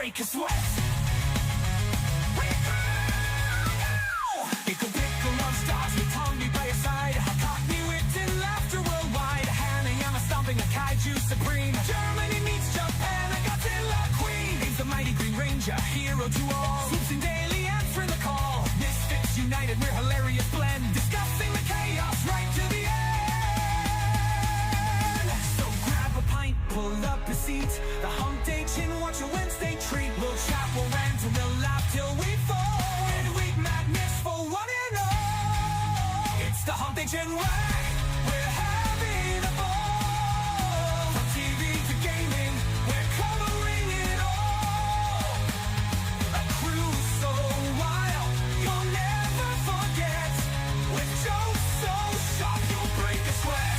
break a sweat. IcklePickle on stars with Tombi by your side. Cockney wit and laughter worldwide. Hanayama stomping a kaiju supreme. Germany meets Japan, a Godzilla queen. He's the mighty Green Ranger, hero to all. Swoops in daily, answering the call. Misfits united, we're hilarious blend. Discussing the chaos right to the end. So grab a pint, pull up a seat. The Hump Day Chin, watch a Wednesday treat. We'll chat, we'll rant, and we'll laugh till we fall. Midweek madness for one and all. It's the Hump Day Chin Wag. We're having a ball. From TV to gaming, we're covering it all. A cruise so wild, you'll never forget. With jokes so sharp, you'll break a sweat.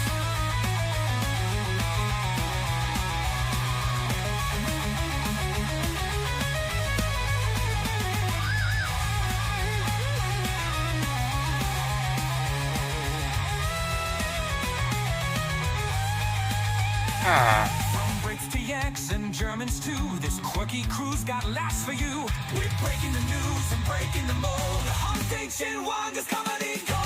From Brits to Yanks and Germans too, this quirky crew's got laughs for you. We're breaking the news and breaking the mold. The Hump Day Chin Wag is comedy gold.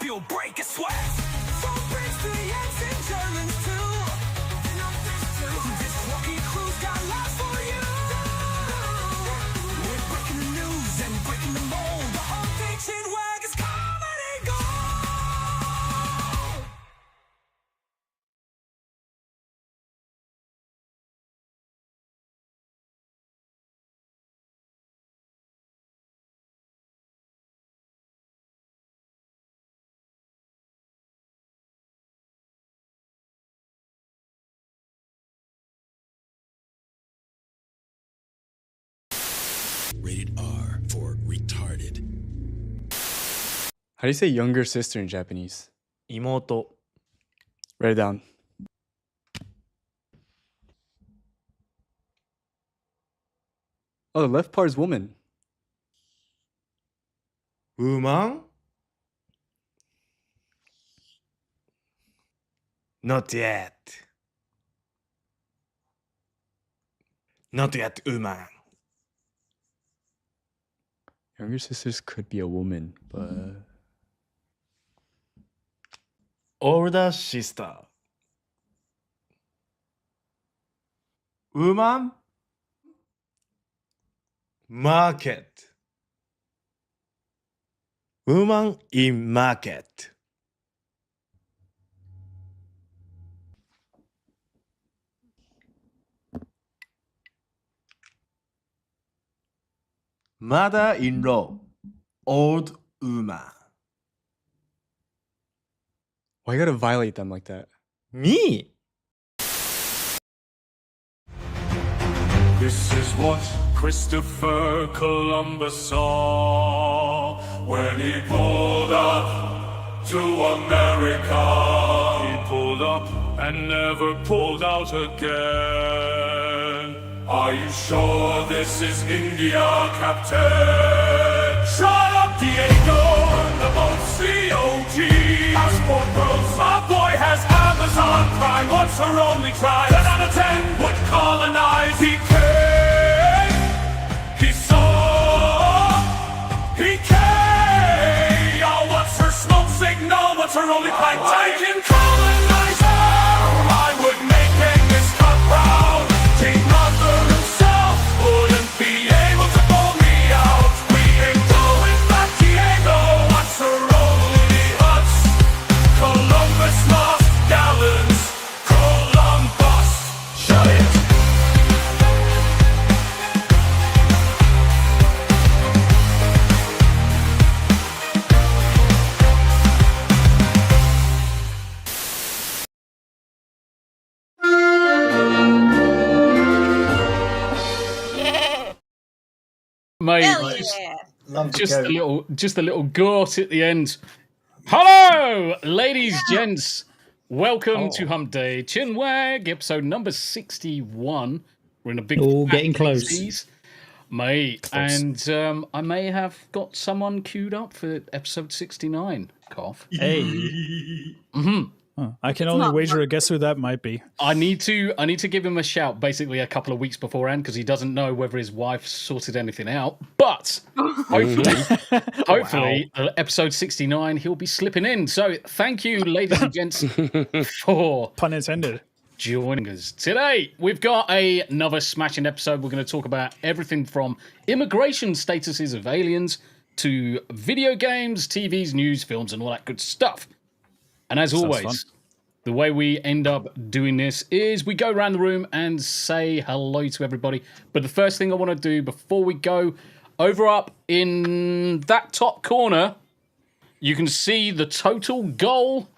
You'll break a sweat. From Brits to Yanks and Germans too. This quirky crew's got laughs for you. We're breaking the news and breaking the mold. The Hump Day Chin Wag is comedy gold. Rated R for retarded. How do you say younger sister in Japanese? 妹 Write it down. Oh, the left part is woman. woman? Not yet. Not yet, woman. Younger sisters could be a woman, but Older sister. Woman? Market. Woman in market. Mother-in-law. Old woman. Why you gotta violate them like that? Me? This is what Christopher Columbus saw when he pulled up to America. He pulled up and never pulled out again. Are you sure this is India, Captain? Shut up, Diego, the boat's COG. Passport bros, my boy has Amazon Prime. What's her only crime? 10 out of 10 would colonize. He came, he saw, he came. Y'all, what's her smoke signal? What's her only pipe? Taking colonizer. I would make Genghis Khan proud. King Arthur himself wouldn't be able to pull me out. We ain't going back, Diego. What's her only huts? Columbus lost gallons. Columbus, shut it. Mate, Hell just, yeah. just a little goat at the end. Hello, ladies, gents. Welcome to Hump Day Chinwag, episode number 61. We're in a big Oh, fat getting close. 60s, mate. And I may have got someone queued up for episode 69. Cough. Hey. I can only not wager Mark. a guess who that might be. I need to give him a shout basically a couple of weeks beforehand because he doesn't know whether his wife sorted anything out. But hopefully, episode 69, he'll be slipping in. So thank you, ladies and gents, for Pun intended. joining us. Today, we've got another smashing episode. We're going to talk about everything from immigration statuses of aliens to video games, TVs, news, films, and all that good stuff. And as fun. always, the way we end up doing this is we go around the room and say hello to everybody. But the first thing I want to do before we go, over up in that top corner, you can see the total goal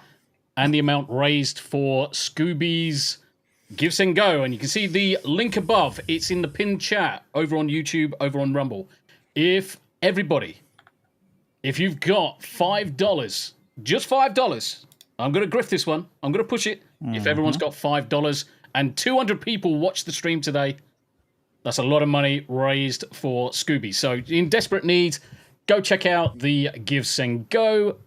and the amount raised for Scooby's Give Send Go. And you can see the link above. It's in the pinned chat over on YouTube, over on Rumble. If you've got $5, just $5, I'm going to grift this one. I'm going to push it. If everyone's got $5 and 200 people watch the stream today, that's a lot of money raised for Scooby. So in desperate need, go check out the Give, Send, Go.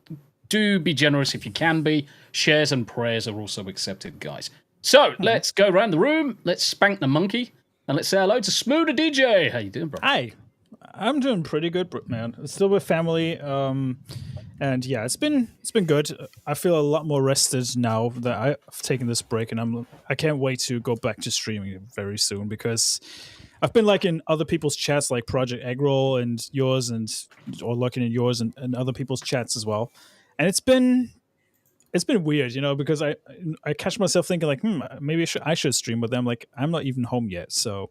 Do be generous if you can be. Shares and prayers are also accepted, guys. So let's go around the room. Let's spank the monkey. And let's say hello to Smu the DJ. How you doing, bro? Hi. I'm doing pretty good, man. Still with family. And yeah, it's been good. I feel a lot more rested now that I've taken this break, and I can't wait to go back to streaming very soon because I've been like in other people's chats, like Project Eggroll and yours, or looking at yours and other people's chats as well. And it's been weird, because I catch myself thinking like, maybe I should stream with them. Like I'm not even home yet, so.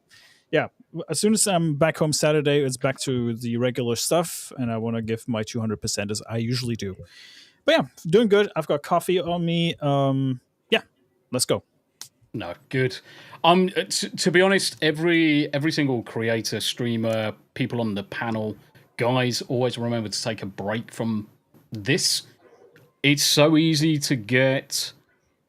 Yeah, as soon as I'm back home Saturday, it's back to the regular stuff, and I want to give my 200% as I usually do. But yeah, doing good. I've got coffee on me. Yeah, let's go. No, good. To be honest, every single creator, streamer, people on the panel, guys, always remember to take a break from this. It's so easy to get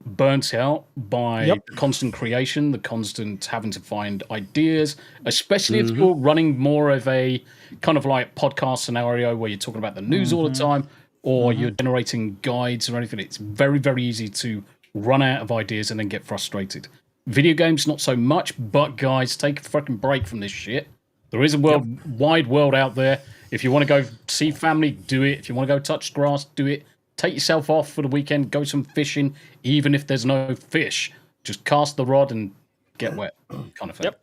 burnt out by the constant creation, the constant having to find ideas, especially if you're running more of a kind of like podcast scenario where you're talking about the news all the time, or you're generating guides or anything. It's very, very easy to run out of ideas and then get frustrated. Video games, not so much, but guys, take a fucking break from this shit. There is a wide world out there. If you want to go see family, do it. If you want to go touch grass, do it. Take yourself off for the weekend, go some fishing, even if there's no fish. Just cast the rod and get wet, kind of thing. Yep.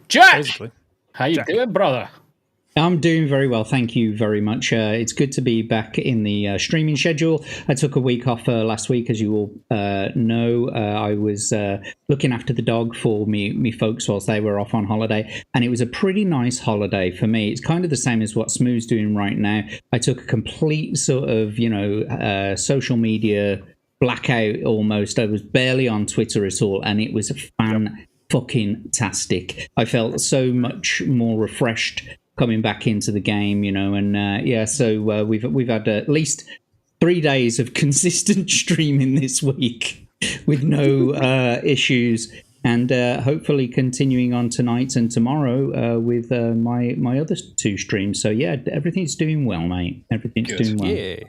Jack, Basically. how you doing, brother? I'm doing very well, thank you very much. It's good to be back in the streaming schedule. I took a week off last week, as you all know. I was looking after the dog for me folks whilst they were off on holiday, and it was a pretty nice holiday for me. It's kind of the same as what Smu's doing right now. I took a complete sort of, social media blackout almost. I was barely on Twitter at all, and it was fucking-tastic. I felt so much more refreshed coming back into the game, and so we've had at least 3 days of consistent streaming this week with no issues, and hopefully continuing on tonight and tomorrow with my other 2 streams. So yeah, everything's doing well, mate. Everything's doing well. Yeah.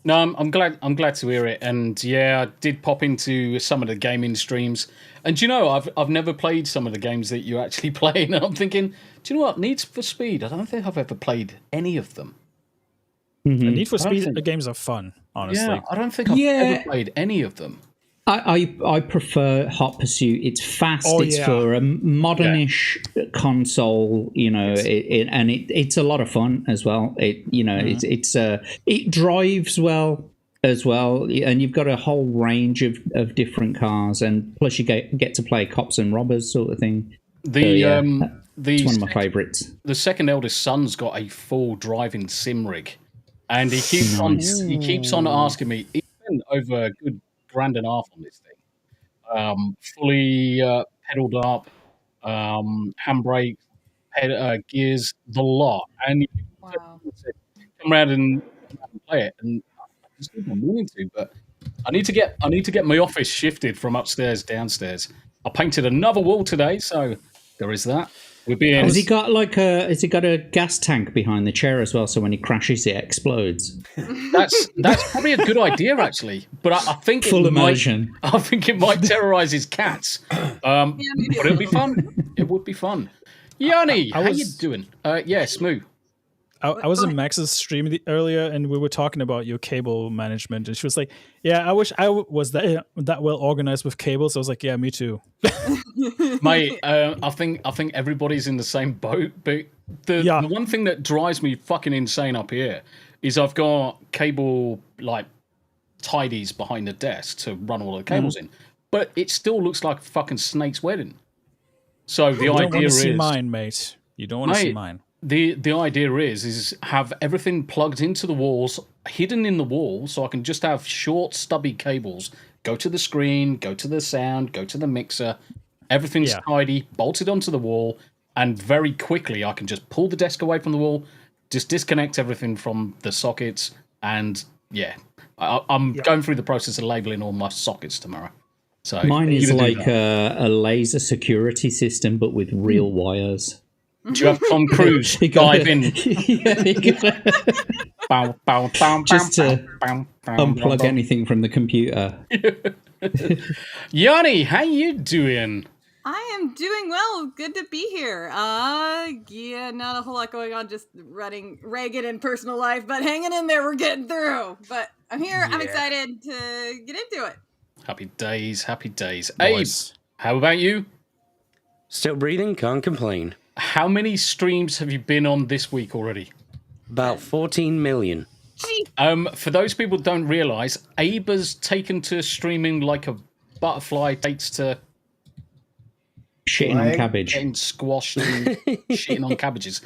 No, I'm glad to hear it, and yeah, I did pop into some of the gaming streams, and I've never played some of the games that you actually play, and I'm thinking, do you know what, Need for Speed? I don't think I've ever played any of them. The Need for Speed games are fun, honestly. Yeah, I don't think I've ever played any of them. I prefer Hot Pursuit. It's fast. It's for a modernish console, it's a lot of fun as well. It drives well as well, and you've got a whole range of different cars, and plus you get to play cops and robbers sort of thing. It's one of my favourites. The second eldest son's got a full driving sim rig, and he keeps on asking me. He's been over a good grand and a half on this thing, fully pedaled up, handbrake, gears, the lot, and he said, come around and play it. And I just keep on wanting to, but I need to get my office shifted from upstairs downstairs. I painted another wall today, so there is that. Has he got has he got a gas tank behind the chair as well? So when he crashes, it explodes. That's probably a good idea, actually. But I think full immersion. I think it might terrorize his cats. But it'll be fun. It would be fun. Yanni, how you doing? Smu. I was in Max's stream earlier, and we were talking about your cable management, and she was like, "Yeah, I wish I was that well organized with cables." I was like, "Yeah, me too." Mate, I think everybody's in the same boat. But the one thing that drives me fucking insane up here is I've got cable tidies behind the desk to run all the cables in, but it still looks like a fucking snake's wedding. So the idea is, you don't want to see mine, mate. You don't want to see mine. The idea is have everything plugged into the walls, hidden in the wall, so I can just have short, stubby cables go to the screen, go to the sound, go to the mixer. Everything's tidy, bolted onto the wall, and very quickly I can just pull the desk away from the wall, just disconnect everything from the sockets, and I'm going through the process of labeling all my sockets tomorrow. So mine is like a laser security system, but with real wires. Do you have Tom Cruise dive in? Just to unplug anything from the computer. Yanni, how you doing? I am doing well. Good to be here. Not a whole lot going on, just running ragged in personal life, but hanging in there, we're getting through. But I'm here, I'm excited to get into it. Happy days. Abe, how about you? Still breathing, can't complain. How many streams have you been on this week already? About 14 million. For those people who don't realise, Abe has taken to streaming like a butterfly takes to shitting on cabbage. Getting squashed and shitting on cabbages.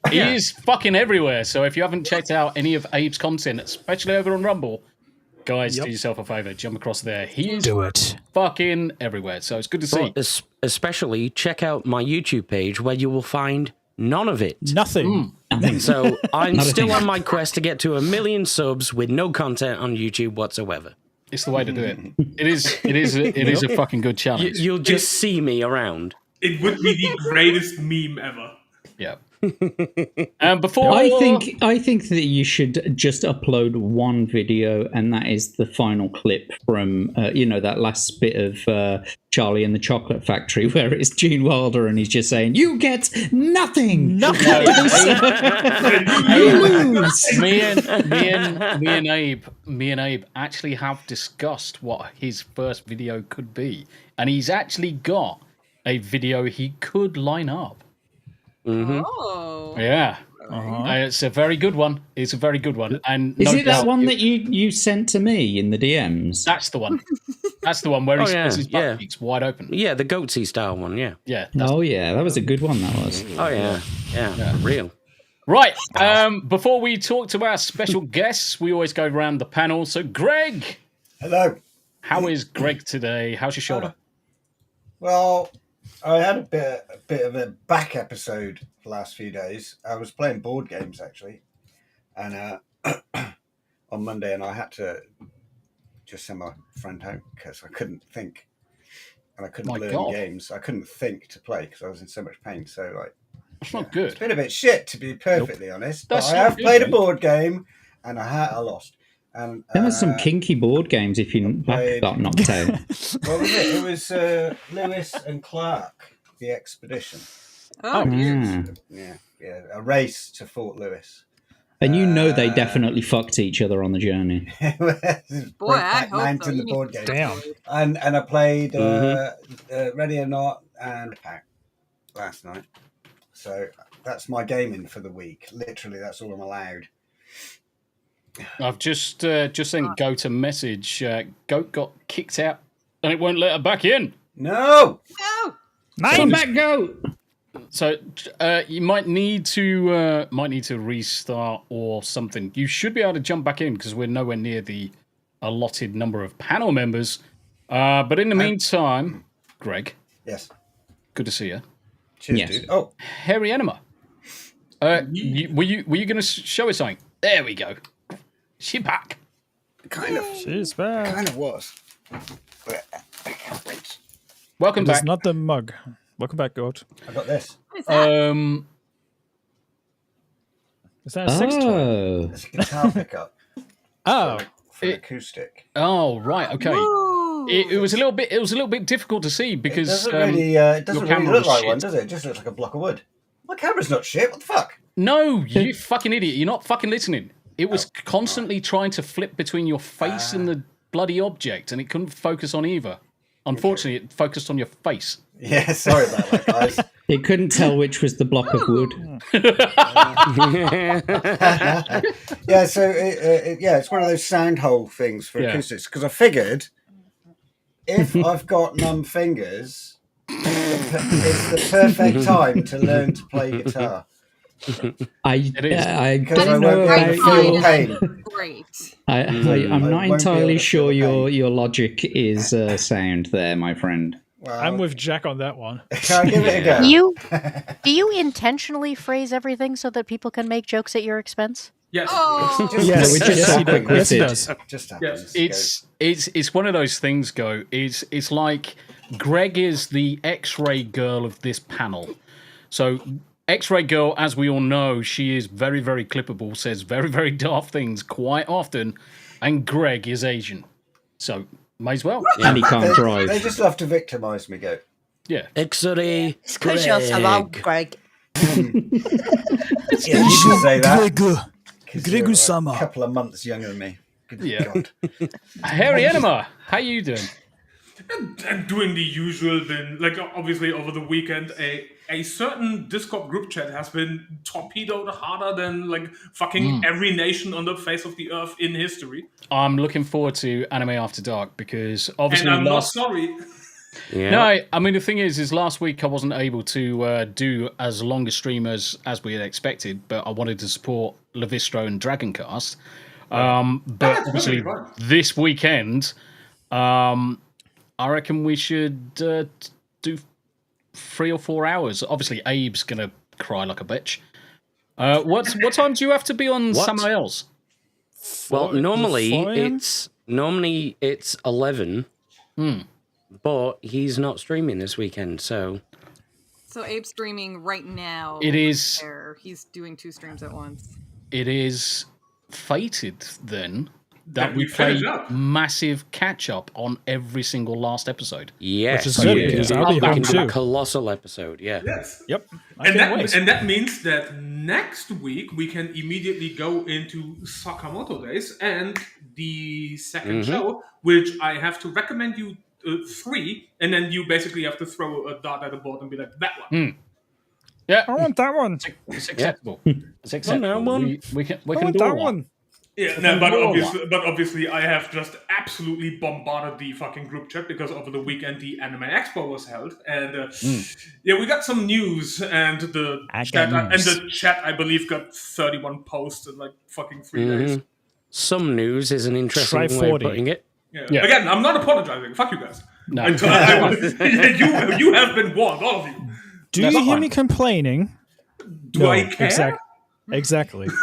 He is fucking everywhere. So if you haven't checked out any of Abe's content, especially over on Rumble, guys, do yourself a favour, jump across there. He is fucking everywhere. So it's good to see. Especially check out my YouTube page where you will find none of it. Nothing. So I'm still on my quest to get to 1 million subs with no content on YouTube whatsoever. It's the way to do it. It is a fucking good challenge. You'll just see me around. It would be the greatest meme ever. Yeah. Before I think that you should just upload one video, and that is the final clip from that last bit of Charlie and the Chocolate Factory, where it's Gene Wilder and he's just saying, "You get nothing, you lose." Me and Abe actually have discussed what his first video could be, and he's actually got a video he could line up. Mm-hmm. Oh. Yeah. It's a very good one. It's a very good one. And is it that one that you sent to me in the DMs? That's the one. That's the one where he spreads his butt cheeks wide open. Yeah, the goatsy style one, yeah. Yeah. That was a good one, that was. Oh, yeah. Real. Right. Before we talk to our special guests, we always go around the panel. So, Greg. Hello. How is Greg today? How's your shoulder? Well, I had a bit of a back episode the last few days. I was playing board games actually, and on Monday, and I had to just send my friend home because I couldn't think, and I couldn't learn games. I couldn't think to play because I was in so much pain. So like, that's not good. It's been a bit shit to be perfectly honest. But I have played a board game, and I lost. And there were some kinky board games if you got knocked out. What was it? It was Lewis and Clark, The Expedition. Oh, yeah, a race to Fort Lewis. And you know they definitely fucked each other on the journey. Boy, I hope so. The board game. Damn. And I played Ready or Not and Pack last night. So that's my gaming for the week. Literally, that's all I'm allowed. I've just sent Goat a message. Goat got kicked out, and it won't let her back in. No. Come back, Goat. So you might need to restart or something. You should be able to jump back in because we're nowhere near the allotted number of panel members. But in the meantime, Greg. Yes. Good to see you. Cheers, dude. Oh, Harry Enema. Were you going to show us something? There we go. She's back. She's back. Kind of was. But I can't reach. Welcome back. It's not the mug. Welcome back, Goat. I got this. What is that? Is that a sex toy? It's a guitar pickup. Oh, for acoustic. Oh, right. Okay. It was a little bit difficult to see because it doesn't really look like one, does it? It just looks like a block of wood. My camera's not shit. What the fuck? No, you fucking idiot. You're not fucking listening. It was constantly trying to flip between your face and the bloody object, and it couldn't focus on either. Unfortunately, it focused on your face. Yeah, sorry about that, guys. It couldn't tell which was the block of wood. Yeah, so it's one of those sound hole things for acoustics. Because I figured if I've got numb fingers, it's the perfect time to learn to play guitar. I don't know about your pain. Great. I'm not entirely sure your logic is sound there, my friend. Well, I'm with Jack on that one. Can I give it a go? Do you intentionally phrase everything so that people can make jokes at your expense? Yes. Oh. Yes, we just yes, he does. Just happens. It's one of those things. It's like Greg is the X-ray girl of this panel. So X-ray girl, as we all know, she is very, very clippable, says very, very daft things quite often, and Greg is Asian. So may as well. And he can't drive. They just love to victimise me, Go. Yeah. X-ray. It's because you're so old, Greg. Yeah, you should say that. Gregu-sama. A couple of months younger than me. Good God. Harry Enema, how you doing? And doing the usual thing. Like, obviously, over the weekend, a certain Discord group chat has been torpedoed harder than, like, fucking every nation on the face of the earth in history. I'm looking forward to Anime After Dark because obviously... And I'm not sorry. Yeah. No, I mean, the thing is last week I wasn't able to do as long a stream as we had expected, but I wanted to support Levistro and Dragoncast. But obviously this weekend, I reckon we should do 3 or 4 hours. Obviously, Abe's going to cry like a bitch. What time do you have to be on Samael's? Well, normally it's 11. But he's not streaming this weekend, so... So Abe's streaming right now. It is... He's doing 2 streams at once. It is fated, then, that we play massive catch-up on every single last episode. Yes. Which is good, because I'll be home too. A colossal episode, yeah. Yes. Yep. And that means that next week we can immediately go into Sakamoto Days and the second show, which I have to recommend you 3, and then you basically have to throw a dart at the board and be like, that one. Yeah, I want that one. It's acceptable. It's acceptable. We can do that one. Yeah, no, but obviously I have just absolutely bombarded the fucking group chat because over the weekend the Anime Expo was held, and we got some news, and the chat I believe got 31 posts in like fucking 3 days. Some news is an interesting way of putting it. Yeah. Again, I'm not apologizing. Fuck you guys. No. You have been warned, all of you. Do you hear me complaining? Do I care? Exactly. Do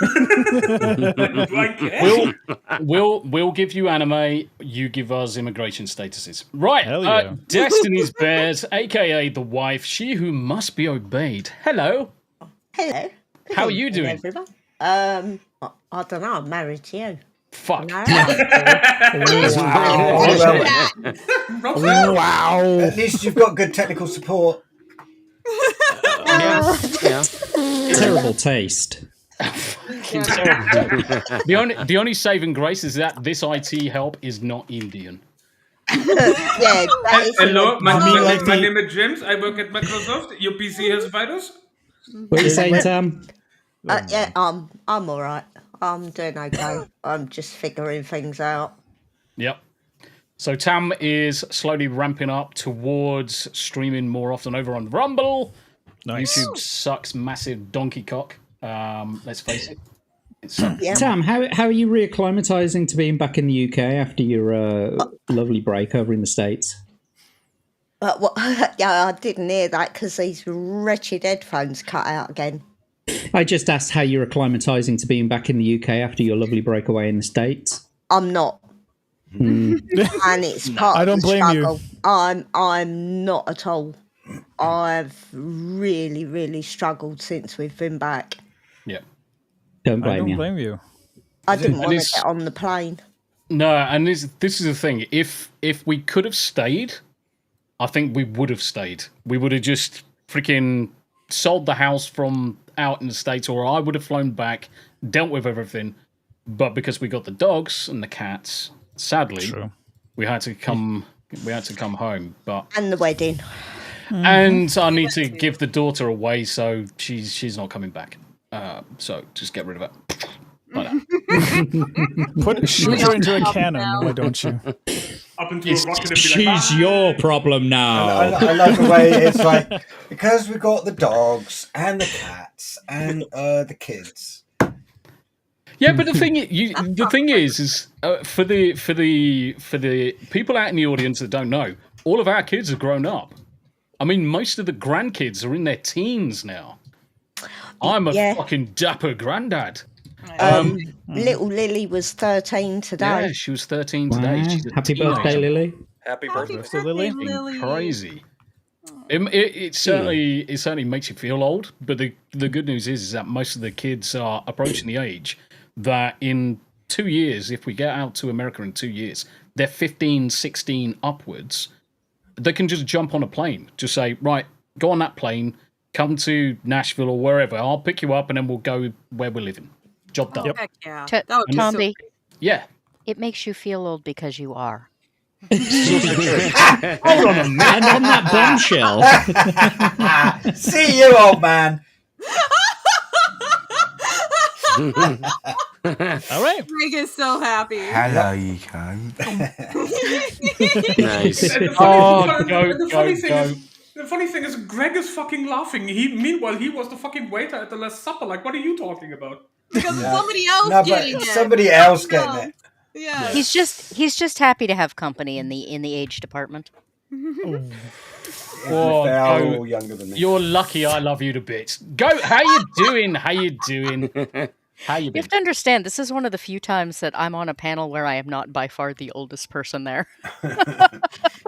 I care? We'll give you anime. You give us immigration statuses. Right. Hell yeah. Destiny's Bears, aka the wife, she who must be obeyed. Hello. Hello. How are you doing? Everyone. I don't know. I'm married to you. Fuck. No. Wow. At least you've got good technical support. Yeah. Terrible taste. The only saving grace is that this IT help is not Indian. Hello, my name is James. I work at Microsoft. Your PC has virus? What are you saying, Tam? Yeah, I'm all right. I'm doing okay. I'm just figuring things out. Yep. So Tam is slowly ramping up towards streaming more often over on Rumble. Nice. YouTube sucks massive donkey cock. Let's face it. Tam, how are you reacclimatizing to being back in the UK after your lovely break over in the States? Yeah, I didn't hear that because these wretched headphones cut out again. I just asked how you're acclimatizing to being back in the UK after your lovely breakaway in the States. I'm not. And it's part of the struggle. I'm not at all. I've really struggled since we've been back. Yeah. Don't blame you. I didn't want to get on the plane. No, and this is the thing. If we could have stayed, I think we would have stayed. We would have just freaking sold the house from out in the States, or I would have flown back, dealt with everything. But because we got the dogs and the cats, sadly, we had to come home. But and the wedding. And I need to give the daughter away, so she's not coming back. So just get rid of it. Like Shoot her into a cannon, why don't you? Up into a rocket and be She's your problem now. I love the way it's like, because we got the dogs and the cats and the kids. Yeah, but the thing is for the people out in the audience that don't know, all of our kids have grown up. I mean, most of the grandkids are in their teens now. I'm a fucking dapper granddad. Little Lily was 13 today. Yeah, she was 13 today. Wow. She's a Happy teenager. birthday, Lily. Happy birthday, Lily. Crazy. It certainly makes you feel old, but the good news is that most of the kids are approaching the age that in 2 years, if we get out to America in 2 years, they're 15, 16 upwards. They can just jump on a plane. Just say, right, go on that plane, come to Nashville or wherever. I'll pick you up and then we'll go where we're living. Job done. Heck yeah. Tombi, Yeah. it makes you feel old because you are. Hold on a minute. And on that bombshell. See you, old man. All right. Greg is so happy. Hello, you cunt. Nice. The funny thing is, Greg is fucking laughing. Meanwhile, he was the fucking waiter at the Last Supper. Like, what are you talking about? Because somebody else getting it. Somebody else getting it. Yeah. He's just happy to have company in the age department. They are all younger than me. You're lucky I love you to bits. Goat, how you doing? How you doing? How you You been? have to understand, this is one of the few times that I'm on a panel where I am not by far the oldest person there.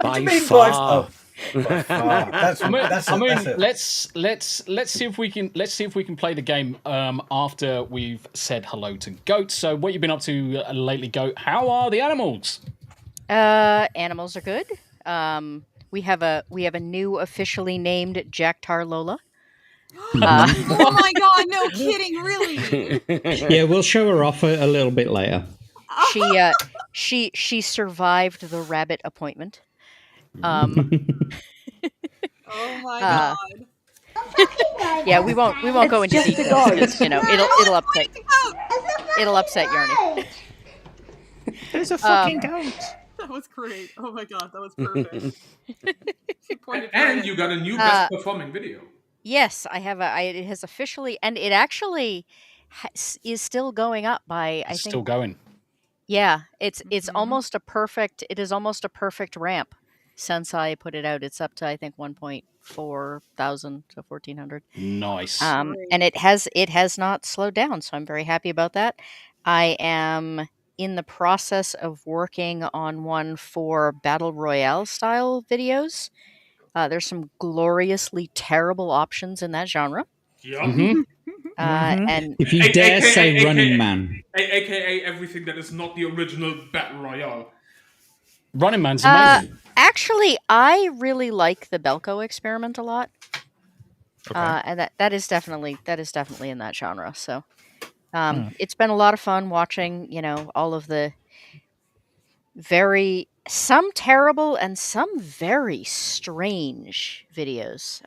By far. Let's see if we can play the game after we've said hello to Goat. So, what you been up to lately, Goat? How are the animals? Animals are good. We have a new officially named Jack Tar Lola. Oh my god, no kidding, really? Yeah, we'll show her off a little bit later. She survived the rabbit appointment. Oh my god. Yeah, we won't go into details because it'll upset Yarny. There's a fucking goat. That was great. Oh my god, that was perfect. And you got a new best performing video. Yes, I have it has officially, and it actually is still going up by, I think. Still going. Yeah, it's almost a perfect. It is almost a perfect ramp. Since I put it out, it's up to I think 1.4 thousand to 1,400. Nice. And it has not slowed down, so I'm very happy about that. I am in the process of working on one for battle royale style videos. There's some gloriously terrible options in that genre. Yeah. And if you dare say Running Man, AKA everything that is not the original Battle Royale. Running Man's amazing. Actually, I really like the Belko experiment a lot. And that is definitely in that genre. So it's been a lot of fun watching, all of the some terrible and some very strange videos.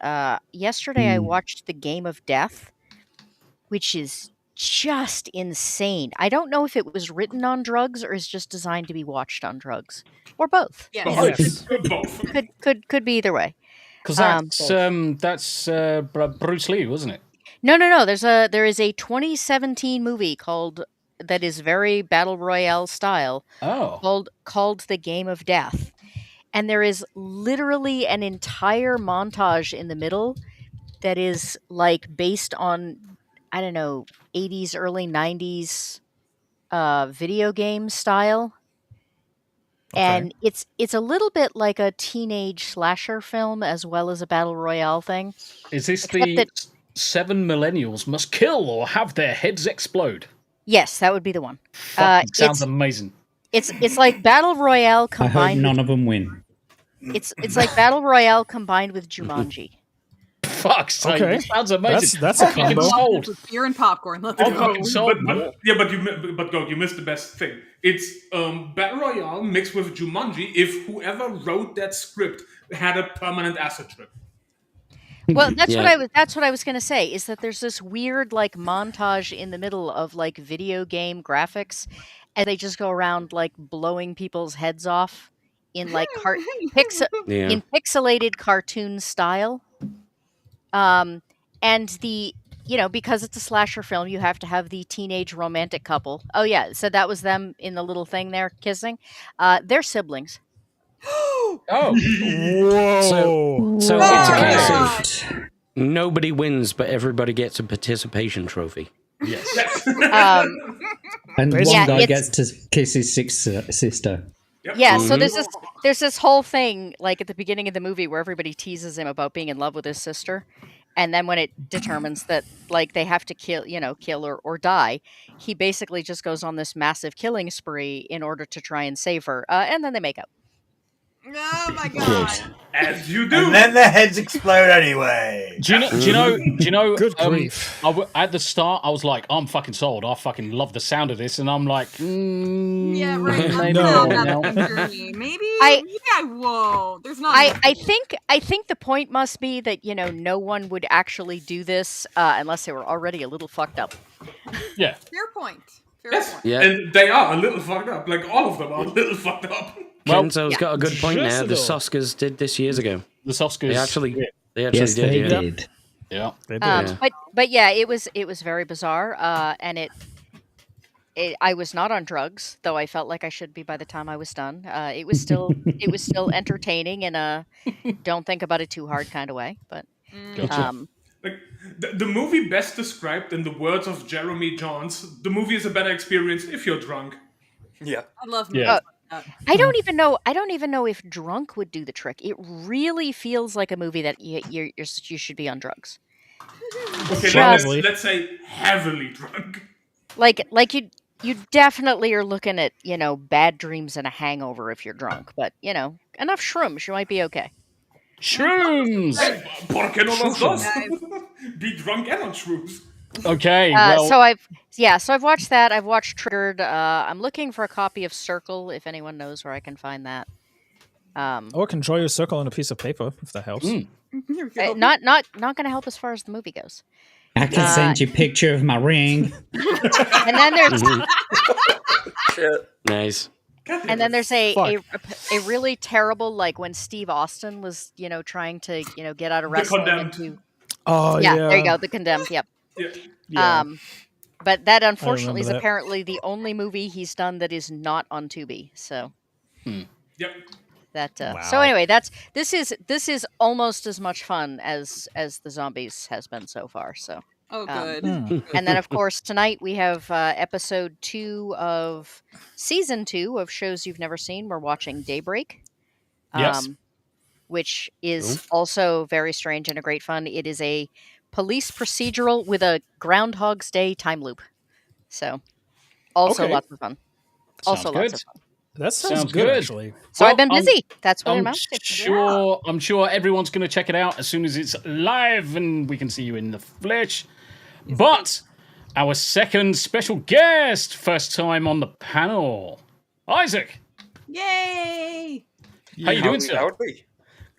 Yesterday I watched The Game of Death, which is just insane. I don't know if it was written on drugs or is just designed to be watched on drugs, or both. Yes. Both. Could be either way. Because that's Bruce Lee, wasn't it? No. There is a 2017 movie that is very battle royale style. Called The Game of Death, and there is literally an entire montage in the middle that is like based on, I don't know, 80s, early 90s video game style. And it's a little bit like a teenage slasher film as well as a battle royale thing. Is this the 7 millennials must kill or have their heads explode? Yes, that would be the one. Sounds amazing. It's like battle royale I hope combined. none of them win. It's like battle royale combined with Jumanji. Fuck's sake, this sounds amazing. That's a combo. Sold. Beer and popcorn. Let's I'm go. fucking sold. But you missed the best thing. It's Battle Royale mixed with Jumanji if whoever wrote that script had a permanent acid trip. Well, that's what I was going to say, is that there's this weird like montage in the middle of like video game graphics, and they just go around like blowing people's heads off in like in pixelated cartoon style. And because it's a slasher film, you have to have the teenage romantic couple. Oh yeah, so that was them in the little thing there kissing. They're siblings. Oh, whoa! So it's a case of nobody wins, but everybody gets a participation trophy. Yes. And one guy gets to kiss his sister. Yep. Yeah, so there's this whole thing like at the beginning of the movie where everybody teases him about being in love with his sister, and then when it determines that like they have to kill or die, he basically just goes on this massive killing spree in order to try and save her, and then they make up. Oh my god! As you do. And then their heads explode anyway. Do you know? Good grief! At the start, I was like, I'm fucking sold. I fucking love the sound of this, and I'm like, yeah, right. no. Maybe I won't. There's not. I think the point must be that no one would actually do this unless they were already a little fucked up. Yeah. Fair point. Yeah. And they are a little fucked up. Like all of them are a little fucked up. Well, Kenzo's got a good point now. The Soskers did this years ago. The Soskers. They actually did. Yeah, they did. But yeah, it was very bizarre. And I was not on drugs, though I felt like I should be by the time I was done. It was still entertaining in a don't think about it too hard kind of way. But like the movie best described in the words of Jeremy Johns, the movie is a better experience if you're drunk. Yeah, I love movies like that. I don't even know if drunk would do the trick. It really feels like a movie that you should be on drugs. Okay, let's say heavily drunk. Like you definitely are looking at bad dreams and a hangover if you're drunk, but enough shrooms, you might be okay. Shrooms. ¿Por qué no los dos? Be drunk and on shrooms. Okay. So I've watched that. I've watched Triggered. I'm looking for a copy of Circle if anyone knows where I can find that. Or can draw your circle on a piece of paper if that helps. Not going to help as far as the movie goes. I can send you a picture of my ring. And then there's nice. And then there's a really terrible, like when Steve Austin was trying to get out of wrestling. The Condemned. Oh yeah, there you go, The Condemned. Yep. Yeah. But that unfortunately is that. apparently the only movie he's done that is not on Tubi. So. Yep. That Wow. So anyway, this is almost as much fun as the Zombies has been so far. So good. And then of course tonight we have episode 2 of season 2 of Shows You've Never Seen. We're watching Daybreak, Yes. which is also very strange and a great fun. It is a police procedural with a Groundhog's Day time loop. So also lots of fun. Lots of fun. That sounds good, actually. So I've been busy. That's what it amounts to. I'm sure everyone's going to check it out as soon as it's live and we can see you in the flesh. But our second special guest, first time on the panel, Isaac. Yay! How you doing, sir? That would be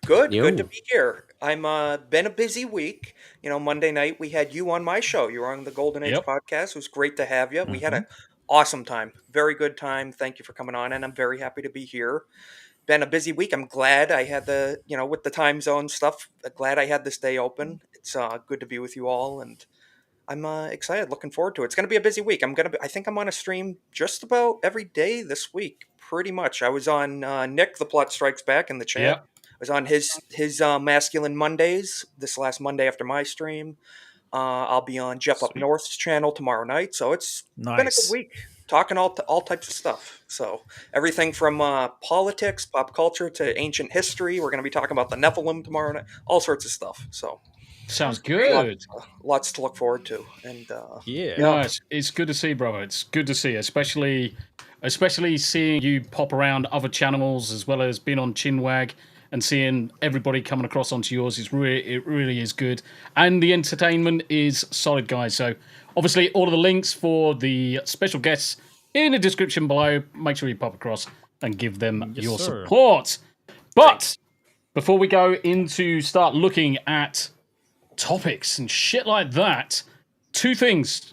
good. Good to be here. I'm been a busy week. You know, Monday night we had you on my show. You were on the Golden Age podcast. It was great to have you. We had an awesome time. Very good time. Thank you for coming on, and I'm very happy to be here. Been a busy week. I'm glad I had with the time zone stuff, glad I had this day open. It's good to be with you all, and I'm excited, looking forward to it. It's going to be a busy week. I think I'm on a stream just about every day this week, pretty much. I was on Nick, The Plot Strikes Back in the chat. Yep. I was on his Masculine Mondays this last Monday after my stream. I'll be on Jeff Up North's channel tomorrow night. So it's been a good week, talking all types of stuff. So everything from politics, pop culture to ancient history. We're going to be talking about the Nephilim tomorrow night, all sorts of stuff. So sounds good. Lots to look forward to. And no, it's good to see, brother. It's good to see, especially seeing you pop around other channels as well as being on Chinwag and seeing everybody coming across onto yours. It really is good, and the entertainment is solid, guys. So obviously all of the links for the special guests in the description below. Make sure you pop across and give them your support. But before we go into start looking at topics and shit like that, two things.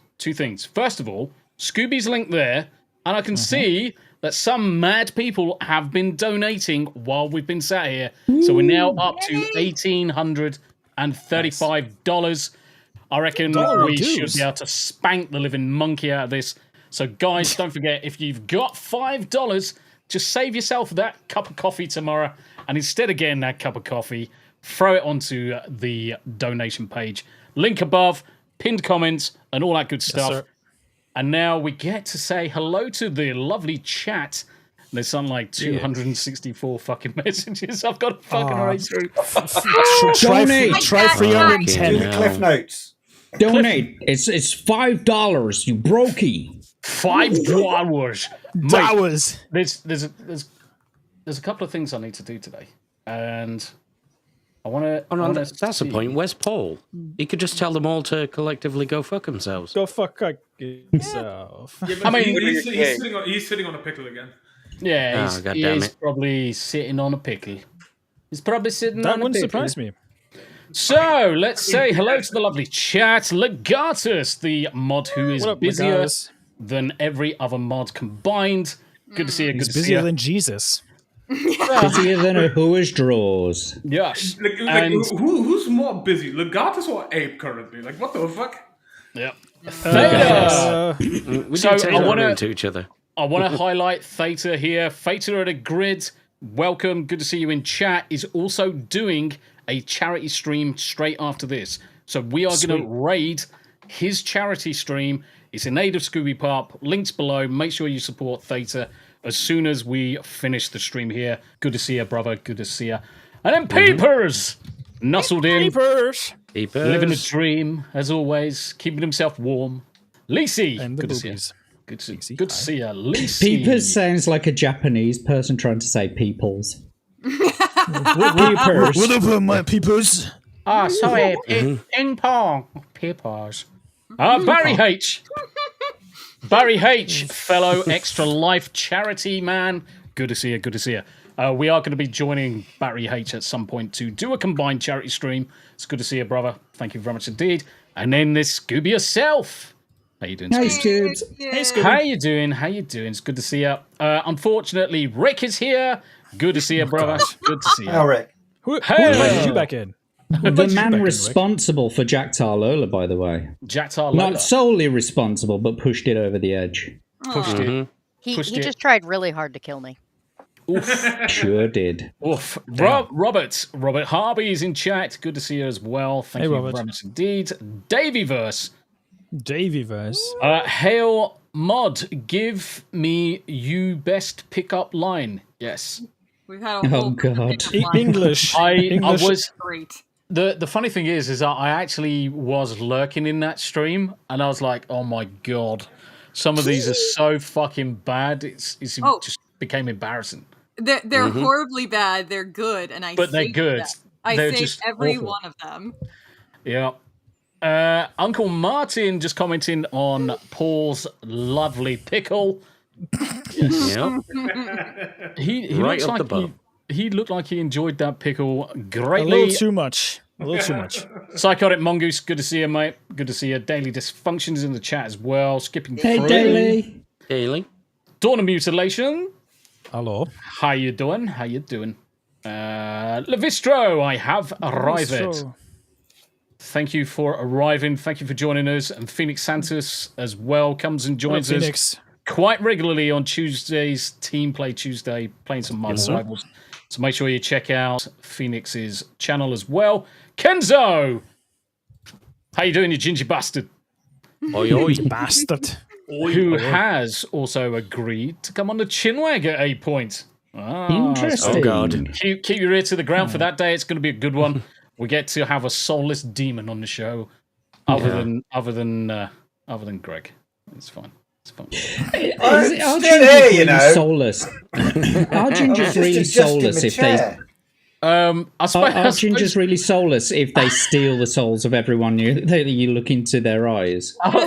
First of all, Scooby's link there, and I can see that some mad people have been donating while we've been sat here. So we're now up to $1,835. I reckon we should be able to spank the living monkey out of this. So guys, don't forget, if you've got $5, just save yourself that cup of coffee tomorrow, and instead of getting that cup of coffee, throw it onto the donation page. Link above, pinned comments, and all that good stuff. Yes, and now we get to say hello to the lovely chat. There's something like 264 fucking messages I've got to fucking erase through. Try 310. Do the cliff notes. Donate. It's $5, you brokey. $5. Dollars. There's a couple of things I need to do today, and I want to. Oh no, that's the point. Where's Paul? He could just tell them all to collectively go fuck themselves. Go fuck yourself. Yeah, I mean, he's sitting on a pickle again. Yeah, he's probably sitting on a pickle. He's probably sitting that on a pickle. wouldn't surprise me. So let's say hello to the lovely chat. Legatus, the mod who is busier than every other mod combined. Good to see you. Good to see you. He's busier than Jesus. Busier than a whoe's drawers. Yes. Who's more busy, Legatus or Ape currently? Like, what the fuck? Yep. We do take into each other. I want to highlight Theta here. Theta at a grid. Welcome. Good to see you in chat. Is also doing a charity stream straight after this. So we are going to raid his charity stream. It's in aid of Scooby Pop. Links below. Make sure you support Theta as soon as we finish the stream here. Good to see you, brother. Good to see you. And then Peepers! Nuzzled in. Peepers! Living a dream, as always. Keeping himself warm. Lisi! And the good to see you. Good to see you. Lisi! Peepers sounds like a Japanese person trying to say peoples. Peepers. What up, my peepers? Ah, sorry. Ping pong. Peepers. Barry H. Barry H, fellow Extra Life charity man. Good to see you. Good to see you. We are going to be joining Barry H at some point to do a combined charity stream. It's good to see you, brother. Thank you very much indeed. And then this Scooby yourself. How you doing, Scooby? Hey, Scooby. How you doing? How you doing? It's good to see you. Unfortunately, Rick is here. Good to see you, brother. Good to see you. How, Rick? Who invited you back in? The man responsible for Jack Tar Lola, by the way. Jack Tar Lola. Not solely responsible, but pushed it over the edge. Pushed it. He Pushed it. just tried really hard to kill me. Oof. Sure did. Oof. Robert Harvey is in chat. Good to see you as well. Thank you Robert. very much indeed. Davyverse. Hail Mod, give me you best pickup line. Yes. We've had a whole God. English. I was great. The funny thing is that I actually was lurking in that stream, and I was like, oh my god, some of these are so fucking bad. It just became embarrassing. They're horribly bad. They're good, and But they're good. I They're saved just every awful. one of them. Yeah. Uncle Martin just commenting on Paul's lovely pickle. Yes. Yep. He Right looks up like the butt. he looked like he enjoyed that pickle A greatly. little too much. Psychotic Mongoose, good to see you, mate. Good to see you. Daily Dysfunctions in the chat as well. Skipping Hey, through. Daily. Dawn of Mutilation. Hello. How you doing? Levistro, I have arrived. Thank you for arriving. Thank you for joining us. And Phoenix Santos as well comes and joins us quite regularly on Tuesdays, Team Play Tuesday, playing some Marvel Rivals. So make sure you check out Phoenix's channel as well. Kenzo! How you doing, you ginger bastard? Oi, oi. Bastard. Who has also agreed to come on the Chinwag at 8 points. Interesting. Oh, God. Keep your ear to the ground for that day. It's going to be a good one. We get to have a soulless demon on the show, other than Greg. It's fine. It's fine. Are here, you know. Soulless? Are gingers really soulless if they? I suppose, Are gingers really soulless if they steal the souls of everyone you look into their eyes? I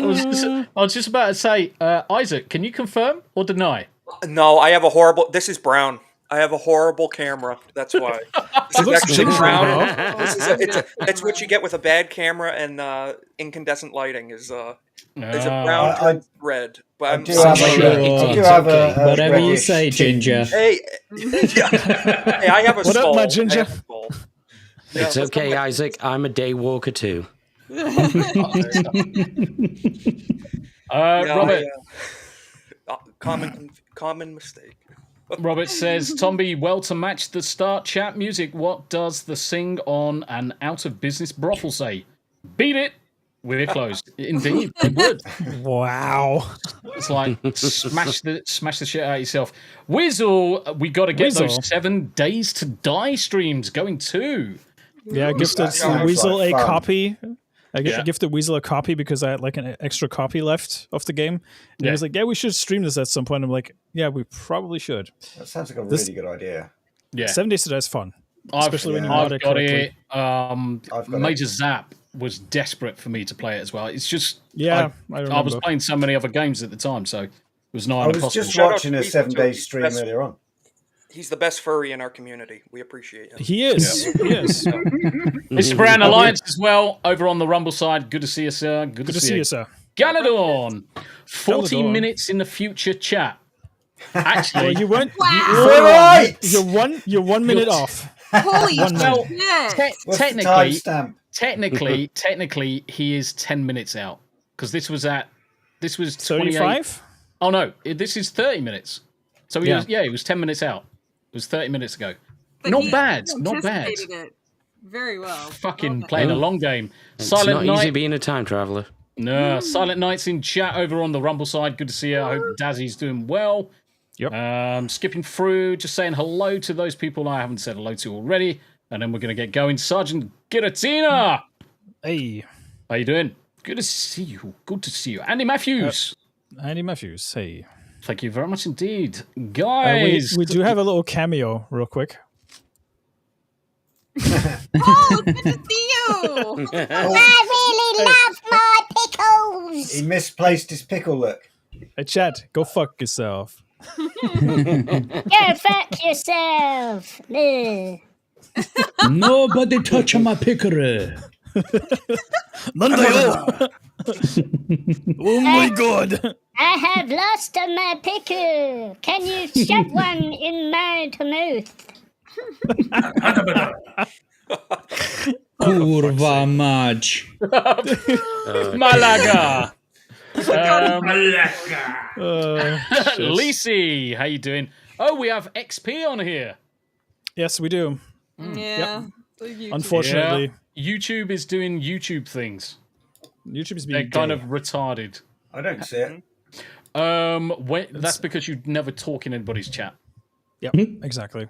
was just about to say, Isaac, can you confirm or deny? No, I have a horrible. This is brown. I have a horrible camera. That's why. This is actually brown. It's what you get with a bad camera and incandescent lighting. Is a brown to red. But I'm whatever you say, Ginger. Hey, hey, I have a What skull. up, my Ginger? It's okay, Isaac. I'm a day walker too. Robert. Common mistake. Robert says, Tombi, well, to match the start chat music, what does the sing on an out of business brothel say? Beat it. We're closed. Indeed, it would. Wow. It's like smash the shit out of yourself. Weasel, we got to get those 7 Days to Die streams going too. Yeah, I gifted Weasel like a fun. copy. I gifted Weasel a copy because I had like an extra copy left of the game. And he was like, yeah, we should stream this at some point. I'm like, yeah, we probably should. That sounds like a really good idea. Yeah. 7 Days to Die is fun. I've Especially when you mod it got correctly. it. Major Zap was desperate for me to play it as well. It's just I was playing so many other games at the time, so it was not I was impossible. just watching a 7-day stream earlier on. He's the best furry in our community. We appreciate him. He is. Yeah. He is. Mr. Brown Alliance as well, over on the Rumble side. Good to see you, sir. Good to see you, sir. Ganadorn, 40 Ganadorn. minutes in the future chat. Actually, Well, you weren't. Right. You're 1 minute off. Holy well, shit! What's the timestamp? technically, he is 10 minutes out because this was 35. Oh no, this is 30 minutes. So he was 10 minutes out. It was 30 minutes ago. But Not he bad. Not bad. anticipated it very well. Fucking Well playing a done. long game. It's Silent not easy Night. being a time traveler. No, Silent Night's in chat over on the Rumble side. Good to see you. I hope Dazzy's doing well. Yep. Skipping through, just saying hello to those people I haven't said hello to already. And then we're going to get going. Sergeant Giratina. Hey. How you doing? Good to see you. Good to see you. Andy Matthews. Andy Matthews. Hey. Thank you very much indeed. Guys. We do have a little cameo real quick. Oh, good to see you! I really love my pickles. He misplaced his pickle look. Hey, Chad, go fuck yourself. Go fuck yourself. Ugh. Nobody touch my pickery. Oh my god. I have lost my pickle. Can you shove one in my mouth? Kurva mać. Malaga. Malaga. Lisi, how you doing? Oh, we have XP on here. Yes, we do. Yeah. Unfortunately. Yeah. YouTube is doing YouTube things. YouTube is They're being kind gay. of retarded. I don't see it. That's because you never talk in anybody's chat. Yep, exactly.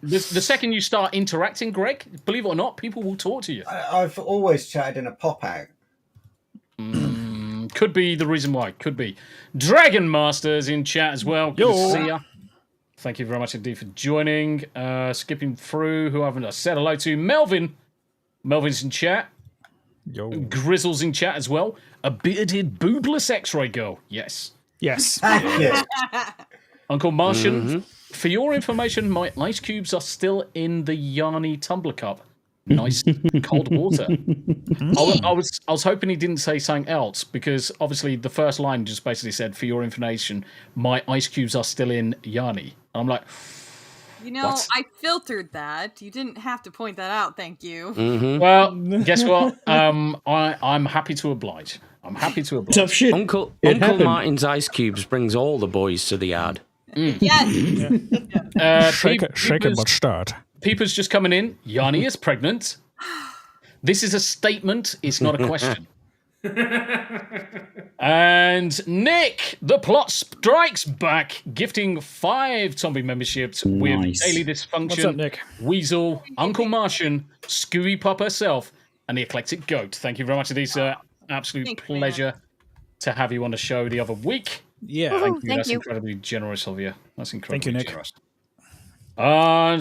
The second you start interacting, Greg, believe it or not, people will talk to you. I've always chatted in a pop-out. Could be the reason why. Could be. Dragon Masters in chat as well. Good to see ya. Thank you very much indeed for joining. Skipping through, who haven't I said hello to? Melvin. Melvin's in chat. Yo. Grizzle's in chat as well. A bearded, boobless X-ray girl. Yes. Yes. Yes. Uncle Martian, for your information, my ice cubes are still in the Yarny tumbler cup. Nice cold water. I was hoping he didn't say something else, because obviously the first line just basically said, for your information, my ice cubes are still in Yarny. I'm like, You know, what? I filtered that. You didn't have to point that out. Thank you. Well, guess what? I'm happy to oblige. I'm happy to oblige. Tough shit. Uncle happened. Martin's ice cubes brings all the boys to the yard. Yes. Shake it, but start. Peeper's just coming in. Yanni is pregnant. This is a statement. It's not a question. And Nick, the plot strikes back, gifting 5 Tombi memberships with Nice. Daily Dysfunction, What's up, Nick? Weasel, Uncle Martian, Scooby Pop herself, and the Eclectic Goat. Thank you very much indeed, sir. Absolute Thank you, pleasure to have you on the show the other week. Yeah. Thank you. Thank That's you. incredibly generous of you. That's incredibly Thank you, Nick. generous.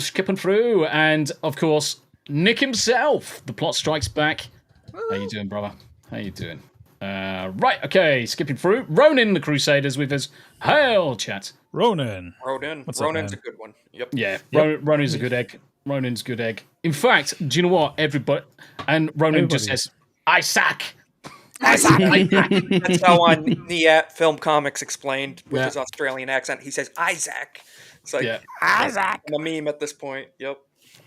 Skipping through, and of course, Nick himself. The plot strikes back. How you doing, brother? How you doing? Right, okay, skipping through. Ronin the Crusaders with us. Hail, chat. Ronan. Ronan's up, a man? good one. Yep. Yeah, Ronin's a good egg. Ronin's a good egg. In fact, do you know what? Everybody, and Ronin just Everybody. says, Isaac. That's how on the film comics explained with his Australian accent. He says Isaac. It's like Isaac. I'm a meme at this point. Yep.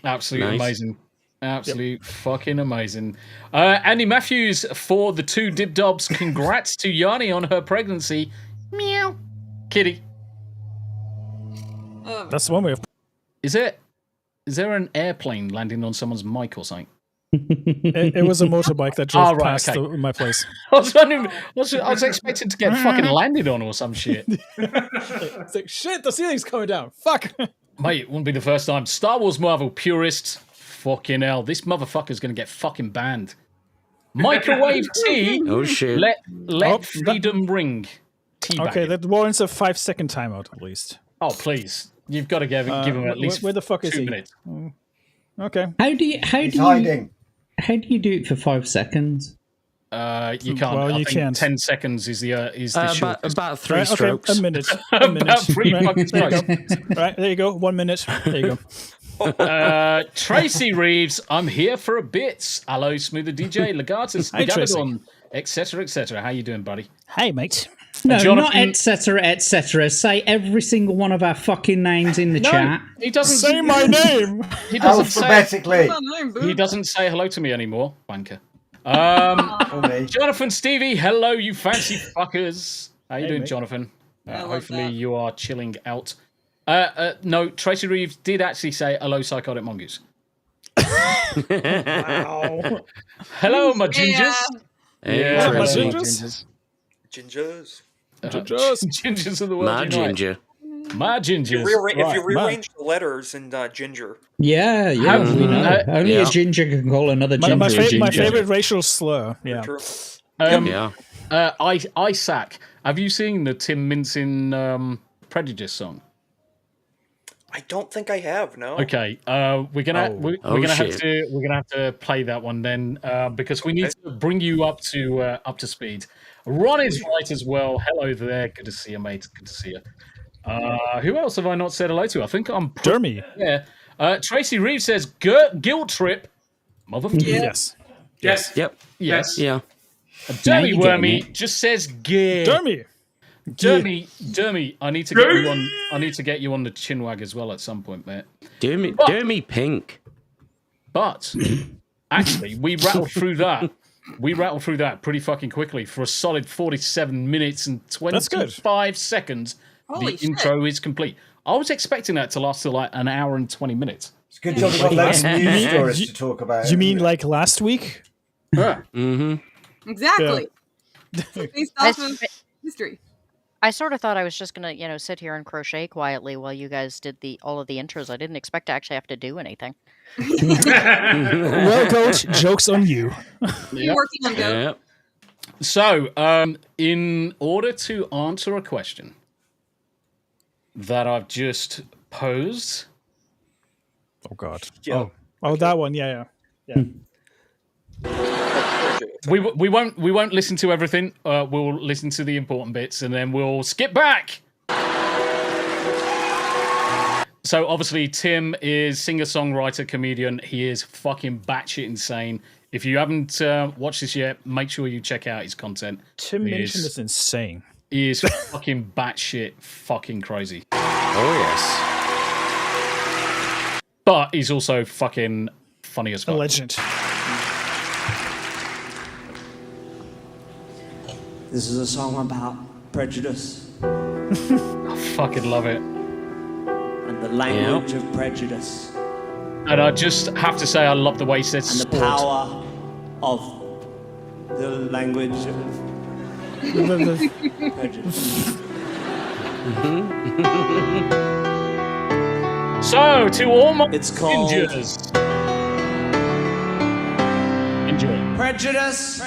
Absolutely Nice. amazing. Absolute fucking amazing. Andy Matthews for the 2 dib dobs. Congrats to Yanni on her pregnancy. Meow. Kitty. That's one way of. Is there an airplane landing on someone's mic or something? It was a motorbike that drove Oh, right, past okay. my place. I was wondering. I was expecting to get fucking landed on or some shit. It's like, shit, the ceiling's coming down. Fuck. Mate, it wouldn't be the first time. Star Wars Marvel purists. Fucking hell. This motherfucker's going to get fucking banned. Microwave tea. Oh shit! Let freedom ring. Teabag Okay, it. that warrants a 5-second timeout at least. Oh, please. You've got to give him at least where the fuck is 2 he? minutes. Okay. He's hiding. How do you do it for 5 seconds? You can't. Well, I you think can't. 10 seconds is the shortest. About 3 Right, okay, strokes. a minute. A minute. About 3 Right, fucking there you strokes. go. Right, there you go. 1 minute. There you go. Tracy Reeves, I'm here for a bit. Hello, Smu the DJ, Legatus, Hi, Tracy. Galadon, etc., etc. How you doing, buddy? Hey, mate. No, Jonathan- not etc. etc. Say every single one of our fucking names in the chat. He doesn't Say my name. He doesn't say. Alphabetically. He doesn't say hello to me anymore, wanker. For me. Jonathan Stevie, hello, you fancy fuckers. How you doing, mate. Jonathan? love Hopefully that. you are chilling out. No, Tracy Reeves did actually say hello, psychotic mongoose. Wow. Hello, my gingers. Hey, Yeah, my Tracy. gingers? Gingers. Gingers of the world. My unite. ginger. My gingers. If you Right, rearrange the letters in ginger. Yeah, we know. Only a ginger can call another ginger My a ginger. favorite racial slur. Yeah. True. Isaac, have you seen the Tim Mincin Prejudice song? I don't think I have. No. Okay, we're gonna have to play that one then because we need to bring you up to speed. Ron is right as well. Hello there. Good to see you, mate. Good to see you. Who else have I not said hello to? I think I'm Dermy. Yeah. Tracy Reeves says guilt trip. Motherfucker. Yes. Yes. Yep. Yes. Yeah. Dermy you're Wormy getting just says gear. Dermy. Dermy, I need to get you on. I need to get you on the chinwag as well at some point, mate. Do me pink. But actually, we rattled through that. We rattled through that pretty fucking quickly for a solid 47 minutes and 25 seconds. Holy The intro is complete. I was expecting that to last till like an hour and 20 minutes. It's good job we've got loads of news stories to talk about. You mean like last week? Yeah. Exactly. Based off of history. I sort of thought I was just gonna, sit here and crochet quietly while you guys did all of the intros. I didn't expect to actually have to do anything. Well, Goat, joke's on you. You're working on Goat. Yep. So, in order to answer a question that I've just posed. Oh God. Yeah. Oh, that one. Yeah. We won't listen to everything. We'll listen to the important bits, and then we'll skip back. So obviously, Tim is singer-songwriter, comedian. He is fucking batshit insane. If you haven't watched this yet, make sure you check out his content. Tim Minchin is insane. He is fucking batshit fucking crazy. Oh yes. But he's also fucking funny as fuck. A legend. This is a song about prejudice. I fucking love it. And the language of prejudice. And I just have to say, I love the way he says and the power of the language of prejudice. So, to all my it's called ninjas. Enjoy. Prejudice.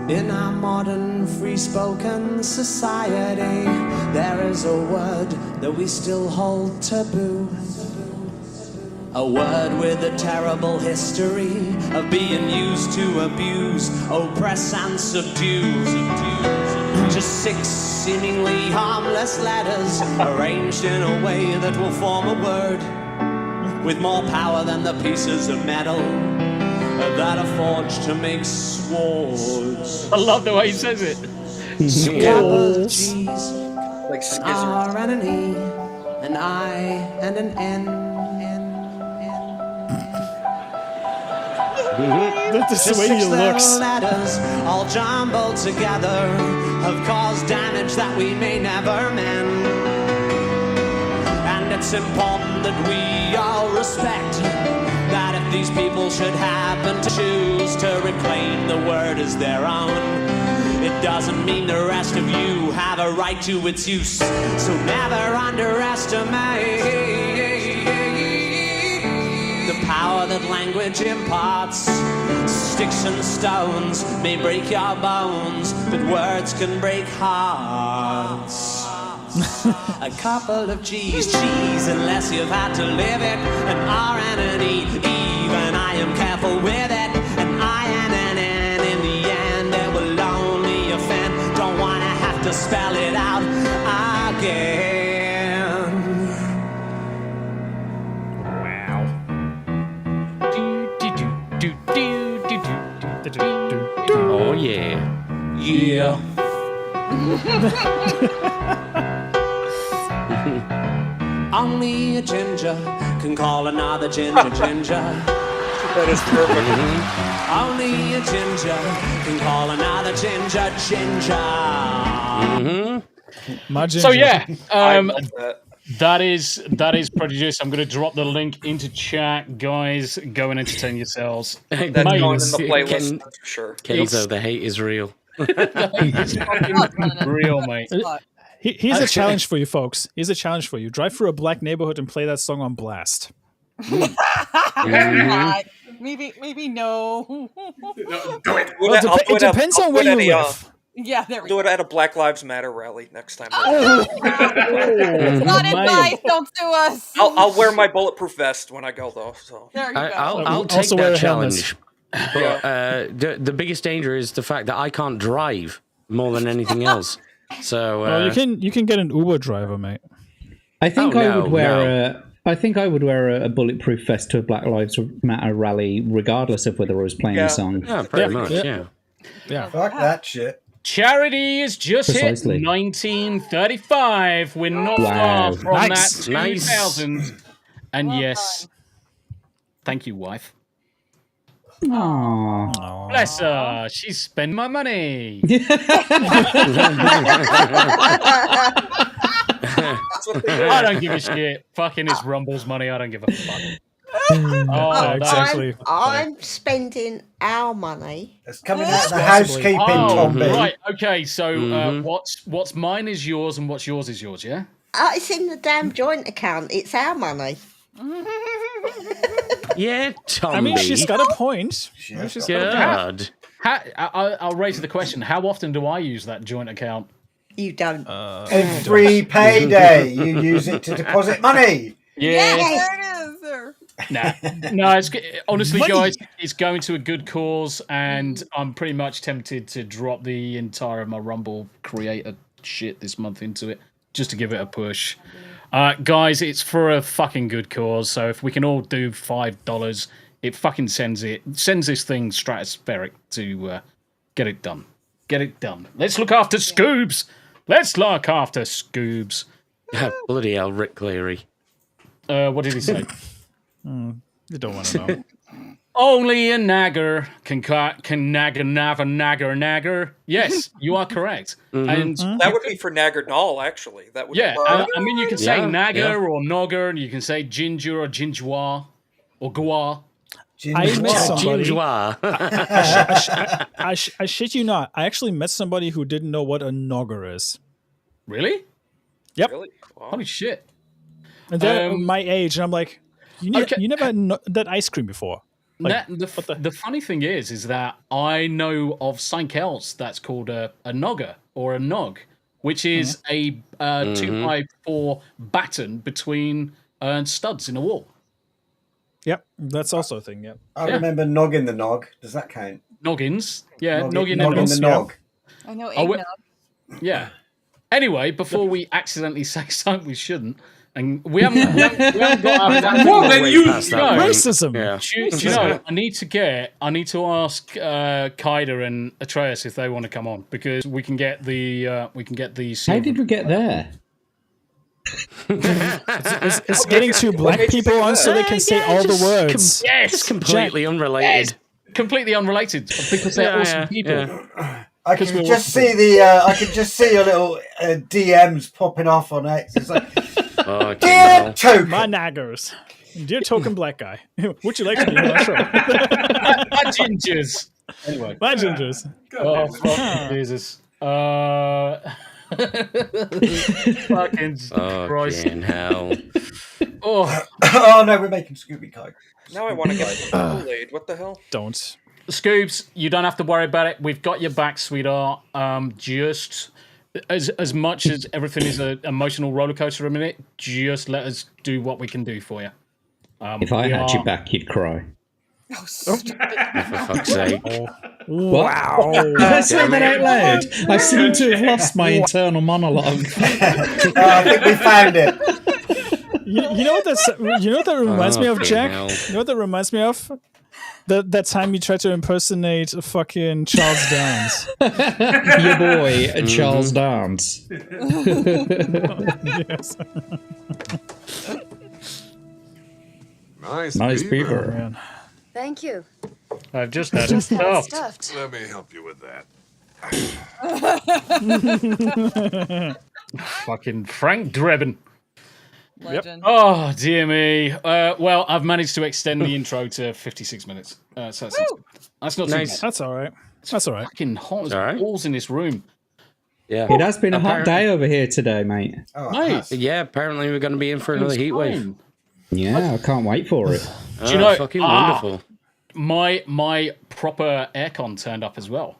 In our modern free-spoken society, there is a word that we still hold taboo. A word with a terrible history of being used to abuse, oppress and subdue. Just 6 seemingly harmless letters arranged in a way that will form a word with more power than the pieces of metal that are forged to make swords. I love the way he says it. Swords. Like R and an E, an I and an N. That's the way he looks. Letters all jumbled together have caused damage that we may never mend. And it's important that we all respect that if these people should happen to choose to reclaim the word as their own, it doesn't mean the rest of you have a right to its use. So never underestimate the power that language imparts. Sticks and stones may break your bones, but words can break hearts. A couple of G's, unless you've had to live it. An R and an E, even I am careful with it. An I and an N, in the end it will only offend. Don't wanna have to spell it out again. Wow. Oh yeah. Yeah. Only a ginger can call another ginger ginger. That is perfect. Only a ginger can call another ginger ginger. So yeah, I love that. that is Prejudice. I'm going to drop the link into chat, guys. Go and entertain yourselves. That's going in the playlist, that's for sure. Kenzo, the hate is real. It's fucking real, mate. Here's a challenge for you folks. Here's a challenge for you. Drive through a black neighborhood and play that song on blast. Maybe no. Do it. Well, it depends on where you live. Yeah, there we Do go. it at a Black Lives Matter rally next time. It's not advice. Don't sue us. I'll wear my bulletproof vest when I go, though. So There you go. I'll take Also wear that a helmet. challenge. But the biggest danger is the fact that I can't drive more than anything else. So Well, you can get an Uber driver, mate. I think I would wear a bulletproof vest to a Black Lives Matter rally, regardless of whether I was playing the song. Yeah, pretty much. Yeah. Fuck that shit. Charity is just Precisely. hit 1935. We're not Wow. far from Nice. that 2000. And yes, thank you, wife. Aww. Bless her. She's spending my money. I don't give a shit. Fucking it's Rumble's money. I don't give a fuck. Exactly. I'm spending our money. It's coming out of the housekeeping, Tombi. Right. Okay. So what's mine is yours, and what's yours is yours. Yeah. It's in the damn joint account. It's our money. Yeah, Tombi. I mean, she's got a point. She's got a point. I'll raise the question: how often do I use that joint account? You don't. Every payday, you use it to deposit money. Yeah. There it is, sir. No. It's honestly, guys, it's going to a good cause, and I'm pretty much tempted to drop the entire of my Rumble creator shit this month into it just to give it a push. Guys, it's for a fucking good cause. So if we can all do $5, it fucking sends this thing stratospheric to get it done. Get it done. Let's look after Scoobs. Let's look after Scoobs. Bloody hell, Rick Cleary. What did he say? You don't want to know. Only a nagger can nagger. Yes, you are correct. And that would be for Naggardal, actually. That would. I mean, you can say nagger or nogger, and you can say ginger or ginjois or gua. I met somebody. Ginjois. I shit you not. I actually met somebody who didn't know what a nogger is. Really? Yep. Really? Wow. Holy shit. And they're my age, and I'm like, you never had that ice cream before. Like, The funny thing is that I know of something else that's called a nogger or a nog, which is a 2x4 batten between studs in a wall. Yep, that's also a thing. Yep. I remember noggin the nog. Does that count? Noggins. Yeah, noggin the nog. I know eggnog. Yeah. Anyway, before we accidentally say something we shouldn't, and we haven't got More than you. Racism. Yeah. Do you know? I need to ask Kaida and Atreus if they want to come on, because we can get the How did we get there? It's getting two black people on so they can say all the words. Yes, completely unrelated. Yes, completely unrelated, because they're awesome people. Yeah. I can just see your little DMs popping off on X. It's like, dear token, my naggers, dear token black guy, would you like to be on our show? My gingers. Anyway, my gingers. Oh fuck, Jesus. Fucking Christ. Hell. Oh no, we're making Scooby Coke. Now I want to get Kool-Aid. What the hell? Don't. Scoobs, you don't have to worry about it. We've got your back, sweetheart. Just as much as everything is an emotional roller coaster a minute, just let us do what we can do for you. If I had your back, you'd cry. For fuck's sake. Wow. Did I say that out loud? I seem to have lost my internal monologue. I think we found it. You know what that reminds me of, Jack? Hell. You know what that reminds me of? That time you tried to impersonate a fucking Charles Dance. Your boy, Charles Dance. Yes. Nice beaver. Man. Thank you. I've just had it stuffed. Stuffed. Let me help you with that. Fucking Frank Drebin. Legend. Oh, dear me. Well, I've managed to extend the intro to 56 minutes. So that's not too bad. That's all right. That's all right. Fucking hot as balls in this room. Yeah. It has been a hot day over here today, mate. Mate. Yeah, apparently we're going to be in for another heat wave. Yeah, I can't wait for it. Do you know? Fucking wonderful. My proper aircon turned up as well.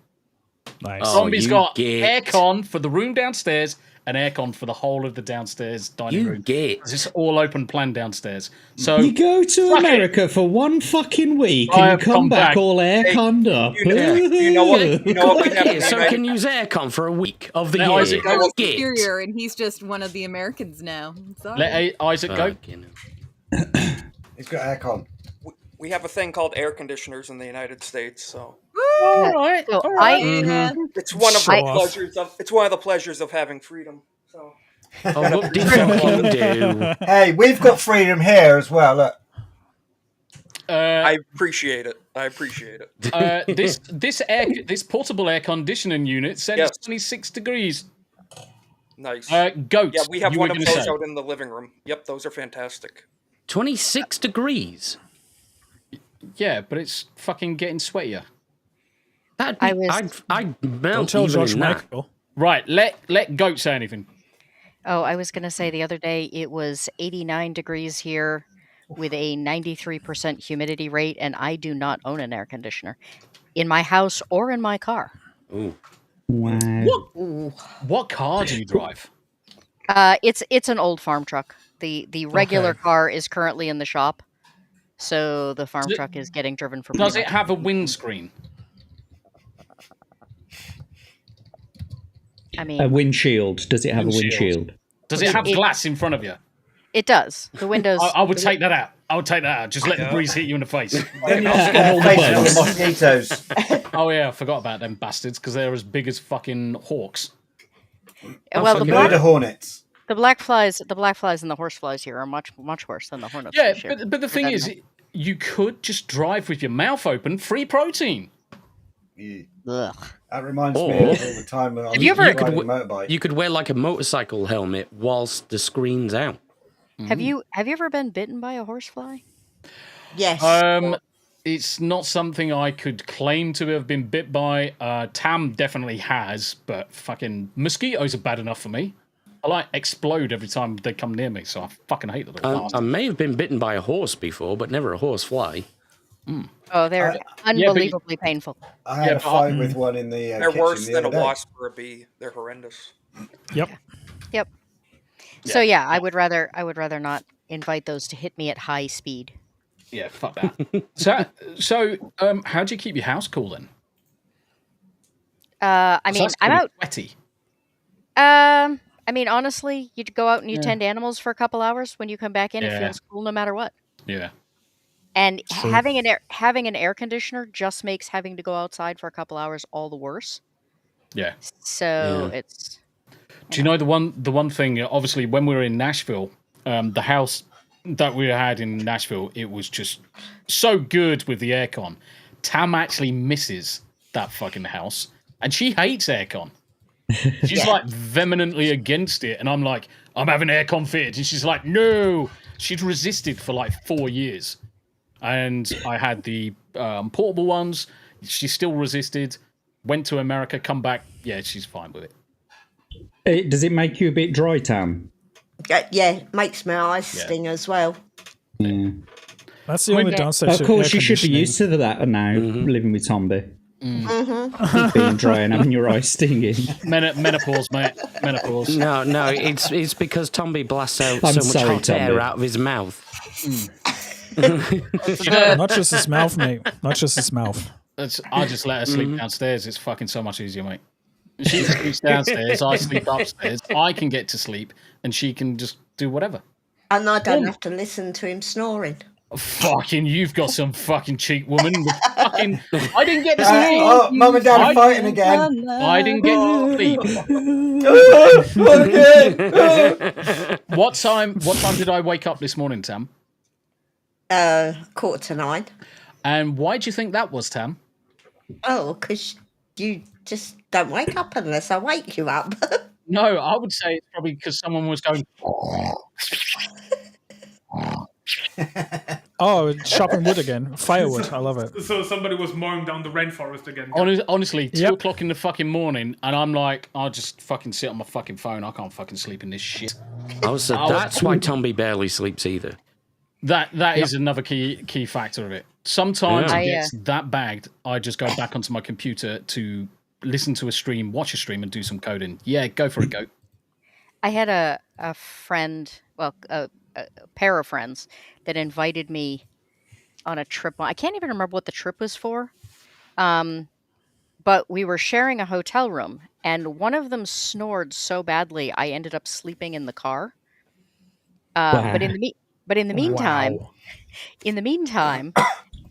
Nice. Zombies got aircon for the room downstairs and aircon for the whole of the downstairs dining room. It's all open plan downstairs. So you go to America for one fucking week and you come back all airconned up. You know what? You know what we have. So we can use aircon for a week of the year. Isaac was superior, and he's just one of the Americans now. Sorry. Let Isaac go. He's got aircon. We have a thing called air conditioners in the United States, so. All right. So All right. It's one of the pleasures of having freedom. So. Oh, what did you do? Hey, we've got freedom here as well. Look. I appreciate it. This portable air conditioning unit says it's 26 degrees. Nice. Goats. Yeah, we have one of those out in the living room. Yep, those are fantastic. 26 degrees. Yeah, but it's fucking getting sweatier. I'd melt. Don't tell even Josh in that. Michael. Right, let Goat say anything. Oh, I was going to say the other day it was 89 degrees here with a 93% humidity rate, and I do not own an air conditioner in my house or in my car. Ooh. Wow. What car do you drive? It's an old farm truck. The regular car is currently in the shop, so the farm truck is getting driven for. Does it have a windscreen? I mean, a windshield. Does it have a windshield? Does it have glass in front of you? It does. The windows. I would take that out. Just let the breeze hit you in the face. Then you just get face full of mosquitoes. Oh yeah, I forgot about them bastards because they're as big as fucking hawks. Well, the hornets. The black flies and the horse flies here are much worse than the hornets. Yeah, but the thing is, you could just drive with your mouth open, free protein. Ugh. That reminds me of all the time when I was riding a motorbike. You could wear like a motorcycle helmet whilst the screen's out. Have you ever been bitten by a horsefly? Yes. It's not something I could claim to have been bit by. Tam definitely has, but fucking mosquitoes are bad enough for me. I explode every time they come near me, so I fucking hate them. I may have been bitten by a horse before, but never a horsefly. Oh, they're unbelievably painful. I had a fight with one in the They're kitchen worse the than a other day. wasp or a bee. They're horrendous. Yep. So yeah, I would rather not invite those to hit me at high speed. Yeah, fuck that. so how do you keep your house cool then? I mean, I'm out. Sweaty. I mean, honestly, you go out and you tend animals for a couple hours. When you come back in, it feels cool no matter what. Yeah. And having an air conditioner just makes having to go outside for a couple hours all the worse. Yeah. So it's. Do you know the one thing? Obviously, when we were in Nashville, the house that we had in Nashville, it was just so good with the aircon. Tam actually misses that fucking house, and she hates aircon. She's like vehemently against it, and I'm like, I'm having aircon fitted, and she's like, no. She'd resisted for like 4 years, and I had the portable ones. She still resisted. Went to America, come back. Yeah, she's fine with it. Does it make you a bit dry, Tam? Yeah, it makes my eyes sting as well. Yeah. That's the only downside. Of course, you should be used to that now, living with Tombi. Being dry and having your eyes stinging. Menopause, mate. Menopause. No, it's because Tombi blasts out I'm so much sorry, hot air Tombi. out of his mouth. Not just his mouth, mate. Not just his mouth. I just let her sleep downstairs. It's fucking so much easier, mate. She sleeps downstairs, I sleep upstairs. I can get to sleep, and she can just do whatever. And I don't have to listen to him snoring. Fucking, you've got some fucking cheek, woman. I didn't get to sleep. Oh, Mum and Dad are fighting again. I didn't get to sleep. What time did I wake up this morning, Tam? 9:15. And why do you think that was, Tam? Oh, because you just don't wake up unless I wake you up. No, I would say it's probably because someone was going. Oh, chopping wood again. Firewood. I love it. So somebody was mowing down the rainforest again. Honestly, 2 o'clock in the fucking morning, and I'm like, I'll just fucking sit on my fucking phone. I can't fucking sleep in this shit. Oh, so that's why Tombi barely sleeps either. That is another key factor of it. Sometimes it gets that bagged, I just go back onto my computer to listen to a stream, watch a stream, and do some coding. Yeah, go for it, Goat. I had a friend, well, a pair of friends that invited me on a trip. I can't even remember what the trip was for. But we were sharing a hotel room, and one of them snored so badly, I ended up sleeping in the car. But in the meantime,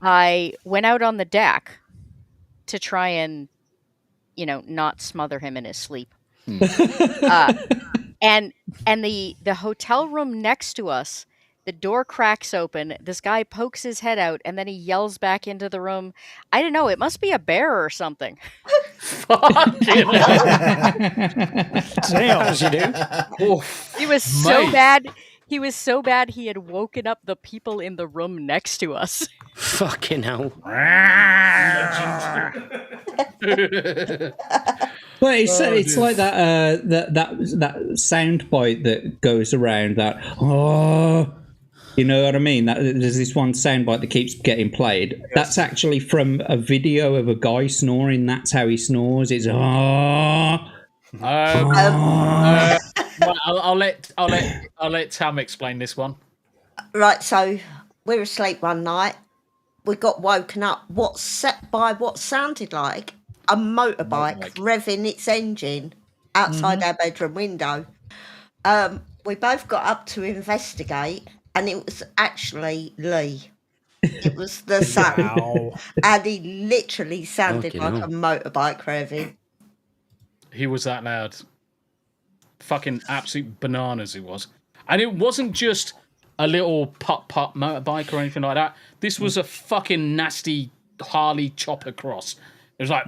I went out on the deck to try and, not smother him in his sleep. And the hotel room next to us, the door cracks open. This guy pokes his head out, and then he yells back into the room. I don't know. It must be a bear or something. Fucking Damn. you do? He was so bad. He was so bad he had woken up the people in the room next to us. Fucking hell. Well, it's like that sound bite that goes around that. Oh, you know what I mean? There's this one sound bite that keeps getting played. That's actually from a video of a guy snoring. That's how he snores. It's I'll let Tam explain this one. Right, so we were asleep one night. We got woken up. What sounded like a motorbike revving its engine outside our bedroom window. We both got up to investigate, and it was actually Lee. It was the son. Wow. And he literally sounded like a motorbike revving. He was that loud. Fucking absolute bananas he was. And it wasn't just a little putt-putt motorbike or anything like that. This was a fucking nasty Harley chopper cross. It was like...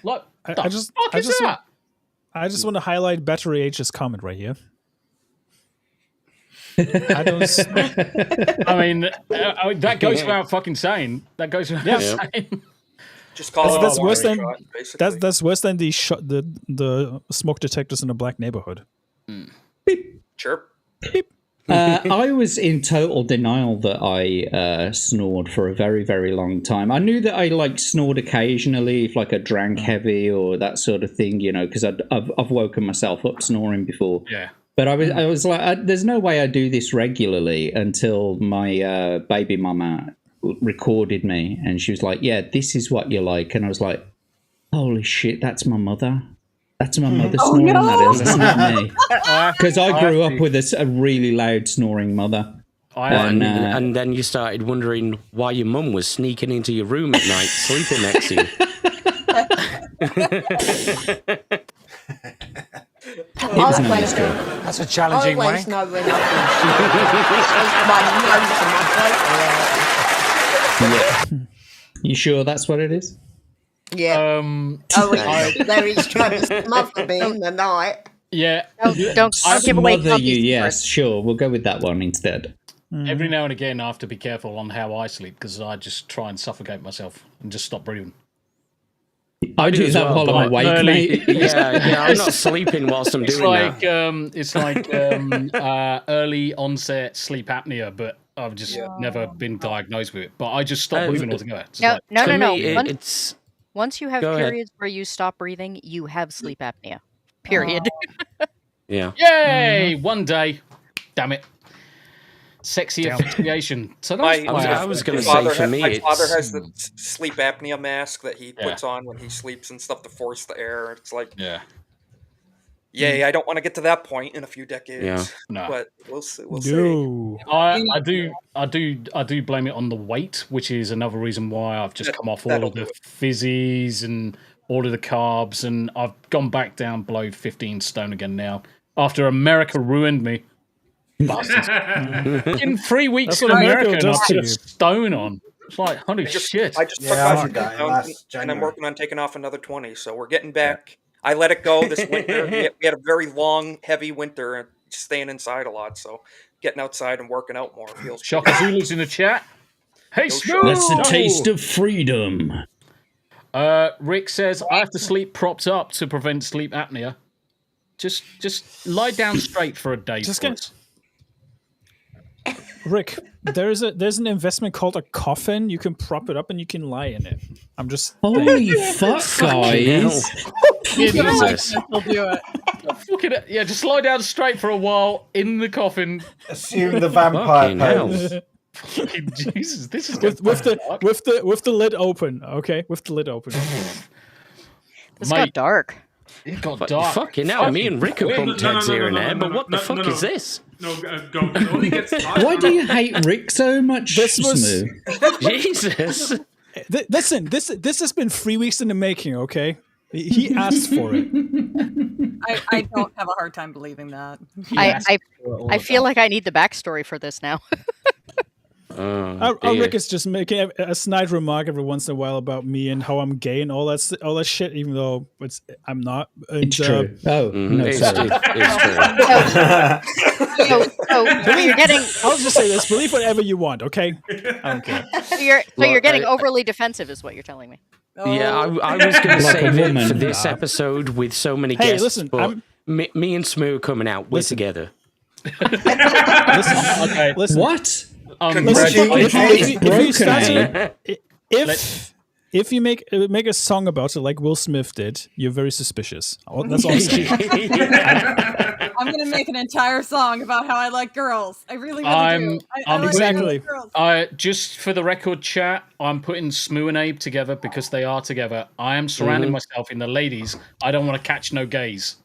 Look, I just want to highlight Battery H's comment right here. I mean, that goes without fucking saying. That goes without saying. Just call that's worse than shot, basically. that's worse than the smoke detectors in a black neighborhood. Beep. Chirp. Beep. I was in total denial that I snored for a very, very long time. I knew that I snored occasionally if I drank heavy or that sort of thing, because I've woken myself up snoring before. Yeah. But I was like, there's no way I do this regularly until my baby mama recorded me, and she was like, "Yeah, this is what you're like," and I was like, "Holy shit, that's my mother." That's my mother snoring, that is. That's not me. Because I grew up with a really loud snoring mother. And then you started wondering why your mum was sneaking into your room at night, sleeping next to you. It was an underscore. That's a challenging I always wank. know when my nose and my You sure that's what it is? Yeah. There is trying to smother me in the night. Yeah. Don't give away Smother you, yes, sure. We'll go with that one instead. Every now and again, I have to be careful on how I sleep because I just try and suffocate myself and just stop breathing. I do that while I'm awake, mate. Yeah, I'm not sleeping whilst I'm doing that. It's like early onset sleep apnea, but I've just never been diagnosed with it. But I just stop breathing altogether. No. Once you have periods where you stop breathing, you have sleep apnea. Period. Yeah. Yay! One day. Damn it. Sexy asphyxiation. So I was going to say for me, my father has the sleep apnea mask that he puts on when he sleeps and stuff to force the air. It's like, yay! I don't want to get to that point in a few decades. Yeah. No. But we'll see. I do blame it on the weight, which is another reason why I've just come off all of the fizzies and all of the carbs, and I've gone back down below 15 stone again now after America ruined me. Bastards. In 3 weeks in America, and I put a stone on. It's like, holy shit. I just took off and I'm working on taking off another 20, so we're getting back. I let it go this winter. We had a very long, heavy winter and staying inside a lot, so getting outside and working out more feels Shaka Zulu's in the chat. Hey, Smu! That's the taste of freedom. Rick says, I have to sleep propped up to prevent sleep apnea. Just lie down straight for a day. Rick, there's an investment called a coffin. You can prop it up and you can lie in it. I'm just holy fuck, guys! Jesus. We'll do it. Yeah, just lie down straight for a while in the coffin. Assume the vampire pose. Jesus, this is with the lid open. Okay, with the lid open. This got dark. It got dark. Fucking hell, me and Rick have bumped heads here and there, but what the fuck is this? No, go. It only gets dark. Why do you hate Rick so much, Smu? Jesus. Hey, listen, this has been 3 weeks in the making. Okay, he asked for it. I don't have a hard time believing that. I feel like I need the backstory for this now. Rick is just making a snide remark every once in a while about me and how I'm gay and all that shit, even though I'm not. And, It's true. Oh, no, It's sorry. true. So you're getting. I'll just say this: believe whatever you want, okay? I don't care. So you're getting overly defensive, is what you're telling me. Yeah, I was going to Like a save it woman. for this episode with so many Hey, guests, listen, but me and Smu are coming out. We're together. Listen. What? If you make a song about it like Will Smith did, you're very suspicious. That's all I'm saying. I'm gonna make an entire song about how I like girls. I really do. I'm like exactly. girls. Just for the record, chat, I'm putting Smu and Abe together because they are together. I am surrounding myself in the ladies. I don't want to catch no gays.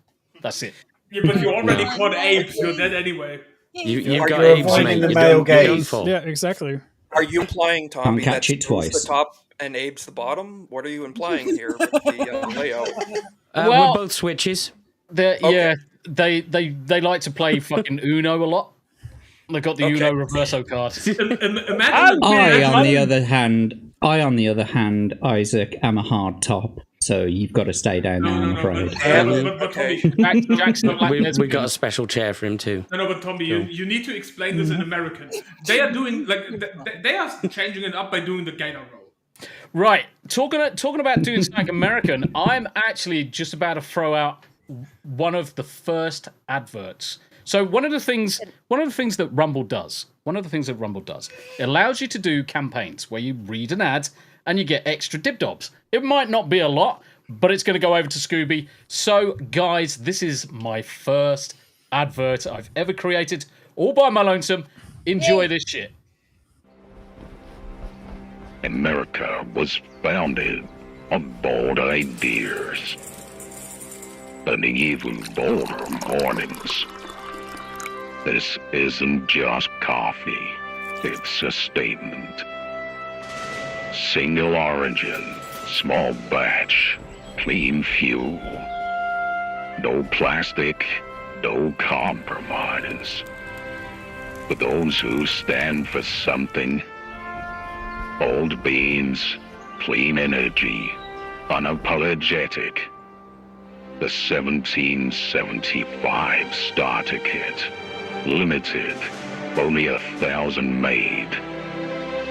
That's it. Yeah, but you already caught Abe. You're dead anyway. You Are got you Abe's, avoiding mate. the You're male done- you're done gaze? for. Yeah, exactly. Are you implying, Can't Tombi, catch that it Smu's twice. the top and Abe's the bottom? What are you implying here with the layout? We're both switches. Yeah, they like to play fucking Uno a lot. They got the Uno reverso card. Imagine I, on the other hand, Isaac, am a hard top, so you've got to stay down there, I'm afraid. But Tombi, Jackson, We got a special chair for him too. no, but Tombi, you need to explain this in American. They are doing they are changing it up by doing the gator roll. Right, talking about doing something American. I'm actually just about to throw out one of the first adverts. So one of the things that Rumble does, it allows you to do campaigns where you read an ad and you get extra dibdobs. It might not be a lot, but it's going to go over to Scooby. So guys, this is my first advert I've ever created, all by my lonesome. Enjoy this shit. America was founded on bold ideas. And even bolder mornings. This isn't just coffee, it's a statement. Single origin, small batch, clean fuel. No plastic, no compromise. For those who stand for something, old beans, clean energy, unapologetic. The 1775 starter kit. Limited, only 1,000 made.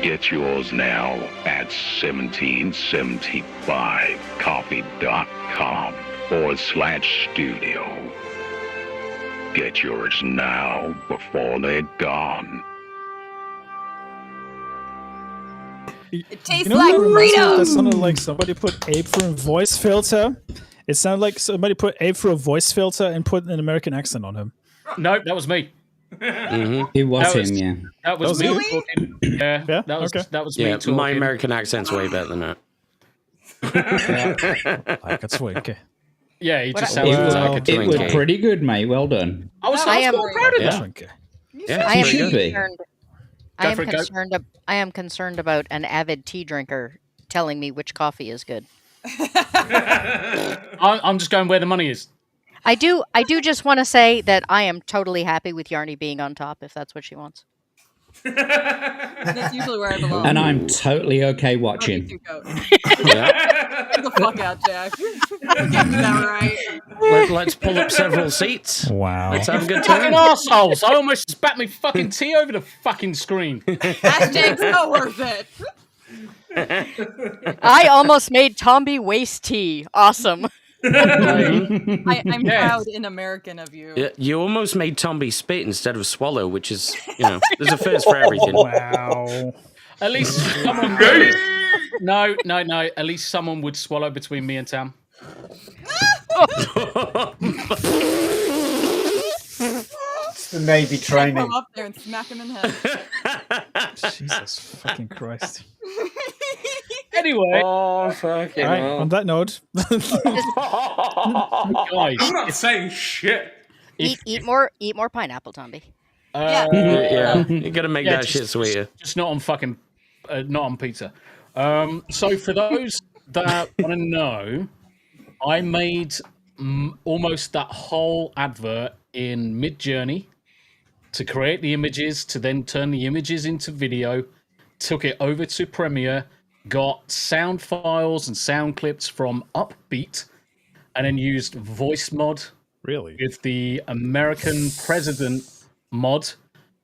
Get yours now at 1775coffee.com/studio. Get yours now before they're gone. It tastes You know like what that reminds me of? freedom. That sounded like somebody put Abe for a voice filter. It sounded like somebody put Abe for a voice filter and put an American accent on him. No, that was me. It was him, yeah. That was me you? talking. Yeah, that was okay. that was me Yeah, talking. my American accent's way better than that. That's way okay. Yeah, he just It sounds was, like a it was Twinkie. pretty good, mate. Well done. I was I am- so proud of Yeah. that. Yeah, I am it's pretty good. concerned. Go for it, go. I am concerned about an avid tea drinker telling me which coffee is good. I'm just going where the money is. I do just want to say that I am totally happy with Yarny being on top if that's what she wants. That's usually where I belong. And I'm totally okay watching. Get Yeah. the fuck out, Jack. You're getting that right. Let's pull up several seats. Wow. Let's have a good Fucking time. arseholes! I almost spat me fucking tea over the fucking screen. Hashtag so worth it. I almost made Tombi waste tea. Awesome. I'm proud in American of you. Yeah, you almost made Tombi spit instead of swallow, which is, there's a first for everything. Wow. At least someone No. At least someone would swallow between me and Tam. It's the Navy training. Come up there and smack him in the head. Jesus fucking Christ. Anyway. Oh, fucking All right, hell. on that note. Guys, I'm not saying shit. Eat more pineapple, Tombi. Yeah, you gotta make that just- shit sweeter. Just not on fucking, not on pizza. So for those that want to know, I made almost that whole advert in Midjourney to create the images, to then turn the images into video, took it over to Premiere, got sound files and sound clips from Upbeat, and then used voice mod. Really? With the American President mod,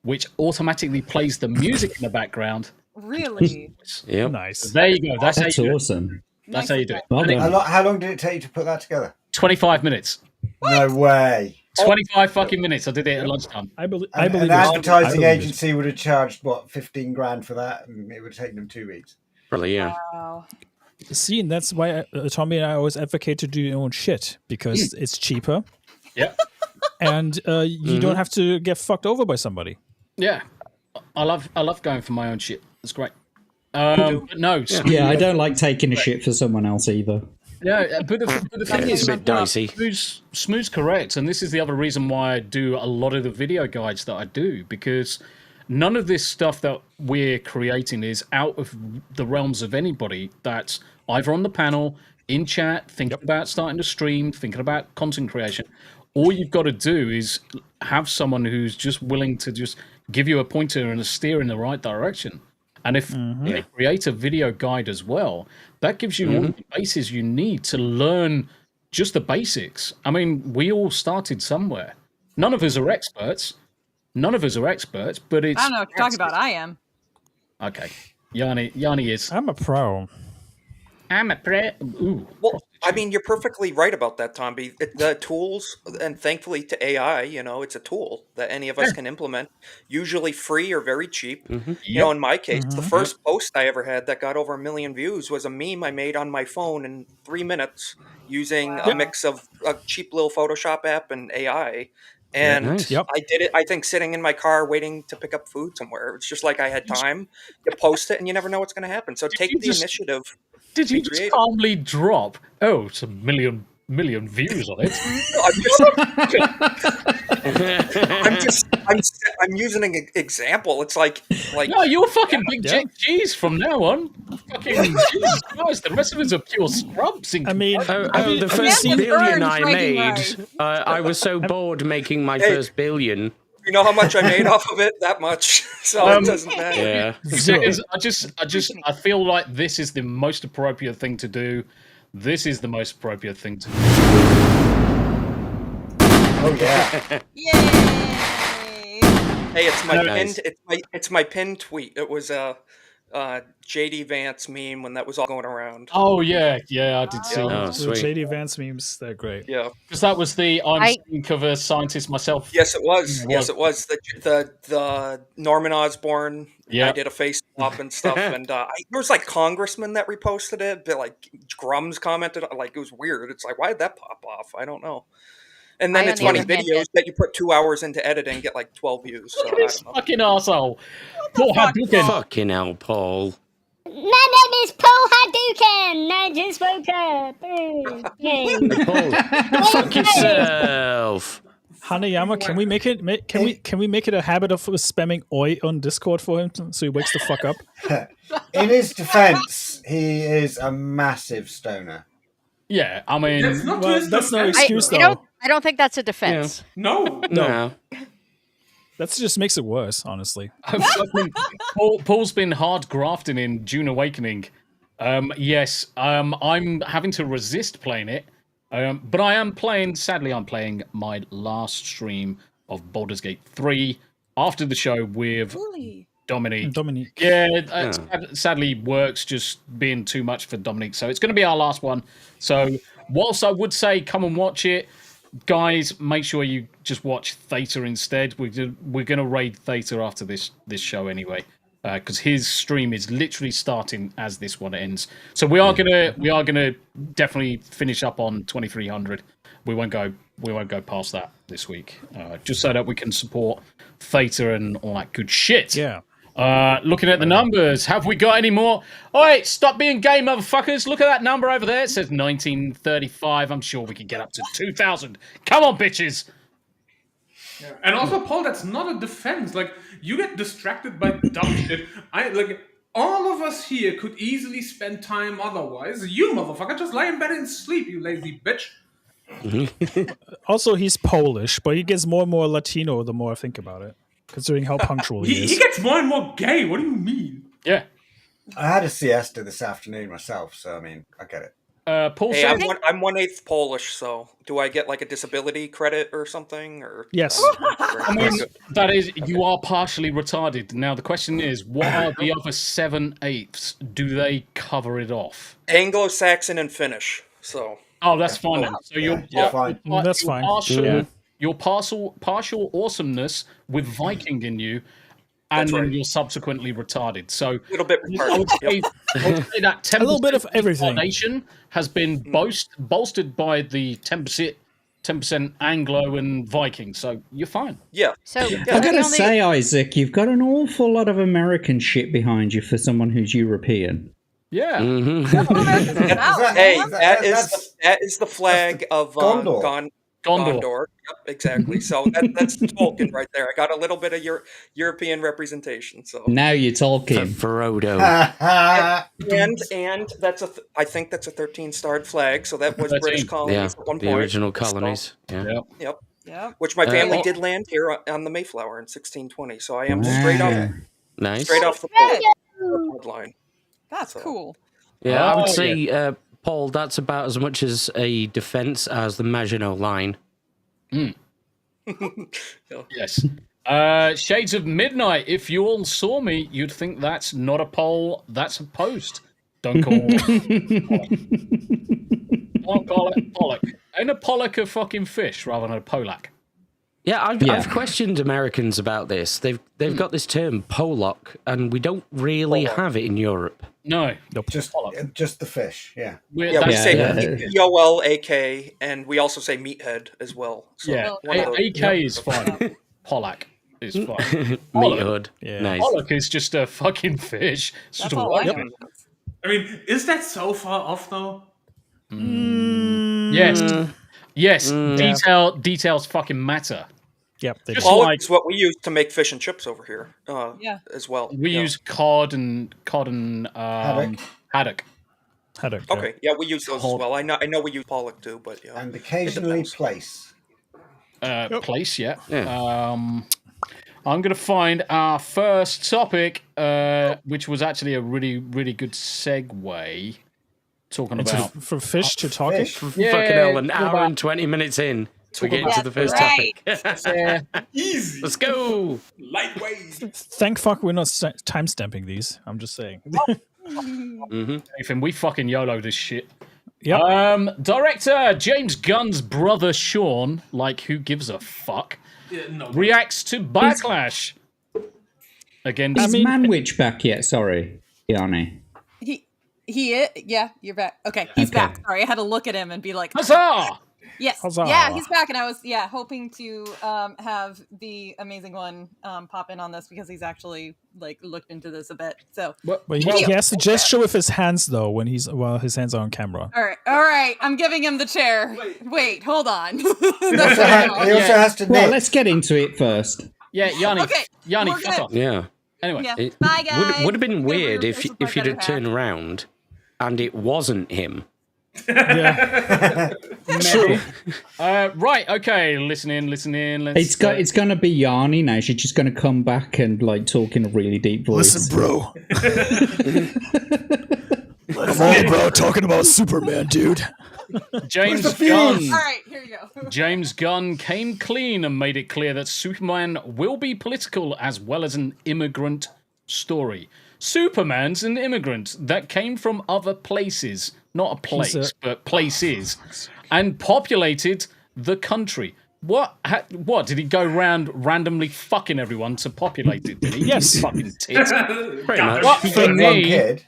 which automatically plays the music in the background. Really? Yep. Nice. So there you go. That's how you do it. awesome. That's how you do it. Well done. How long did it take you to put that together? 25 minutes. No way. 25 fucking minutes. I did it at lunchtime. I believe. An advertising agency would have charged what, 15 grand for that, and it would have taken them 2 weeks. Probably, yeah. Wow. See, and that's why Tommy and I always advocate to do your own shit because it's cheaper. Yeah. And you don't have to get fucked over by somebody. Yeah. I love going for my own shit. It's great. But no. Yeah, I don't like taking a shit for someone else either. Yeah, but the thing is, a bit dicey. Smooth's correct, and this is the other reason why I do a lot of the video guides that I do, because none of this stuff that we're creating is out of the realms of anybody that's either on the panel, in chat, thinking about starting to stream, thinking about content creation. All you've got to do is have someone who's just willing to just give you a pointer and a steer in the right direction. And if they create a video guide as well, that gives you all the bases you need to learn just the basics. I mean, we all started somewhere. None of us are experts. But it's... I don't know what you're talking about. I am. Okay. Yanni is. I'm a pro. I'm a pro. Ooh. Well, I mean, you're perfectly right about that, Tombi. The tools, and thankfully to AI, it's a tool that any of us can implement, usually free or very cheap. In my case, the first post I ever had that got over 1 million views was a meme I made on my phone in 3 minutes using a mix of a cheap little Photoshop app and AI. And I did it, I think, sitting in my car waiting to pick up food somewhere. It's just like I had time. You post it and you never know what's going to happen. So take the initiative. Did you just calmly drop? Oh, it's a million views on it. I'm using an example. It's like no, you're fucking big G's from now on. Fucking Jesus Christ, the rest of us are pure scrubs. I mean, the first billion I made, I was so bored making my first billion. You know how much I made off of it? That much. So it doesn't matter. Yeah. I feel like this is the most appropriate thing to do. This is the most appropriate thing to do. Oh yeah. Yay! Hey, it's my pinned tweet. It was a JD Vance meme when that was all going around. Oh yeah, I did see that. The JD Vance memes, they're great. Yeah, because that was the I'm cover scientist myself. Yes, it was. Yes, it was the Norman Osborn. Yeah, I did a face swap and stuff, and there was like congressmen that reposted it, but like Grums commented, like it was weird. It's like, why did that pop off? I don't know. And then it's funny videos that you put 2 hours into editing get like 12 views. So, look at this fucking arsehole. Paul Hadouken. Fucking hell, Paul. My name is Paul Hadouken. I just woke up. Paul, fuck yourself. Hanayama, can we make it a habit of spamming oi on Discord for him so he wakes the fuck up? In his defense, he is a massive stoner. Yeah, I mean, that's no excuse though. I don't think that's a defense. Yeah. No. That just makes it worse, honestly. Paul's been hard grafting in June Awakening. Yes, I'm having to resist playing it. But I am playing, sadly, I'm playing my last stream of Baldur's Gate 3 after the show with Dominique. Yeah, sadly, work's just being too much for Dominique. So it's going to be our last one. So whilst I would say come and watch it, guys, make sure you just watch Theta instead. We're going to raid Theta after this show anyway. Because his stream is literally starting as this one ends. So we are gonna definitely finish up on 2300. We won't go past that this week. Just so that we can support Theta and all that good shit. Yeah. Looking at the numbers, have we got any more? All right, stop being gay, motherfuckers. Look at that number over there. It says 1935. I'm sure we can get up to 2000. Come on, bitches. Yeah. And also, Paul, that's not a defense. Like, you get distracted by dumb shit. all of us here could easily spend time otherwise. You motherfucker, just lie in bed and sleep, you lazy bitch. Also, he's Polish, but he gets more and more Latino the more I think about it, considering how punctual he is. He gets more and more gay. What do you mean? Yeah. I had a siesta this afternoon myself, so I mean, I get it. Paul, Hey, I'm 1/8 Polish, so do I get like a disability credit or something? Or yes, I mean, that is, you are partially retarded. Now the question is, what are the other 7/8? Do they cover it off? Anglo-Saxon and Finnish. So. Oh, that's fine then. So that's fine. Your partial awesomeness with Viking in you, and then you're subsequently retarded. So a little bit I would say that 10% a little bit of everything retardation has been bolstered by the 10% Anglo and Viking. So you're fine. Yeah. So I gotta say, Isaac, you've got an awful lot of American shit behind you for someone who's European. Yeah. Hey, that is the flag of Gondor. Gondor. Yep, exactly. So that's Tolkien right there. I got a little bit of your European representation. So now you're talking, Frodo. and that's I think that's a 13-starred flag. So that was 13. British colonies at one the point. original colonies. Yeah. Yep. Yep. Which my family did land here on the Mayflower in 1620. So I am straight off the line. That's cool. Yeah, I would say, Paul, that's about as much as a defense as the Maginot Line. Yes. Shades of Midnight. If you all saw me, you'd think that's not a poll, that's a post. Don't call Don't call it pollock. Ain't a pollock a fucking fish rather than a Polak? Yeah, I've questioned Americans about this. They've got this term Pollock, and we don't really have it in Europe. No, just the fish. Yeah, we say Polak, and we also say meathead as well. So yeah, AK is fine. Pollack is fine. Meathead, nice. Pollock is just a fucking fish. It's just a I mean, is that so far off though? Yes. Details fucking matter. Yep. Pollock is what we use to make fish and chips over here. As well. We use cod and haddock. Okay, yeah, we use those as well. I know we use pollock too, but and occasionally plaice. Plaice, yeah. I'm going to find our first topic, which was actually a really, really good segue. Talking about from fish to talking. Fucking hell, an hour and 20 minutes in. We get into the first topic. Easy. Let's go. Lightweight. Thank fuck we're not time stamping these. I'm just saying. Nathan, we fucking YOLO this shit. Yep. Director James Gunn's brother Sean, like who gives a fuck, reacts to Backlash. Again, is Manwich back yet? Sorry, Yanni. Yeah, you're back. Okay, he's back. Sorry, I had to look at him and be like, huzzah! Yes, huzzah. Yeah, he's back, and I was hoping to have the amazing one pop in on this because he's actually like looked into this a bit. So, but he has to gesture with his hands though while his hands are on camera. All right, I'm giving him the chair. Wait, hold on. He also has to. Well, let's get into it first. Yeah, Yanni. Okay, Yanni, we're fuck good. off. Yeah. Anyway, bye guys. Would have been weird if you'd have turned around and it wasn't him. True. Right. Okay. Listen in. It's gonna be Yanni now. She's just gonna come back and like talk in a really deep voice. Listen, bro. Come on, bro. Talking about Superman, dude. James Gunn. All right, here you go. James Gunn came clean and made it clear that Superman will be political as well as an immigrant story. Superman's an immigrant that came from other places, not a place, but places, and populated the country. What did he go around randomly fucking everyone to populate it? Did he? Yes. Fucking tit. Pretty much. For me, he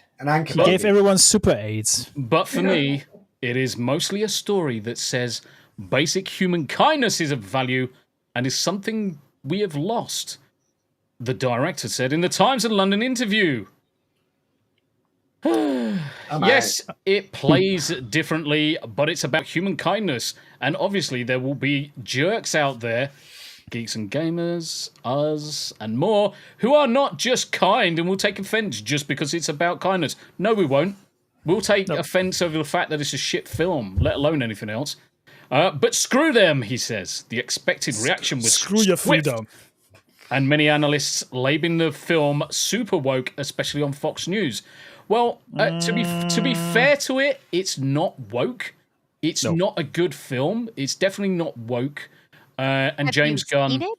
gave everyone super AIDS. But for me, it is mostly a story that says basic human kindness is of value and is something we have lost. The director said in the Times of London interview. Yes, it plays differently, but it's about human kindness. And obviously there will be jerks out there geeks and gamers, us, and more, who are not just kind and will take offense just because it's about kindness. No, we won't. We'll take offense over the fact that it's a shit film, let alone anything else. But screw them, he says. The expected reaction was screw your swift. freedom. And many analysts labeling the film super woke, especially on Fox News. Well, to be fair to it, it's not woke. It's not a good film. It's definitely not woke. And Have James you Gunn. seen it?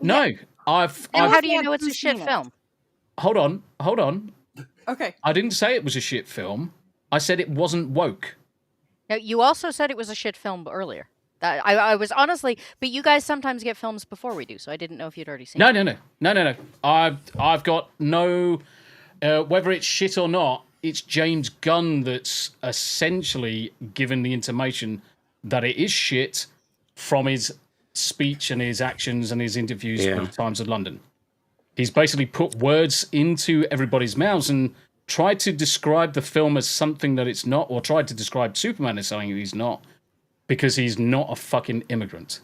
No, How do you know it's a shit film? Hold on. Okay. I didn't say it was a shit film. I said it wasn't woke. No, you also said it was a shit film earlier. I was honestly, but you guys sometimes get films before we do, so I didn't know if you'd already seen it. No. I've got no. Whether it's shit or not, it's James Gunn that's essentially given the intimation that it is shit from his speech and his actions and his interviews with the Times of London. He's basically put words into everybody's mouths and tried to describe the film as something that it's not, or tried to describe Superman as something he's not, because he's not a fucking immigrant.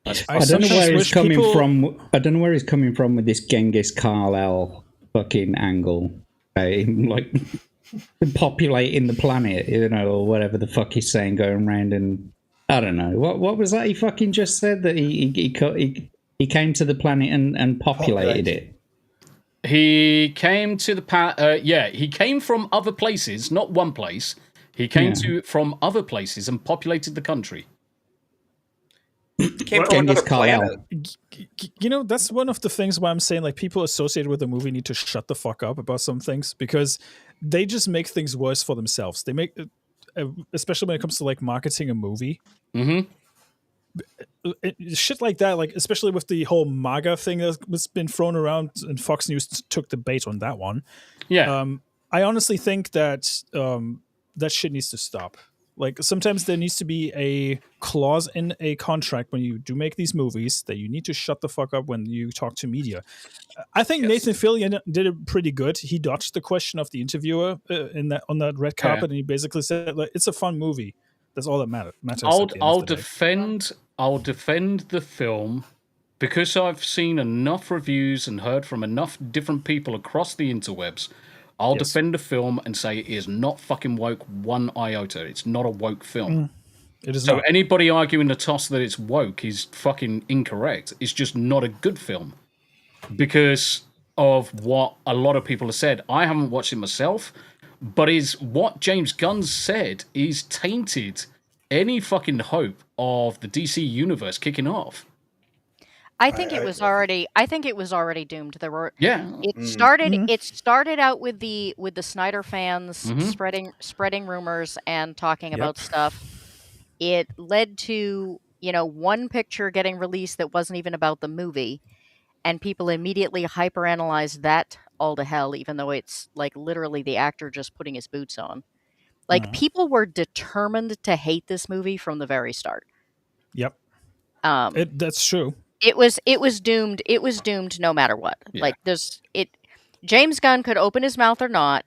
I don't know where he's coming from. I don't know where he's coming from with this Genghis Khan fucking angle, like populating the planet, or whatever the fuck he's saying, going around and I don't know what was that he fucking just said, that he came to the planet and populated it. He came to the he came from other places, not one place. He came from other places and populated the country. Came from another planet. That's one of the things why I'm saying, like, people associated with the movie need to shut the fuck up about some things, because they just make things worse for themselves. They make, especially when it comes to like marketing a movie. Mm-hmm. Shit like that, like especially with the whole MAGA thing that's been thrown around, and Fox News took the bait on that one. Yeah. I honestly think that that shit needs to stop. Like, sometimes there needs to be a clause in a contract when you do make these movies that you need to shut the fuck up when you talk to media. I think Nathan Fillion did it pretty good. He dodged the question of the interviewer on that red carpet, and he basically said, like, it's a fun movie. That's all that matters. I'll defend the film because I've seen enough reviews and heard from enough different people across the interwebs. I'll defend the film and say it is not fucking woke one iota. It's not a woke film. It is so not. Anybody arguing the toss that it's woke is fucking incorrect. It's just not a good film because of what a lot of people have said. I haven't watched it myself, but is what James Gunn said is tainted any fucking hope of the DC universe kicking off. I think it was already doomed. There were It Mm-hmm. started out with the Snyder fans Mm-hmm. spreading rumors and talking about stuff. It led to, one picture getting released that wasn't even about the movie, and people immediately hyperanalyzed that all to hell, even though it's like literally the actor just putting his boots on. Like, people were determined to hate this movie from the very start. Yep. That's true. It was doomed. It was doomed no matter what. Yeah. Like, James Gunn could open his mouth or not.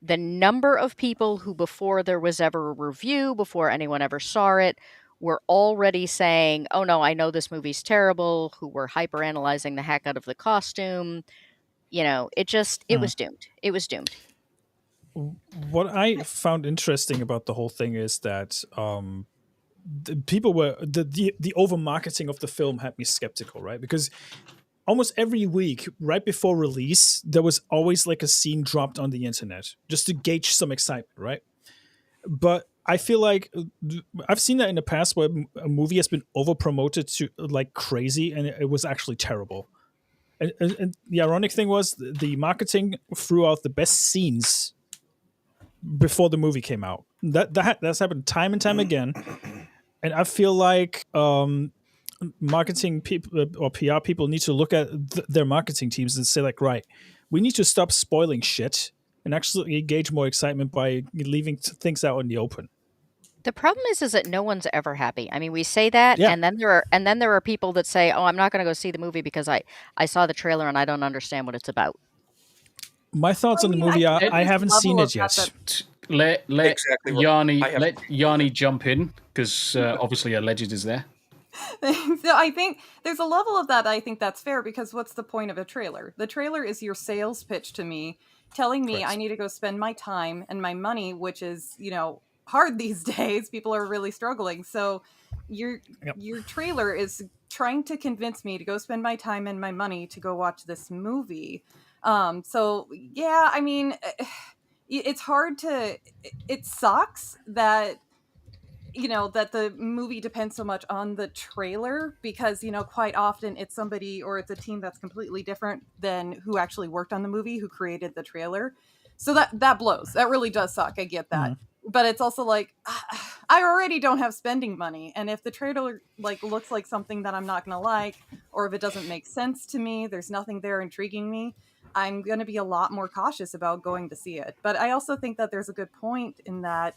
The number of people who, before there was ever a review, before anyone ever saw it, were already saying, "Oh no, I know this movie's terrible," who were hyperanalyzing the heck out of the costume. It was doomed. It was doomed. What I found interesting about the whole thing is that the people were the over marketing of the film had me skeptical, right? Because almost every week, right before release, there was always like a scene dropped on the internet just to gauge some excitement, right? But I feel like I've seen that in the past where a movie has been over promoted to like crazy, and it was actually terrible. And the ironic thing was the marketing threw out the best scenes before the movie came out. That's happened time and time again. And I feel like marketing people or PR people need to look at their marketing teams and say, like, right, we need to stop spoiling shit and actually engage more excitement by leaving things out in the open. The problem is that no one's ever happy. I mean, we say that, and then there are people that say, "Oh, I'm not going to go see the movie because I saw the trailer and I don't understand what it's about." My thoughts on the movie are, I haven't seen it yet. Let Yanni jump in because obviously alleged is there. So I think there's a level of that I think that's fair, because what's the point of a trailer? The trailer is your sales pitch to me, telling me I need to go spend my time and my money, which is, hard these days. People are really struggling. So your trailer is trying to convince me to go spend my time and my money to go watch this movie. So yeah, I mean, it's hard to, it sucks that that the movie depends so much on the trailer, because quite often it's somebody or it's a team that's completely different than who actually worked on the movie, who created the trailer. So that blows. That really does suck. I get that. But it's also like, I already don't have spending money, and if the trailer looks like something that I'm not gonna like, or if it doesn't make sense to me, there's nothing there intriguing me, I'm gonna be a lot more cautious about going to see it. But I also think that there's a good point in that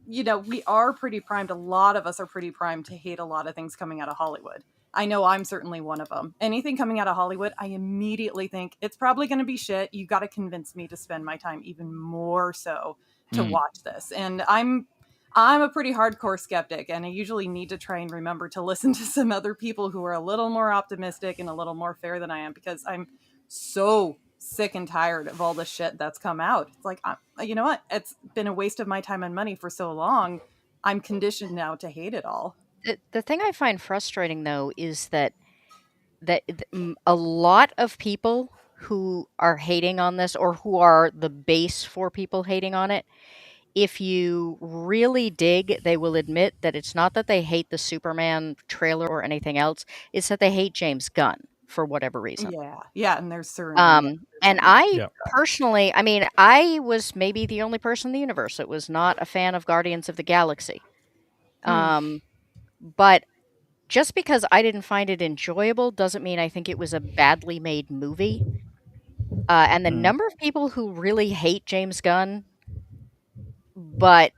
we are pretty primed. A lot of us are pretty primed to hate a lot of things coming out of Hollywood. I know I'm certainly one of them. Anything coming out of Hollywood, I immediately think it's probably going to be shit. You got to convince me to spend my time even more so to watch this. And I'm a pretty hardcore skeptic, and I usually need to try and remember to listen to some other people who are a little more optimistic and a little more fair than I am, because I'm so sick and tired of all the shit that's come out. It's like, you know what? It's been a waste of my time and money for so long. I'm conditioned now to hate it all. The thing I find frustrating, though, is that a lot of people who are hating on this, or who are the base for people hating on it, if you really dig, they will admit that it's not that they hate the Superman trailer or anything else. It's that they hate James Gunn for whatever reason. Yeah, and there's certainly and I personally, I mean, I was maybe the only person in the universe that was not a fan of Guardians of the Galaxy. But just because I didn't find it enjoyable doesn't mean I think it was a badly made movie. And the number of people who really hate James Gunn, but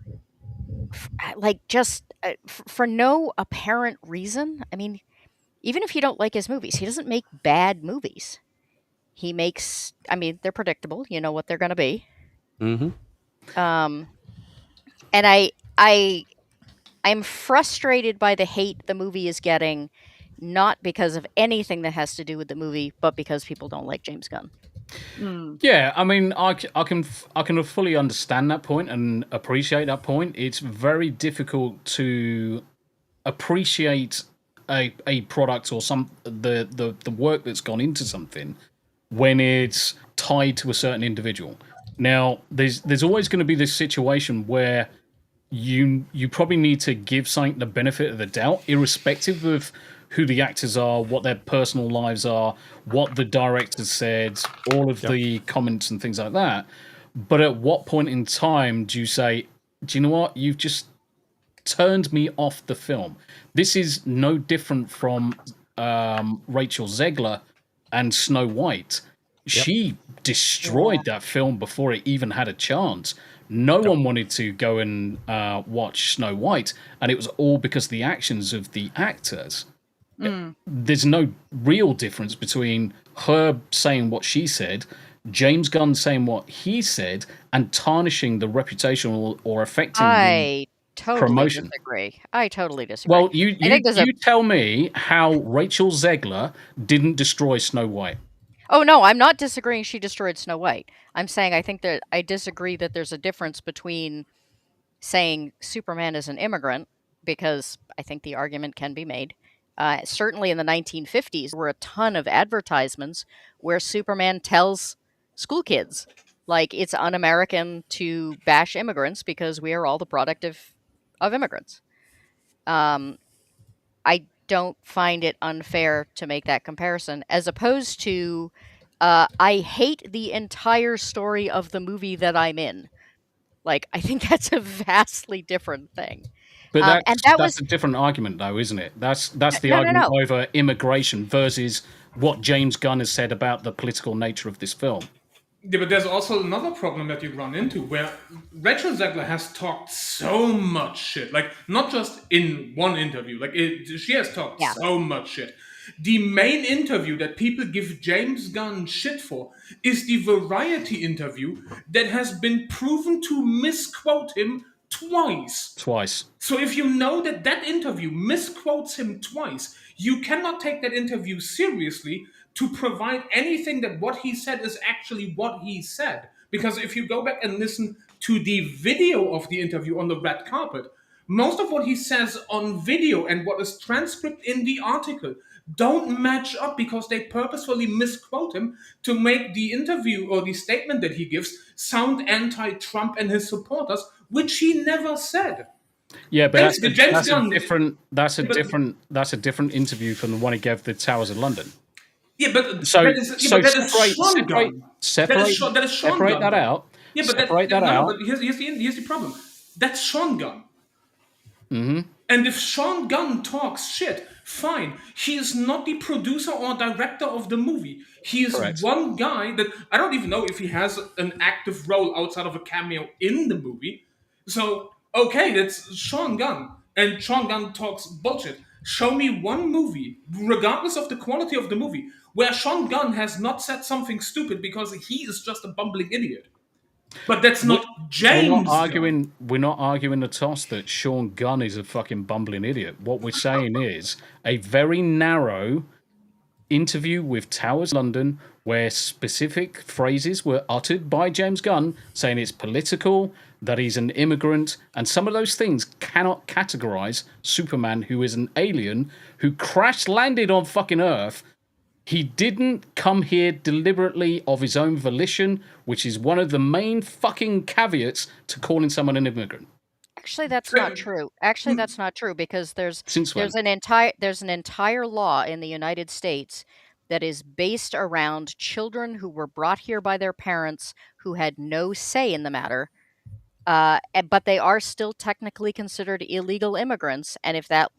for no apparent reason. I mean, even if you don't like his movies, he doesn't make bad movies. He makes, I mean, they're predictable. You know what they're going to be. Mm-hmm. And I'm frustrated by the hate the movie is getting, not because of anything that has to do with the movie, but because people don't like James Gunn. Yeah, I mean, I can fully understand that point and appreciate that point. It's very difficult to appreciate a product or the work that's gone into something when it's tied to a certain individual. Now, there's always going to be this situation where you probably need to give something the benefit of the doubt, irrespective of who the actors are, what their personal lives are, what the director said, all of the comments and things like that. But at what point in time do you say, do you know what? You've just turned me off the film. This is no different from Rachel Zegler and Snow White. She destroyed that film before it even had a chance. No one wanted to go and watch Snow White, and it was all because of the actions of the actors. There's no real difference between her saying what she said, James Gunn saying what he said, and tarnishing the reputation or affecting the promotion. I totally disagree. Well, you tell me how Rachel Zegler didn't destroy Snow White. Oh, no, I'm not disagreeing she destroyed Snow White. I'm saying I think that I disagree that there's a difference between saying Superman is an immigrant, because I think the argument can be made. Certainly in the 1950s, there were a ton of advertisements where Superman tells school kids, like, it's un-American to bash immigrants because we are all the product of immigrants. I don't find it unfair to make that comparison, as opposed to I hate the entire story of the movie that I'm in. Like, I think that's a vastly different thing. But that's a different argument, though, isn't it? That's the argument over immigration versus what James Gunn has said about the political nature of this film. Yeah, but there's also another problem that you run into where Rachel Zegler has talked so much shit. Like, not just in one interview. Like, she has talked so much shit. The main interview that people give James Gunn shit for is the Variety interview that has been proven to misquote him twice. So if you know that that interview misquotes him twice, you cannot take that interview seriously to provide anything that what he said is actually what he said. Because if you go back and listen to the video of the interview on the red carpet, most of what he says on video and what is transcribed in the article don't match up because they purposefully misquote him to make the interview or the statement that he gives sound anti-Trump and his supporters, which he never said. Yeah, but that's a Gunn- different interview from the one he gave the Towers of London. Yeah, but So that is separate Sean Gunn. separate that out. Yeah, but separate that out. But here's the problem. That's Sean Gunn. Mm-hmm. And if Sean Gunn talks shit, fine. He is not the producer or director of the movie. He is one guy that I don't even know if he has an active role outside of a cameo in the movie. So, okay, that's Sean Gunn. And Sean Gunn talks bullshit. Show me one movie, regardless of the quality of the movie, where Sean Gunn has not said something stupid because he is just a bumbling idiot. But that's not James. We're not arguing the toss that Sean Gunn is a fucking bumbling idiot. What we're saying is a very narrow interview with Towers London where specific phrases were uttered by James Gunn saying it's political, that he's an immigrant, and some of those things cannot categorize Superman, who is an alien who crash landed on fucking Earth. He didn't come here deliberately of his own volition, which is one of the main fucking caveats to calling someone an immigrant. Actually, that's not true. Actually, that's not true because there's when? an entire law in the United States that is based around children who were brought here by their parents who had no say in the matter, but they are still technically considered illegal immigrants. And if that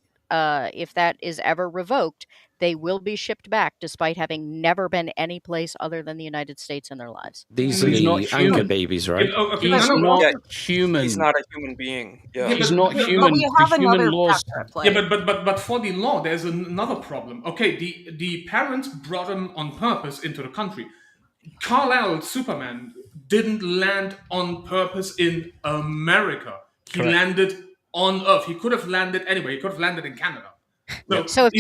is ever revoked, they will be shipped back despite having never been any place other than the United States in their lives. These are the anchor babies, right? He's not human. He's not a human being. Yeah. He's not human. But we have another laws. factor at play. Yeah, but for the law, there's another problem. Okay, the parents brought him on purpose into the country. Kal-El, Superman, didn't land on purpose in America. He landed on Earth. He could have landed anywhere. He could have landed in Canada. So if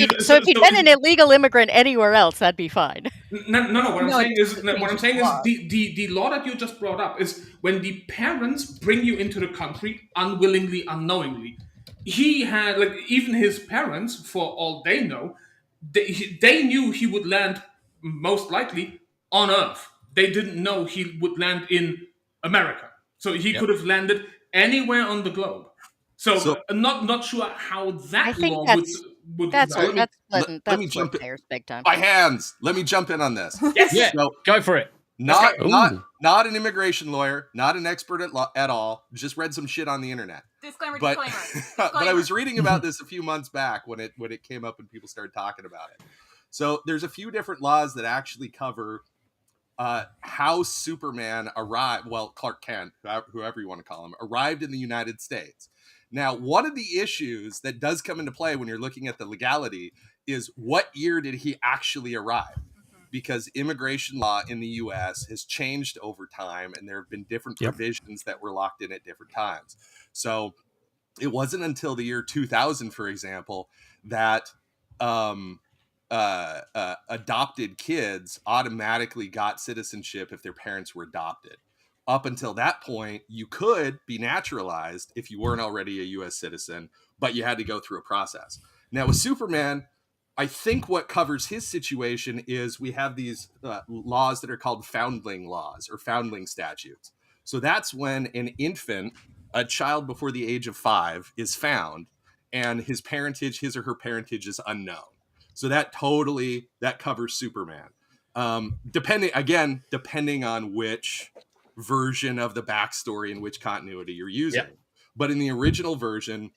he'd been an illegal immigrant anywhere else, that'd be fine. No. What I'm saying is the law that you just brought up is when the parents bring you into the country unwillingly, unknowingly. He had even his parents, for all they know, they knew he would land most likely on Earth. They didn't know he would land in America. So he could have landed anywhere on the globe. So I'm not sure how that law would that's let me jump in. Big time. My hands. Let me jump in on this. Yes. Yeah. So, go for it. Not an immigration lawyer, not an expert at all. Just read some shit on the internet. Disclaimer. But I was reading about this a few months back when it came up and people started talking about it. So there's a few different laws that actually cover how Superman arrived. Well, Clark Kent, whoever you want to call him, arrived in the United States. Now, one of the issues that does come into play when you're looking at the legality is what year did he actually arrive? Because immigration law in the U.S. has changed over time, and there have been different provisions that were locked in at different times. So it wasn't until the year 2000, for example, that adopted kids automatically got citizenship if their parents were adopted. Up until that point, you could be naturalized if you weren't already a U.S. citizen, but you had to go through a process. Now, with Superman, I think what covers his situation is we have these laws that are called foundling laws or foundling statutes. So that's when an infant, a child before the age of 5, is found and his or her parentage is unknown. So that covers Superman. Depending on which version of the backstory and which continuity you're using. Yep. But in the original version,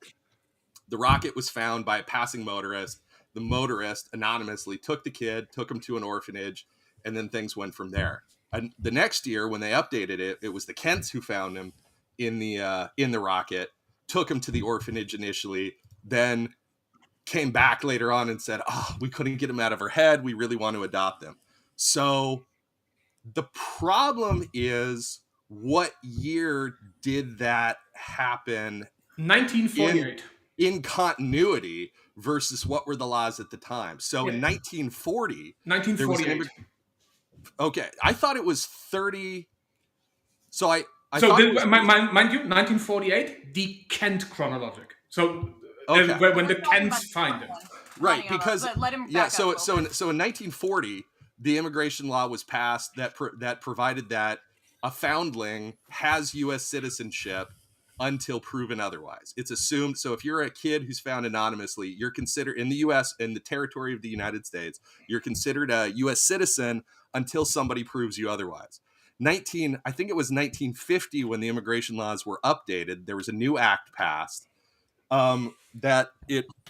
the rocket was found by a passing motorist. The motorist anonymously took the kid, took him to an orphanage, and then things went from there. And the next year, when they updated it, it was the Kents who found him in the rocket, took him to the orphanage initially, then came back later on and said, we couldn't get him out of our head. We really want to adopt him. So the problem is what year did that happen? 1948. In continuity versus what were the laws at the time. So in 1940, 1948. Okay, I thought it was 30. So I so thought mind you, 1948, the Kent chronologic. So when the Kents find it. Right, because but let him yeah, back so up in 1940, the immigration law was passed that that provided that a foundling has U.S. citizenship until proven otherwise. It's assumed. So if you're a kid who's found anonymously, you're considered in the U.S. in the territory of the United States, you're considered a U.S. citizen until somebody proves you otherwise. I think it was 1950 when the immigration laws were updated. There was a new act passed. That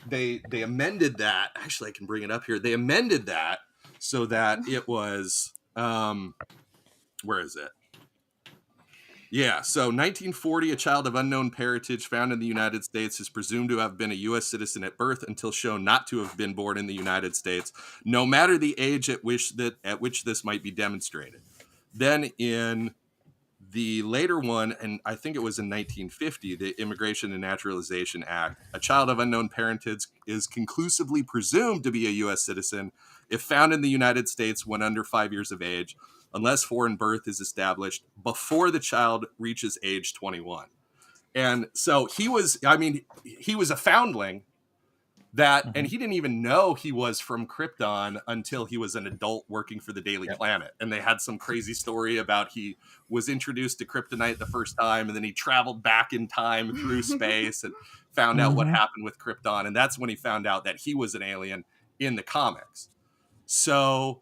they amended that. Actually, I can bring it up here. They amended that so that it was where is it? Yeah, so 1940, a child of unknown parentage found in the United States is presumed to have been a U.S. citizen at birth until shown not to have been born in the United States, no matter the age at which this might be demonstrated. Then in the later one, and I think it was in 1950, the Immigration and Naturalization Act, a child of unknown parentage is conclusively presumed to be a U.S. citizen if found in the United States when under 5 years of age, unless foreign birth is established before the child reaches age 21. And so he was a foundling that, and he didn't even know he was from Krypton until he was an adult working for the Daily Planet. And they had some crazy story about he was introduced to kryptonite the first time, and then he traveled back in time through space and found out what happened with Krypton. And that's when he found out that he was an alien in the comics. So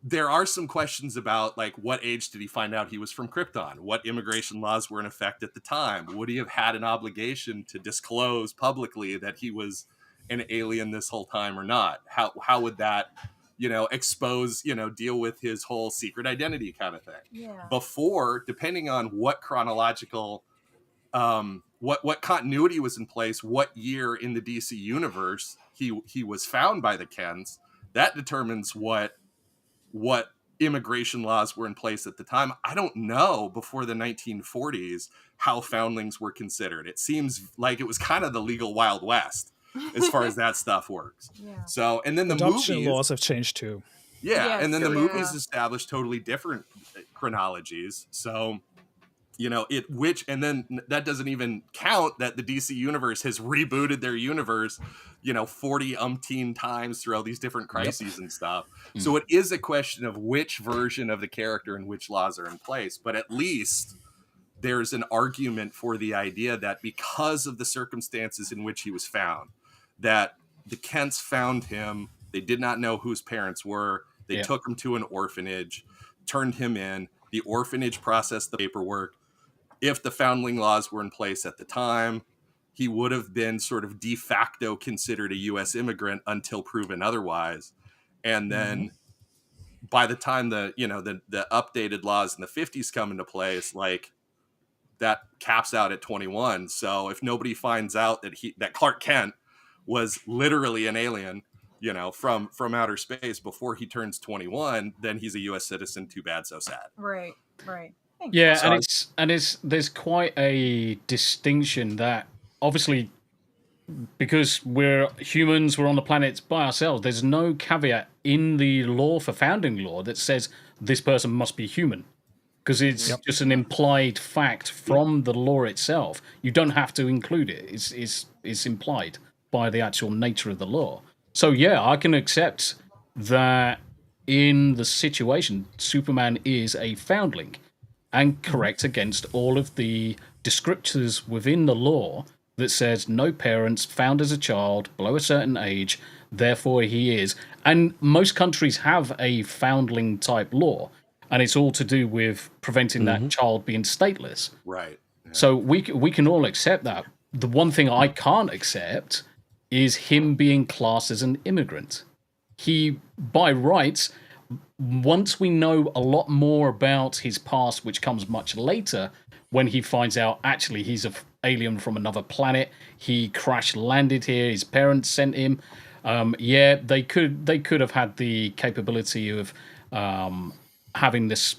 there are some questions about, like, what age did he find out he was from Krypton? What immigration laws were in effect at the time? Would he have had an obligation to disclose publicly that he was an alien this whole time or not? How would that, expose, deal with his whole secret identity kind of thing? Yeah. Before, depending on what chronological, what continuity was in place, what year in the DC universe he was found by the Kens, that determines what immigration laws were in place at the time. I don't know before the 1940s how foundlings were considered. It seems like it was kind of the legal Wild West as far as that stuff works. Yeah. So, and then the adoption movies, laws have changed too. Yeah, and then the movies established totally different chronologies. So, and then that doesn't even count that the DC universe has rebooted their universe, 40 umpteen times through all these different crises and stuff. So it is a question of which version of the character and which laws are in place. But at least there's an argument for the idea that because of the circumstances in which he was found, that the Kents found him, they did not know who his parents were. They took him to an orphanage, turned him in. The orphanage processed the paperwork. If the foundling laws were in place at the time, he would have been sort of de facto considered a U.S. immigrant until proven otherwise. And then by the time the updated laws in the 50s come into place, like, that caps out at 21. So if nobody finds out that Clark Kent was literally an alien, from outer space before he turns 21, then he's a U.S. citizen. Too bad, so sad. Right. Thanks. Yeah, So and there's quite a distinction that obviously, because we're humans, we're on the planet by ourselves. There's no caveat in the law for founding law that says this person must be human, because it's just an implied fact from the law itself. You don't have to include it. It's implied by the actual nature of the law. So yeah, I can accept that in the situation, Superman is a foundling and correct against all of the descriptors within the law that says no parents, found as a child, below a certain age, therefore he is. And most countries have a foundling type law, and it's all to do with preventing that child being stateless. Right. Yeah. So we can all accept that. The one thing I can't accept is him being classed as an immigrant. He, by rights, once we know a lot more about his past, which comes much later, when he finds out actually he's an alien from another planet, he crash landed here, his parents sent him. They could have had the capability of having this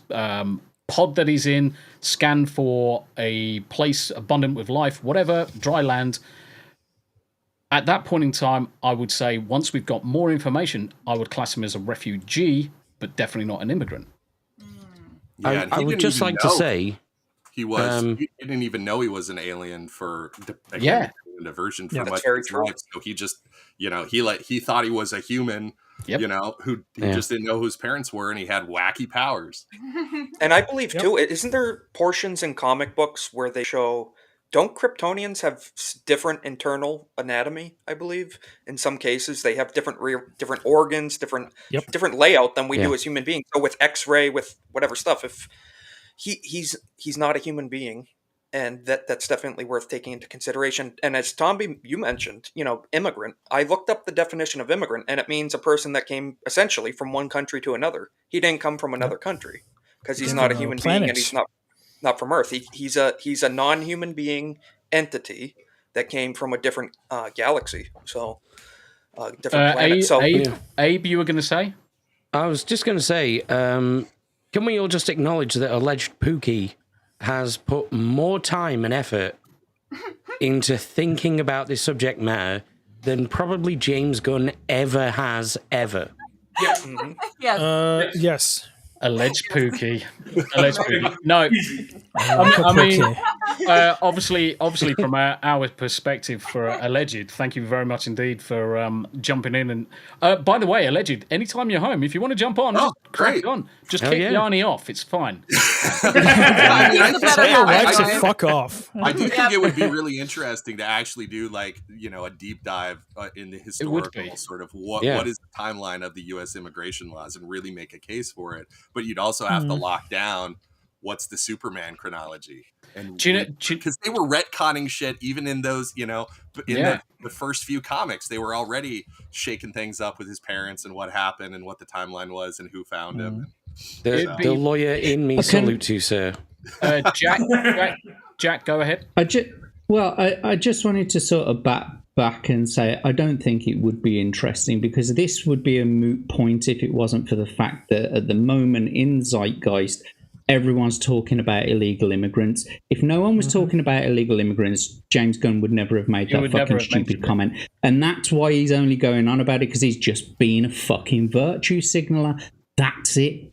pod that he's in, scan for a place abundant with life, whatever, dry land. At that point in time, I would say once we've got more information, I would class him as a refugee, but definitely not an immigrant. Yeah, I would just like to say he was. He didn't even know he was an alien for diversion for much of his life. So he just, he thought he was a human. Who just didn't know who his parents were, and he had wacky powers. And I believe too, isn't there portions in comic books where they show? Don't Kryptonians have different internal anatomy? I believe in some cases they have different organs, different layout than we do as human beings. So with X-ray, with whatever stuff, if he's not a human being, and that's definitely worth taking into consideration. And as Tombi, you mentioned, immigrant. I looked up the definition of immigrant, and it means a person that came essentially from one country to another. He didn't come from another country because he's not a human being, and he's not from Earth. He's a non-human being entity that came from a different galaxy. So different planet. Abe, you were going to say? I was just going to say, can we all just acknowledge that alleged Pookie has put more time and effort into thinking about this subject matter than probably James Gunn ever has, ever. Yeah. Yes. Alleged Pookie. Alleged Pookie. No, I mean, obviously, from our perspective for alleged, thank you very much indeed for jumping in. And by the way, alleged, anytime you're home, if you want to jump on, just crack on. Just kick Yanni off. It's fine. Tell your wife to fuck off. I do think it would be really interesting to actually do a deep dive in the historical sort of what is the timeline of the U.S. immigration laws and really make a case for it. But you'd also have to lock down what's the Superman chronology. And because they were retconning shit even in those, in the first few comics, they were already shaking things up with his parents and what happened and what the timeline was and who found him. The lawyer in me salutes you, sir. Jack, go ahead. I just wanted to sort of back and say I don't think it would be interesting, because this would be a moot point if it wasn't for the fact that at the moment in Zeitgeist everyone's talking about illegal immigrants. If no one was talking about illegal immigrants, James Gunn would never have made that fucking stupid comment. And that's why he's only going on about it, because he's just being a fucking virtue signaler. That's it.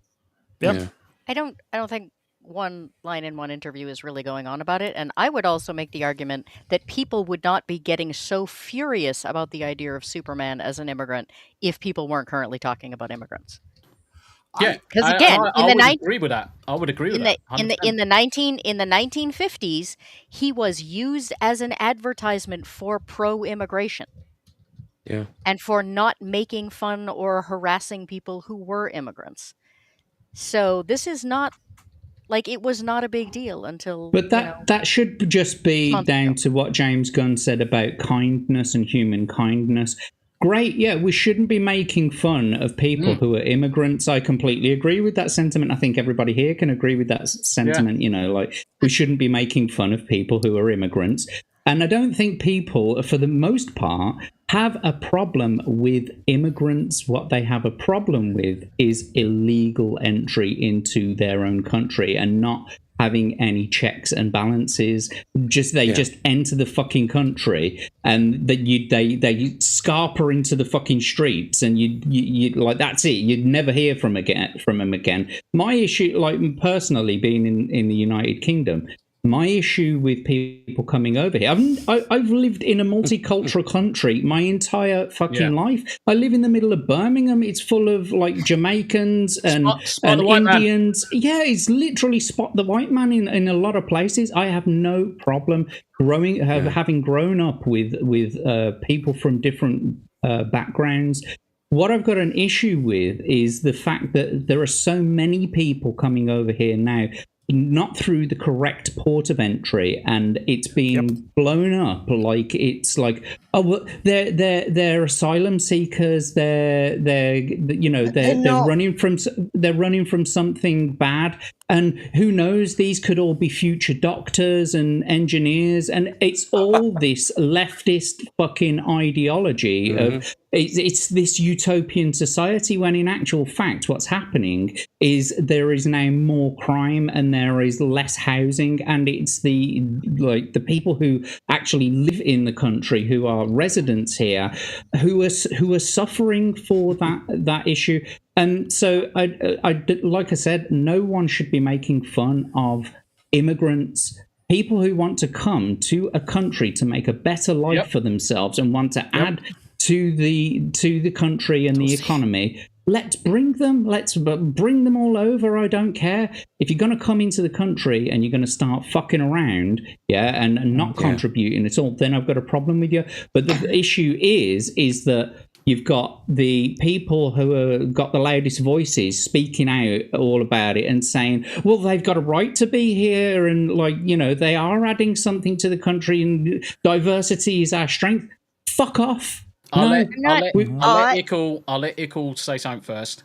Yep. Yeah. I don't think one line in one interview is really going on about it. And I would also make the argument that people would not be getting so furious about the idea of Superman as an immigrant if people weren't currently talking about immigrants. Yeah, because again, I would agree with that. I would agree with that. In the 1950s, he was used as an advertisement for pro-immigration. Yeah, and for not making fun or harassing people who were immigrants. So this is not it was not a big deal until. But that should just be down to what James Gunn said about kindness and human kindness. Great, yeah, we shouldn't be making fun of people who are immigrants. I completely agree with that sentiment. I think everybody here can agree with that sentiment. We shouldn't be making fun of people who are immigrants. And I don't think people, for the most part, have a problem with immigrants. What they have a problem with is illegal entry into their own country and not having any checks and balances. Just enter the fucking country and they scarper into the fucking streets, and you that's it. You'd never hear from them again. My issue, personally, being in the United Kingdom, my issue with people coming over here, I've lived in a multicultural country my entire fucking life. I live in the middle of Birmingham. It's full of Jamaicans and Indians. Yeah, it's literally spot the white man in a lot of places. I have no problem having grown up with people from different backgrounds. What I've got an issue with is the fact that there are so many people coming over here now, not through the correct port of entry, and it's being blown up like it's they're asylum seekers, they're running from something bad. And who knows, these could all be future doctors and engineers. And it's all this leftist fucking ideology of it's this utopian society, when in actual fact what's happening is there is now more crime and there is less housing, and it's the people who actually live in the country, who are residents here, who are suffering for that issue. And so, I like I said, no one should be making fun of immigrants, people who want to come to a country to make a better life for themselves and want to add to the country and the economy. Let's bring them. Let's bring them all over. I don't care. If you're going to come into the country and you're going to start fucking around, and not contributing at all, then I've got a problem with you. But the issue is that you've got the people who have got the loudest voices speaking out all about it and saying, well, they've got a right to be here, and they are adding something to the country, and diversity is our strength. Fuck off. I'll let Ickle say something first.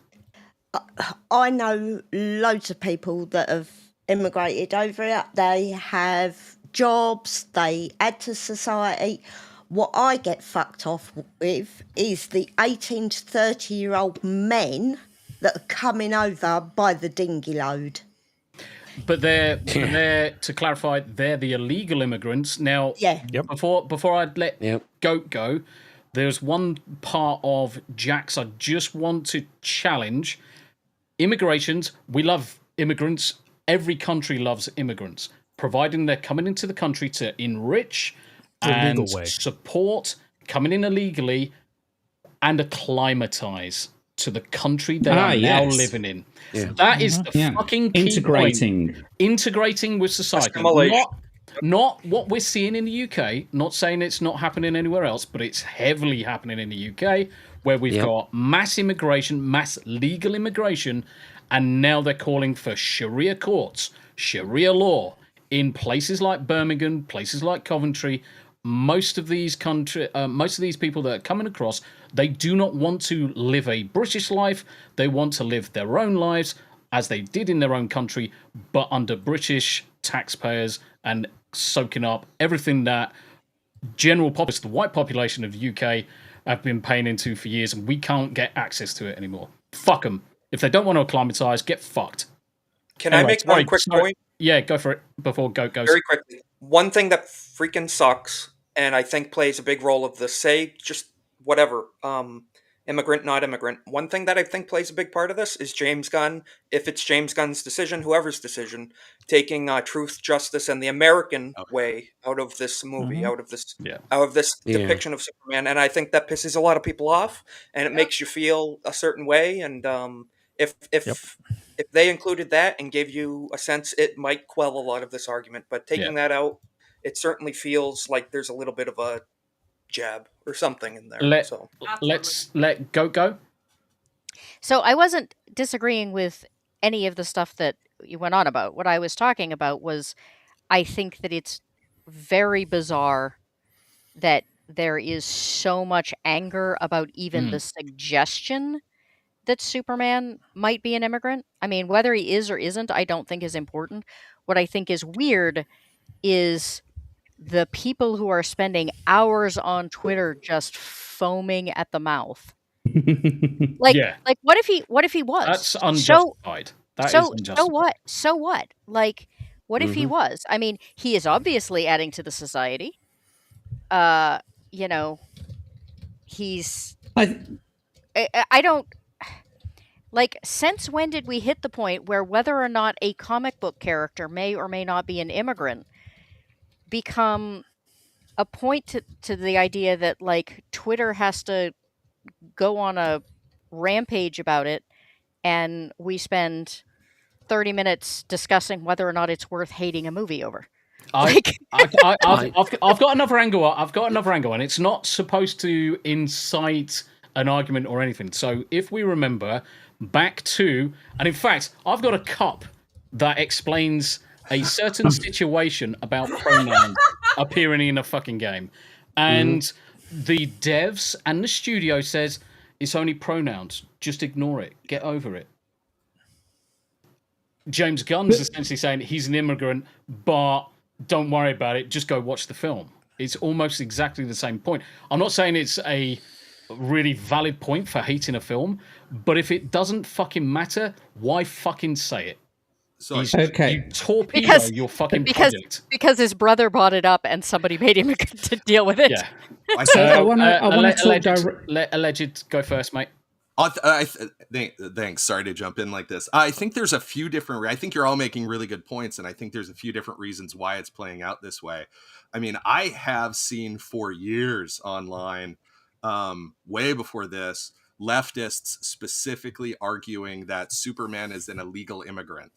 I know loads of people that have immigrated over here. They have jobs, they add to society. What I get fucked off with is the 18 to 30-year-old men that are coming over by the dinghy load. But they're to clarify, they're the illegal immigrants. Now, before I let Goat go, there's one part of Jax I just want to challenge. Immigrations, we love immigrants. Every country loves immigrants, providing they're coming into the country to enrich and support, coming in illegally, and acclimatize to the country they are now living in. Yeah. That is the fucking key point. Integrating with society. Not what we're seeing in the UK, not saying it's not happening anywhere else, but it's heavily happening in the UK, where we've got mass immigration, mass legal immigration, and now they're calling for Sharia courts, Sharia law in places like Birmingham, places like Coventry. Most of these people that are coming across, they do not want to live a British life. They want to live their own lives as they did in their own country, but under British taxpayers and soaking up everything that general population, the white population of the UK, have been paying into for years, and we can't get access to it anymore. Fuck them. If they don't want to acclimatise, get fucked. Can I make one quick point? Yeah, go for it before Goat goes. Very quickly. One thing that freaking sucks, and I think plays a big role of this, say just whatever, immigrant, not immigrant. One thing that I think plays a big part of this is James Gunn, if it's James Gunn's decision, whoever's decision, taking truth, justice, and the American way out of this movie, out of this depiction of Superman. And I think that pisses a lot of people off, and it makes you feel a certain way. And if they included that and gave you a sense, it might quell a lot of this argument. But taking that out, it certainly feels like there's a little bit of a jab or something in there. Let's let Goat go. So I wasn't disagreeing with any of the stuff that you went on about. What I was talking about was, I think that it's very bizarre that there is so much anger about even the suggestion that Superman might be an immigrant. I mean, whether he is or isn't, I don't think is important. What I think is weird is the people who are spending hours on Twitter just foaming at the mouth. Like what if he was? That's unjustified. So what? So what? Like, what if he was? I mean, he is obviously adding to the society. He's I don't like, since when did we hit the point where whether or not a comic book character may or may not be an immigrant become a point to the idea that, like, Twitter has to go on a rampage about it, and we spend 30 minutes discussing whether or not it's worth hating a movie over? I've got another angle. And it's not supposed to incite an argument or anything. So if we remember back to, and in fact, I've got a cup that explains a certain situation about pronouns appearing in a fucking game. And the devs and the studio says, it's only pronouns. Just ignore it. Get over it. James Gunn's essentially saying he's an immigrant, but don't worry about it. Just go watch the film. It's almost exactly the same point. I'm not saying it's a really valid point for hating a film, but if it doesn't fucking matter, why fucking say it? So You torpedo your fucking project. Because his brother brought it up and somebody made him to deal with it. Yeah. I want to Alleged, go first, mate. Thanks. Sorry to jump in like this. I think there's a few different. I think you're all making really good points, and I think there's a few different reasons why it's playing out this way. I mean, I have seen for years online, way before this, leftists specifically arguing that Superman is an illegal immigrant.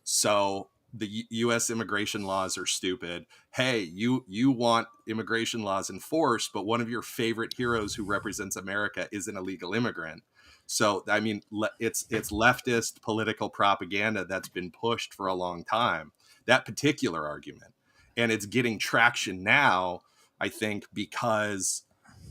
So the U.S. immigration laws are stupid. Hey, you want immigration laws enforced, but one of your favorite heroes who represents America is an illegal immigrant. So, I mean, it's leftist political propaganda that's been pushed for a long time, that particular argument. And it's getting traction now, I think, because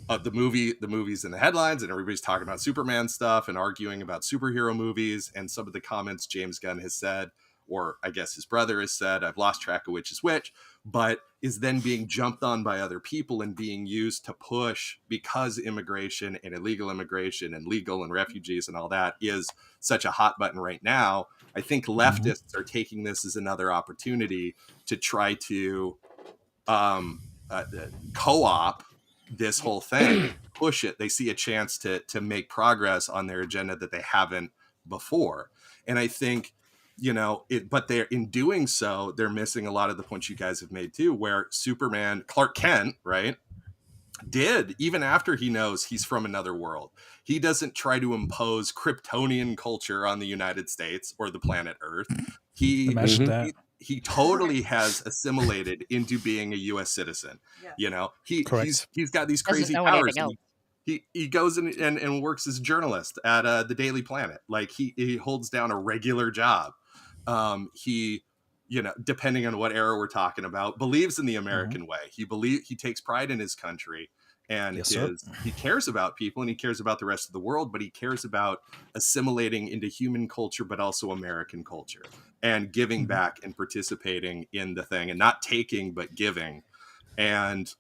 of the movies in the headlines, and everybody's talking about Superman stuff and arguing about superhero movies, and some of the comments James Gunn has said, or I guess his brother has said, I've lost track of which is which, but is then being jumped on by other people and being used to push, because immigration and illegal immigration and legal and refugees and all that is such a hot button right now. I think leftists are taking this as another opportunity to try to co-op this whole thing, push it. They see a chance to make progress on their agenda that they haven't before. And I think, but they're, in doing so, they're missing a lot of the points you guys have made too, where Superman, Clark Kent, right, did, even after he knows he's from another world, he doesn't try to impose Kryptonian culture on the United States or the planet Earth. Imagine that. He totally has assimilated into being a U.S. citizen. Yeah. He's got these crazy powers. He goes and works as a journalist at the Daily Planet. Like he holds down a regular job. He, depending on what era we're talking about, believes in the American way. He takes pride in his country, and he cares about people, and he cares about the rest of the world, but he cares about assimilating into human culture, but also American culture, and giving back and participating in the thing, and not taking but giving. And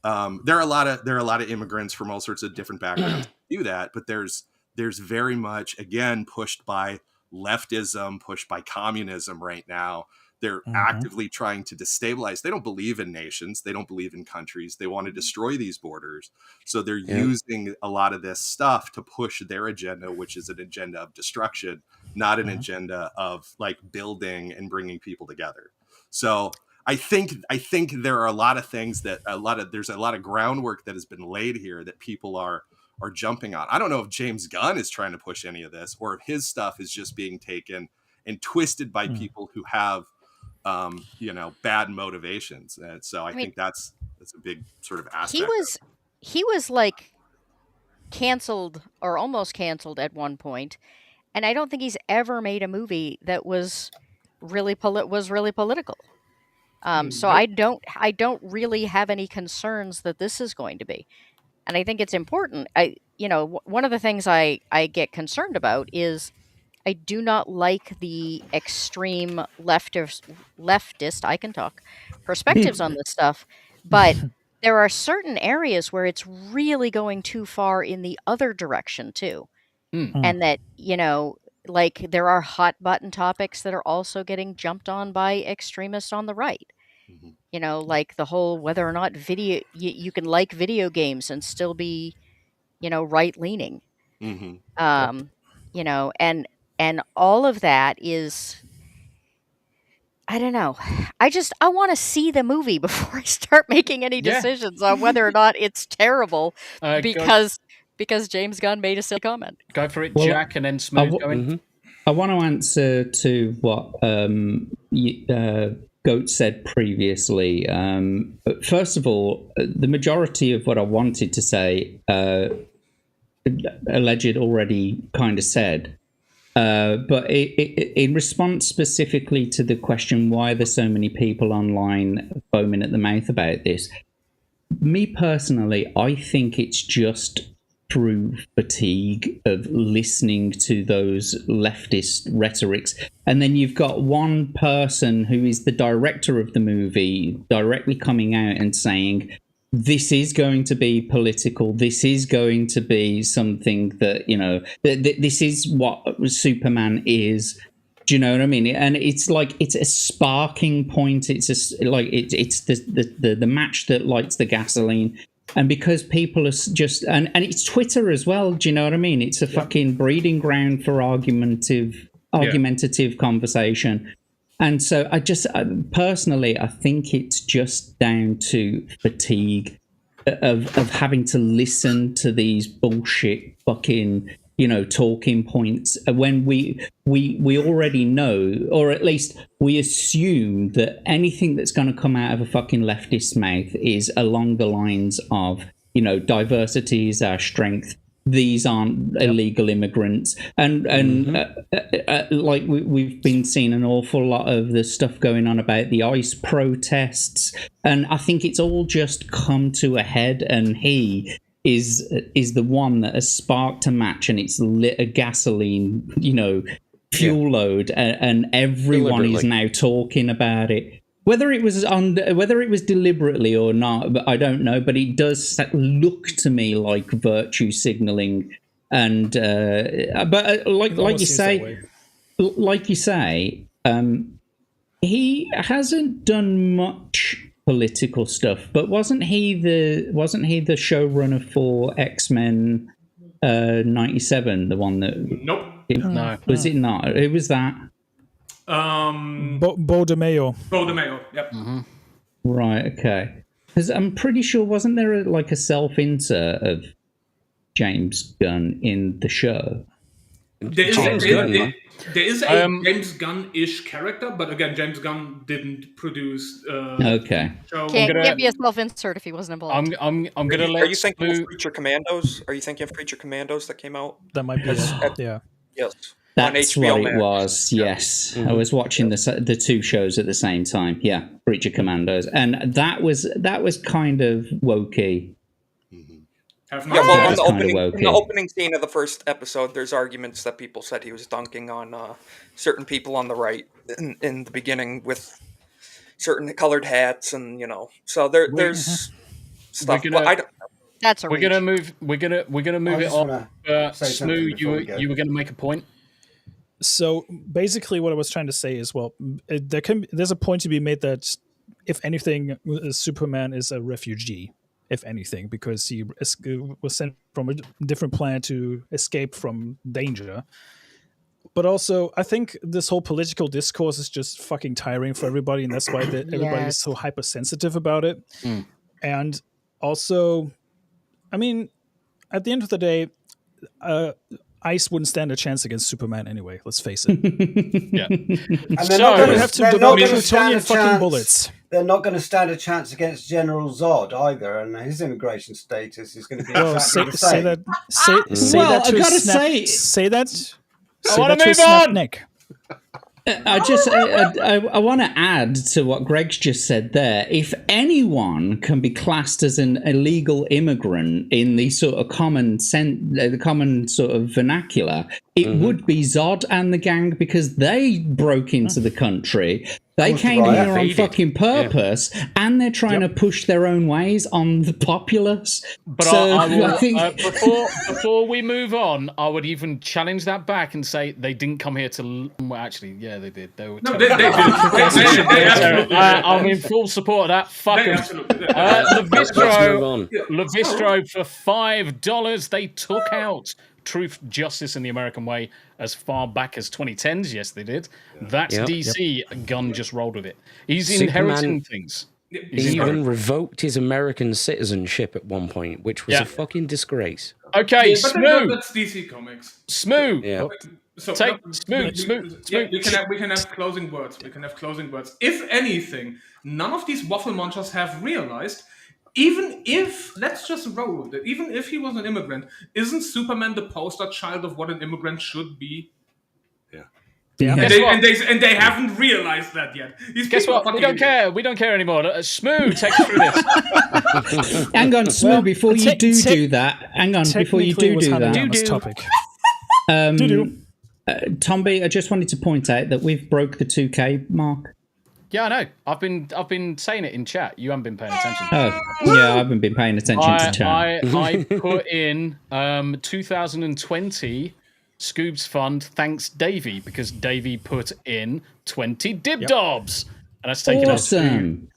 there are a lot of immigrants from all sorts of different backgrounds who do that, but there's very much, again, pushed by leftism, pushed by communism right now. They're actively trying to destabilize. They don't believe in nations. They don't believe in countries. They want to destroy these borders. So they're using a lot of this stuff to push their agenda, which is an agenda of destruction, not an agenda of like building and bringing people together. So I think there are a lot of things there's a lot of groundwork that has been laid here that people are jumping on. I don't know if James Gunn is trying to push any of this, or if his stuff is just being taken and twisted by people who have bad motivations. And so I think that's a big sort of aspect. He was like canceled or almost canceled at one point, and I don't think he's ever made a movie that was really political. So I don't really have any concerns that this is going to be. And I think it's important. One of the things I get concerned about is I do not like the extreme leftist, I can talk, perspectives on this stuff. But there are certain areas where it's really going too far in the other direction too. And that, like there are hot button topics that are also getting jumped on by extremists on the right. Like the whole whether or not you can like video games and still be, right leaning. And all of that is, I don't know. I want to see the movie before I start making any decisions on whether or not it's terrible because James Gunn made a silly comment. Go for it, Jack, and then Smooth going. I want to answer to what Goat said previously. First of all, the majority of what I wanted to say, Alleged already kind of said. But in response specifically to the question why there's so many people online foaming at the mouth about this, me personally, I think it's just through fatigue of listening to those leftist rhetorics. And then you've got one person who is the director of the movie directly coming out and saying, this is going to be political. This is going to be something that, this is what Superman is. Do you know what I mean? And it's like, it's a sparking point. It's it's the match that lights the gasoline. And because people are just, and it's Twitter as well. Do you know what I mean? It's a fucking breeding ground for argumentative conversation. And so personally, I think it's just down to fatigue of having to listen to these bullshit fucking, talking points when we already know, or at least we assume that anything that's going to come out of a fucking leftist's mouth is along the lines of, diversity is our strength. These aren't illegal immigrants, and like we've been seeing an awful lot of the stuff going on about the ICE protests, and I think it's all just come to a head. And he is the one that has sparked a match, and it's lit a gasoline, fuel load, and everyone is now talking about it. Whether it was deliberately or not, but I don't know. But it does look to me like virtue signaling, and like you say, he hasn't done much political stuff. But wasn't he the showrunner for X-Men 97? The one that no, was it not? Who was that? Bo DeMeo. Bo DeMeo, yep. Right, okay. Because I'm pretty sure, wasn't there a self-insert of James Gunn in the show? There is a James Gunn-ish character, but again, James Gunn didn't produce. Okay. Can't be a self-insert if he wasn't involved. I'm gonna let. Are you thinking of Preacher Commandos? Are you thinking of Preacher Commandos that came out? That might be it. Yeah. Yes. That's on HBO what Max. it was. Yes, I was watching the two shows at the same time. Yeah, Preacher Commandos, and that was kind of wokey. Yeah, well, in the opening scene of the first episode, there's arguments that people said he was dunking on certain people on the right in the beginning with certain colored hats, and so there's stuff. That's a We're gonna move it on. Smu, you were gonna make a point. So basically, what I was trying to say is, there's a point to be made that if anything, Superman is a refugee. If anything, because he was sent from a different planet to escape from danger. But also, I think this whole political discourse is just fucking tiring for everybody, and that's why everybody is so hypersensitive about it. And also, I mean, at the end of the day, ICE wouldn't stand a chance against Superman anyway. Let's face it. Yeah, and they're not going to stand a chance. Bullets. They're not going to stand a chance against General Zod either, and his immigration status is going to be exactly the same. Say that. I want to move on. Nick. I want to add to what Greg's just said there. If anyone can be classed as an illegal immigrant in the sort of common sort of vernacular, it would be Zod and the gang, because they broke into the country. They came here on fucking purpose, and they're trying to push their own ways on the populace. But so I think before we move on, I would even challenge that back and say they didn't come here to. Well, actually, yeah, they did. They were. No, they did. I'm in full support of that. Fuck them. Levistro for $5. They took out Truth, Justice, and the American Way as far back as 2010s. Yes, they did. That's DC. Gunn just rolled with it. He's inheriting things. He even revoked his American citizenship at one point, which was a fucking disgrace. Okay, Smu. That's DC Comics. Smu. Yeah. So Smu. Yeah, we can have closing words. If anything, none of these waffle munchers have realized. Even if, let's just roll with it, even if he was an immigrant, isn't Superman the poster child of what an immigrant should be? Yeah. Yeah. And they haven't realized that yet. Guess what? We don't care. We don't care anymore. Smu, take us through this. Hang on, Smu, before you do that. Hang on, before you do that. Topic. Tombi, I just wanted to point out that we've broke the 2K mark. Yeah, I know. I've been saying it in chat. You haven't been paying attention. Oh, yeah, I haven't been paying attention to chat. I put in 2020 Scoob's Fund, thanks Davey, because Davey put in 20 dibdobs, and that's taken awesome.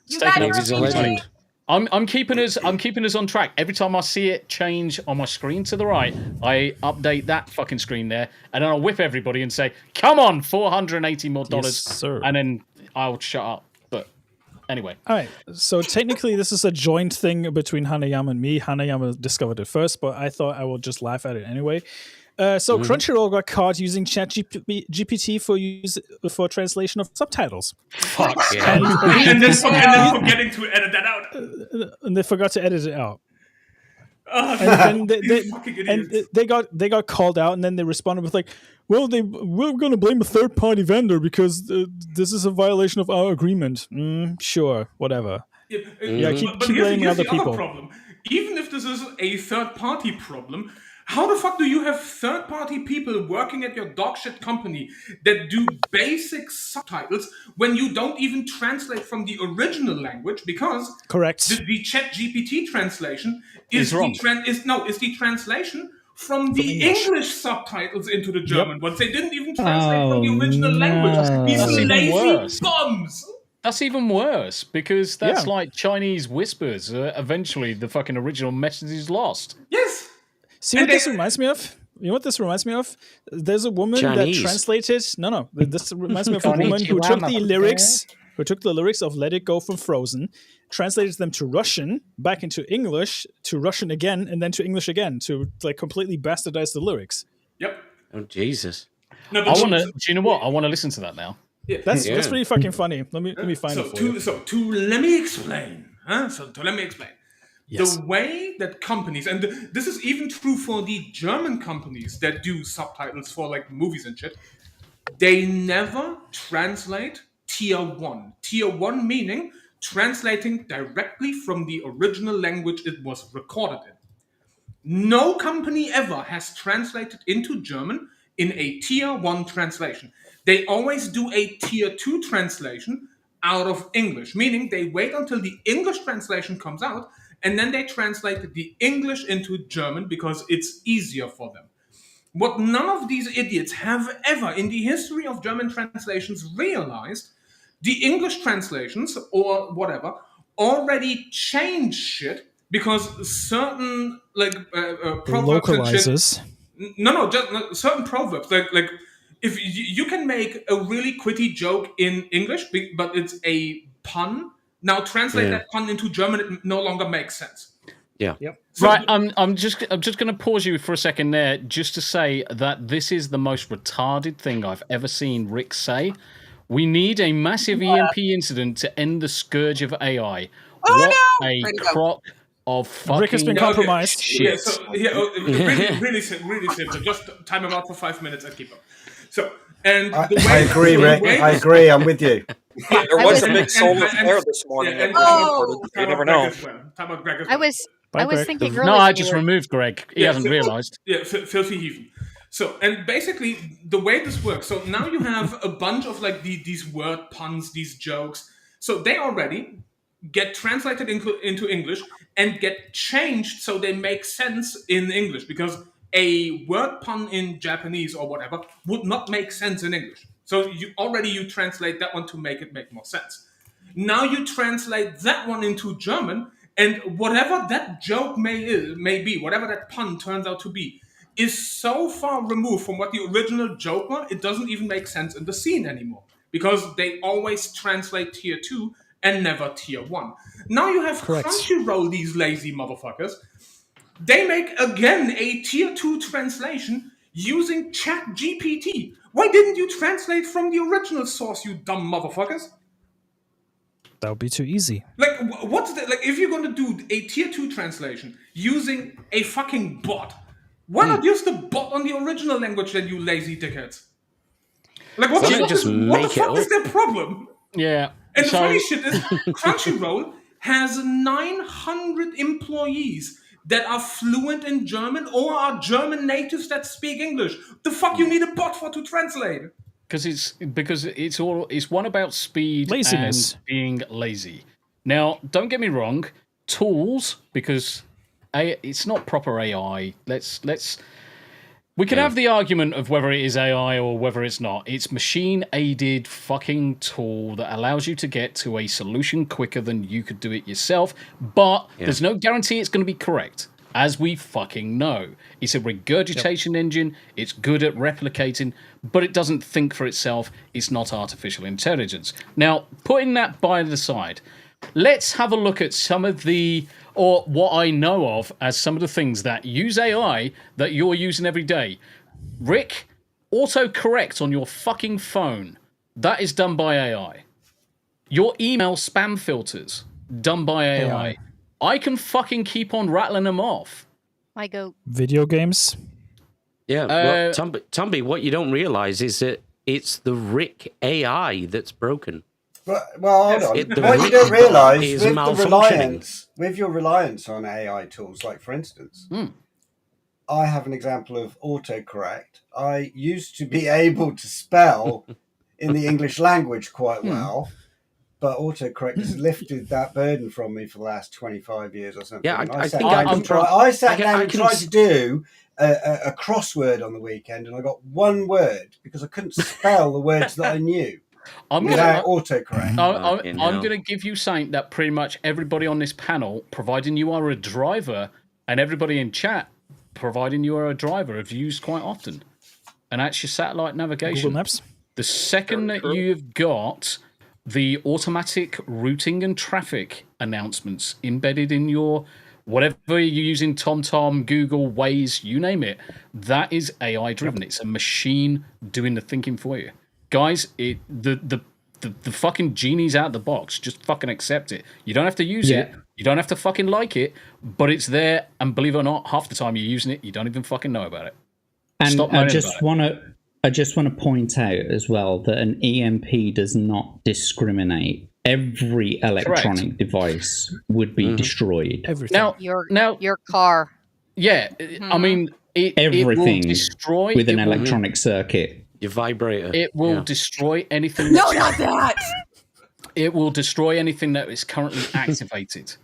I'm keeping us on track. Every time I see it change on my screen to the right, I update that fucking screen there, and then I'll whip everybody and say, "Come on, $480 more," and then I'll shut up. But anyway, all right. So technically, this is a joint thing between Hanayama and me. Hanayama discovered it first, but I thought I will just laugh at it anyway. So Crunchyroll got caught using ChatGPT for translation of subtitles. Fuck yeah! And then forgetting to edit that out. And they forgot to edit it out. And then they got called out, and then they responded with like, "Well, we're going to blame a third-party vendor because this is a violation of our agreement." Sure, whatever. Keep blaming other people. Problem. Even if this is a third-party problem, how the fuck do you have third-party people working at your dogshit company that do basic subtitles when you don't even translate from the original language? Because the ChatGPT translation is the translation from the English subtitles into the German ones. They didn't even translate from the original language. These lazy bums. That's even worse, because that's like Chinese whispers. Eventually, the fucking original message is lost. Yes. See what this reminds me of? You know what this reminds me of? There's a woman that translated. No. This reminds me of a woman who took the lyrics of "Let It Go" from Frozen, translated them to Russian, back into English, to Russian again, and then to English again, to like completely bastardize the lyrics. Yep. Oh Jesus. No, do you know what? I want to listen to that now. Yeah, that's pretty fucking funny. Let me find it for you. Let me explain. Let me explain. Yes. The way that companies, and this is even true for the German companies that do subtitles for like movies and shit, they never translate tier 1. Tier 1 meaning translating directly from the original language it was recorded in. No company ever has translated into German in a tier 1 translation. They always do a tier 2 translation out of English, meaning they wait until the English translation comes out, and then they translate the English into German because it's easier for them. What none of these idiots have ever in the history of German translations realized, the English translations or whatever already change shit because certain proverbs localizes. Just certain proverbs like if you can make a really quitty joke in English, but it's a pun. Now translate that pun into German, it no longer makes sense. Yeah. Yep. So, right, I'm just going to pause you for a second there, just to say that this is the most retarded thing I've ever seen Rick say. We need a massive EMP incident to end the scourge of AI. A crock of fucking Rick has been compromised. Shit. Really simple. Just time him out for 5 minutes and keep up. So, and I agree, Rick. I agree. I'm with you. Yeah, there was a big solar flare this morning. You never know. I was thinking earlier. No, I just removed Greg. He hasn't realized. Yeah, filthy heathen. So, and basically, the way this works, so now you have a bunch of like these word puns, these jokes. So they already get translated into English and get changed so they make sense in English, because a word pun in Japanese or whatever would not make sense in English. So you translate that one to make it make more sense. Now you translate that one into German, and whatever that joke may be, whatever that pun turns out to be, is so far removed from what the original joke was, it doesn't even make sense in the scene anymore. Because they always translate tier 2 and never tier 1. Now you have Crunchyroll, these lazy motherfuckers. They make, again, a tier 2 translation using ChatGPT. Why didn't you translate from the original source, you dumb motherfuckers? That would be too easy. Like, if you're going to do a tier 2 translation using a fucking bot, why not use the bot on the original language then, you lazy dickheads? Like, what Doesn't it just what the make it fuck is up? their problem? Yeah. And the So- funny shit is, Crunchyroll has 900 employees that are fluent in German or are German natives that speak English. The fuck you need a bot for to translate? Because it's one about speed Laziness. and being lazy. Now, don't get me wrong, tools, because it's not proper AI. We can have the argument of whether it is AI or whether it's not. It's machine-aided fucking tool that allows you to get to a solution quicker than you could do it yourself, but there's no guarantee it's going to be correct, as we fucking know. It's a regurgitation engine, it's good at replicating, but it doesn't think for itself. It's not artificial intelligence. Now, putting that by the side, let's have a look at some of or what I know of as some of the things that use AI that you're using every day. Rick, autocorrect on your fucking phone. That is done by AI. Your email spam filters, done by AI. I can fucking keep on rattling them off. My goat. Video games. Yeah, well, Tombi, what you don't realize is that it's the Rick AI that's broken. But, well, hold on. The What you Rick don't bot realise is with the malfunctioning. with your reliance on AI tools, like for instance, I have an example of autocorrect. I used to be able to spell in the English language quite well, but autocorrect has lifted that burden from me for the last 25 years or something. Yeah, And I sat think down I'm and tried s- to do a crossword on the weekend, and I got one word because I couldn't spell the words that I knew. Without autocorrect. I'm going to give you something that pretty much everybody on this panel, providing you are a driver, and everybody in chat, providing you are a driver, have used quite often. And that's your satellite navigation. Google Maps. The second that you've got the automatic routing and traffic announcements embedded in your whatever you're using, TomTom, Google, Waze, you name it, that is AI driven. It's a machine doing the thinking for you. Guys, the fucking genie's out of the box. Just fucking accept it. You don't have to use it. You don't have to fucking like it, but it's there. And believe it or not, half the time you're using it, you don't even fucking know about it. And Stop I moaning just about it. want to point out as well that an EMP does not discriminate. Every electronic device would be destroyed. Everything. Your car. Yeah, I mean, Everything it will destroy with an it will- electronic circuit. Your vibrator. It will destroy anything. No, not that. It will destroy anything that is currently activated.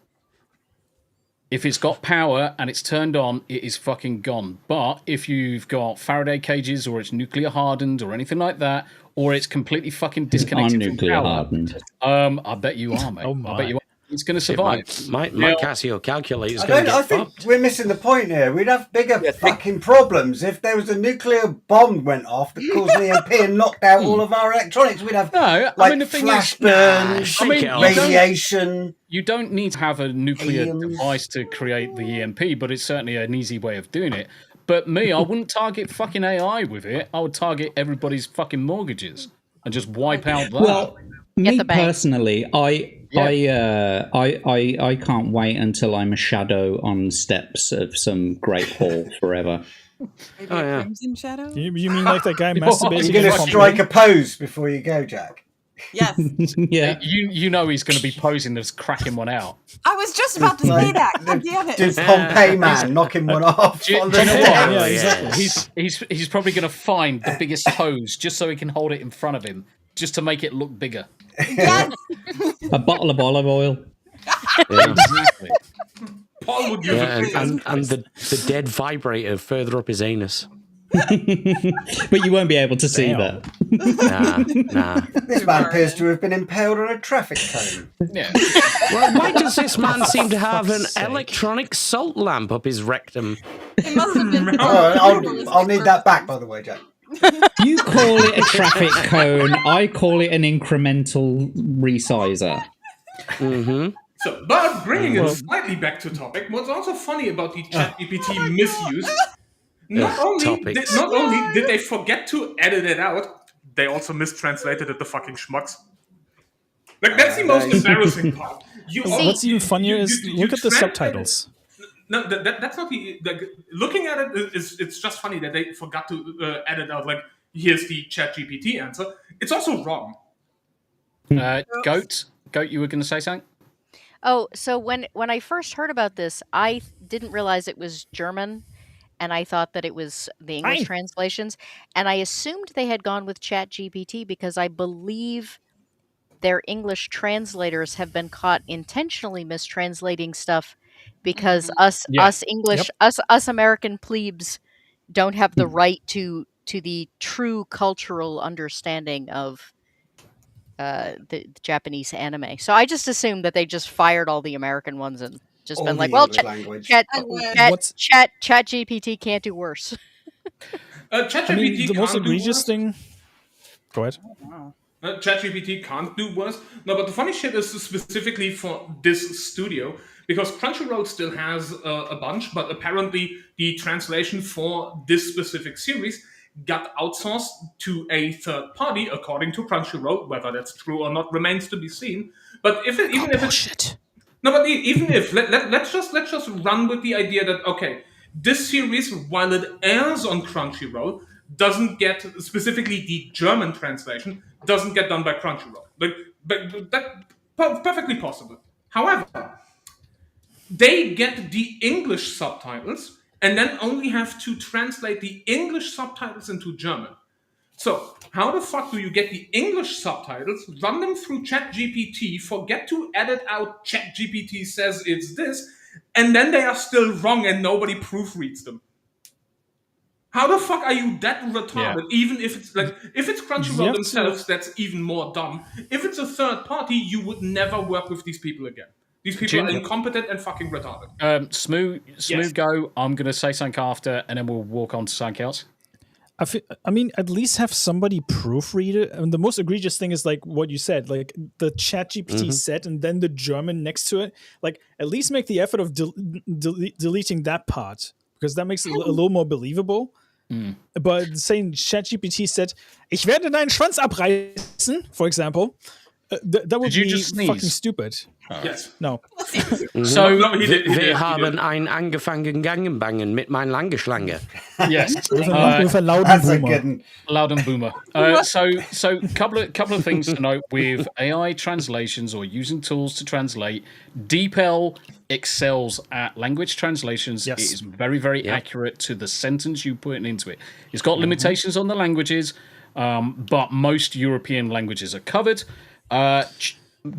If it's got power and it's turned on, it is fucking gone. But if you've got Faraday cages or it's nuclear hardened or anything like that, or it's completely fucking disconnected I'm from nuclear power, hardened. I bet you are, mate. I bet you are. It's going to survive. My Now- Casio calculator is I, going to don't, I get think fucked. we're missing the point here. We'd have bigger fucking problems if there was a nuclear bomb went off that caused an EMP and knocked out all of our electronics. We'd have the thing flash is, burns, radiation. You don't need to have a nuclear Helium. device to create the EMP, but it's certainly an easy way of doing it. But me, I wouldn't target fucking AI with it. I would target everybody's fucking mortgages and just wipe out that. Well, me personally, I can't wait until I'm a shadow on steps of some great hall forever. Maybe a crimson shadow? You mean like that guy You're masturbating? going to strike a pose before you go, Jack. Yes. Yeah. You know he's going to be posing as cracking one out. I was just about to say that. God damn it. Does Pompeii man knocking one off Do you on know the what? stairs? Yeah, exactly. He's probably going to find the biggest hose just so he can hold it in front of him, just to make it look bigger. Yes. A bottle of olive oil. Exactly. Paul would use and the dead vibrator further up his anus. But you won't be able to see that. Nah. This man appears to have been impaled on a traffic cone. Yeah. Well, why does this man seem to have an electronic salt lamp up his rectum? It must have been. I'll need that back, by the way, Jack. You call it a traffic cone. I call it an incremental resizer. Mm-hmm. So, but bringing it slightly back to topic, what's also funny about the ChatGPT misuse, not only did they forget to edit it out, they also mistranslated it to fucking schmucks. Like, that's the most embarrassing part. What's even funnier is look at the subtitles. No, that's not the. Looking at it, it's just funny that they forgot to edit out. Like, here's the ChatGPT answer, it's also wrong. Goat, you were going to say something? Oh, so when I first heard about this, I didn't realize it was German, and I thought that it was the English translations, and I assumed they had gone with ChatGPT because I believe their English translators have been caught intentionally mistranslating stuff because us English us American plebes don't have the right to the true cultural understanding of the Japanese anime. So I just assumed that they just fired all the American ones and just All been like, the well, English language. Chat What's- GPT can't do worse. I mean, the most egregious thing. Go ahead. ChatGPT can't do worse. No, but the funny shit is specifically for this studio, because Crunchyroll still has a bunch, but apparently the translation for this specific series got outsourced to a third party, according to Crunchyroll. Whether that's true or not remains to be seen. But if let's just run with the idea that okay, this series, while it airs on Crunchyroll, doesn't get specifically the German translation doesn't get done by Crunchyroll. But that perfectly possible. However, they get the English subtitles and then only have to translate the English subtitles into German. So, how the fuck do you get the English subtitles, run them through ChatGPT, forget to edit out ChatGPT says it's this, and then they are still wrong and nobody proofreads them? How the fuck are you that retarded? Even if it's if it's Crunchyroll themselves, that's even more dumb. If it's a third party, you would never work with these people again. These people are incompetent and fucking retarded. Smooth, go. I'm going to say something after, and then we'll walk on to something else. I mean, at least have somebody proofread it. And the most egregious thing is like what you said, like the ChatGPT set and then the German next to it. Like, at least make the effort of deleting that part, because that makes it a little more believable. But saying ChatGPT said, "Ich werde deinen Schwanz abreißen," for example, that would be fucking stupid. Yes. No. So, wir haben ein angefangen Gangenbangen mit meiner Langeschlange. Yes. With a loud and boomer. So couple of things to note with AI translations or using tools to translate. DeepL excels at language translations. It is very, very accurate to the sentence you put into it. It's got limitations on the languages, but most European languages are covered.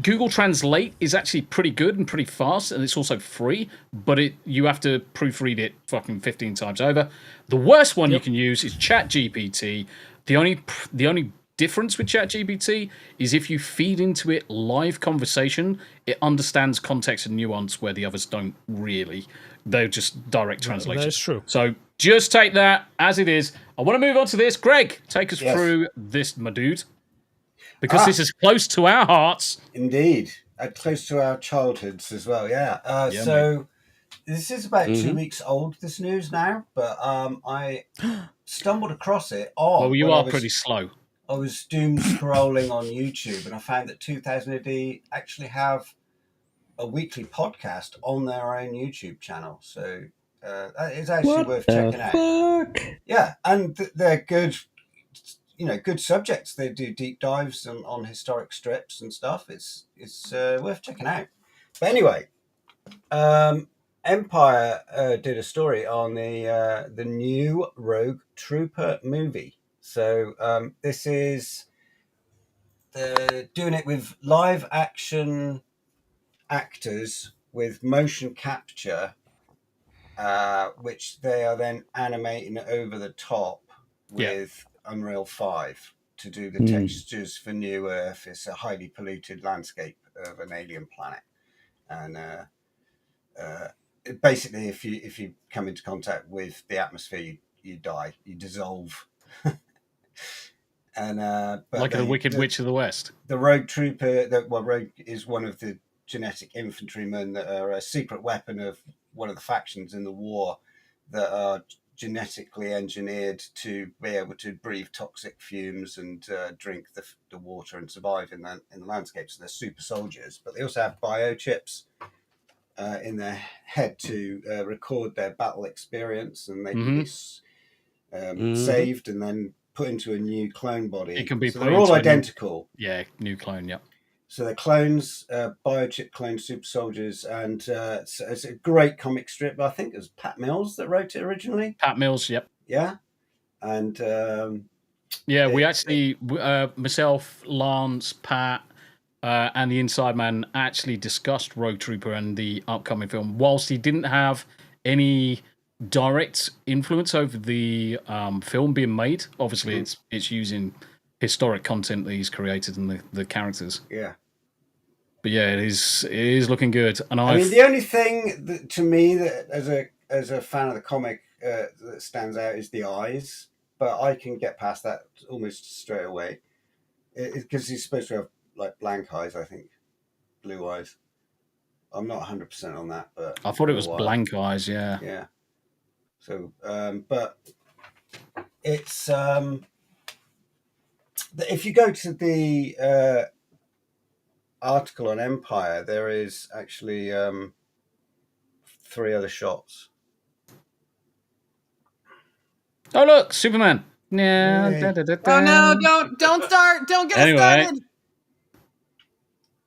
Google Translate is actually pretty good and pretty fast, and it's also free, but you have to proofread it fucking 15 times over. The worst one you can use is ChatGPT. The only difference with ChatGPT is if you feed into it live conversation, it understands context and nuance where the others don't really. They're just direct translations. That is true. So just take that as it is. I want to move on to this. Greg, take us through this, my dude. Because this is close to our hearts. Indeed. Close to our childhoods as well, yeah. So this is about 2 weeks old, this news now, but I stumbled across it. Well, you are pretty slow. I was doom scrolling on YouTube and I found that 2000 AD actually have a weekly podcast on their own YouTube channel. So that is actually worth checking out. Yeah, and they're good. Good subjects. They do deep dives on historic strips and stuff. It's worth checking out. But anyway, Empire did a story on the new Rogue Trooper movie. So this is doing it with live action actors with motion capture, which they are then animating over the top with Unreal 5 to do the textures for New Earth. It's a highly polluted landscape of an alien planet, and basically, if you come into contact with the atmosphere, you die, you dissolve. And like the Wicked Witch of the West. The Rogue Trooper, Rogue is one of the genetic infantrymen that are a secret weapon of one of the factions in the war that are genetically engineered to be able to breathe toxic fumes and drink the water and survive in the landscape. So they're super soldiers, but they also have biochips in their head to record their battle experience, and they can be saved and then put into a new clone body. It can be so put they're all into a new- identical. Yeah, new clone. Yep. So they're clones, biochip clone super soldiers, and it's a great comic strip. I think it was Pat Mills that wrote it originally. Pat Mills. Yep. Yeah, and yeah, we actually, myself, Lance, Pat, and the Inside Man actually discussed Rogue Trooper and the upcoming film. Whilst he didn't have any direct influence over the film being made, obviously it's using historic content that he's created and the characters. Yeah. But yeah, it is looking good. And I mean, the only thing that, to me, that as a fan of the comic that stands out is the eyes. But I can get past that almost straight away, because he's supposed to have like blank eyes. I think blue eyes. I'm not 100% on that, but I thought it was blank eyes. Yeah. Yeah. So, but it's if you go to the article on Empire, there is actually 3 other shots. Oh look, Superman! Yeah. Oh no! Don't start! Don't get us started.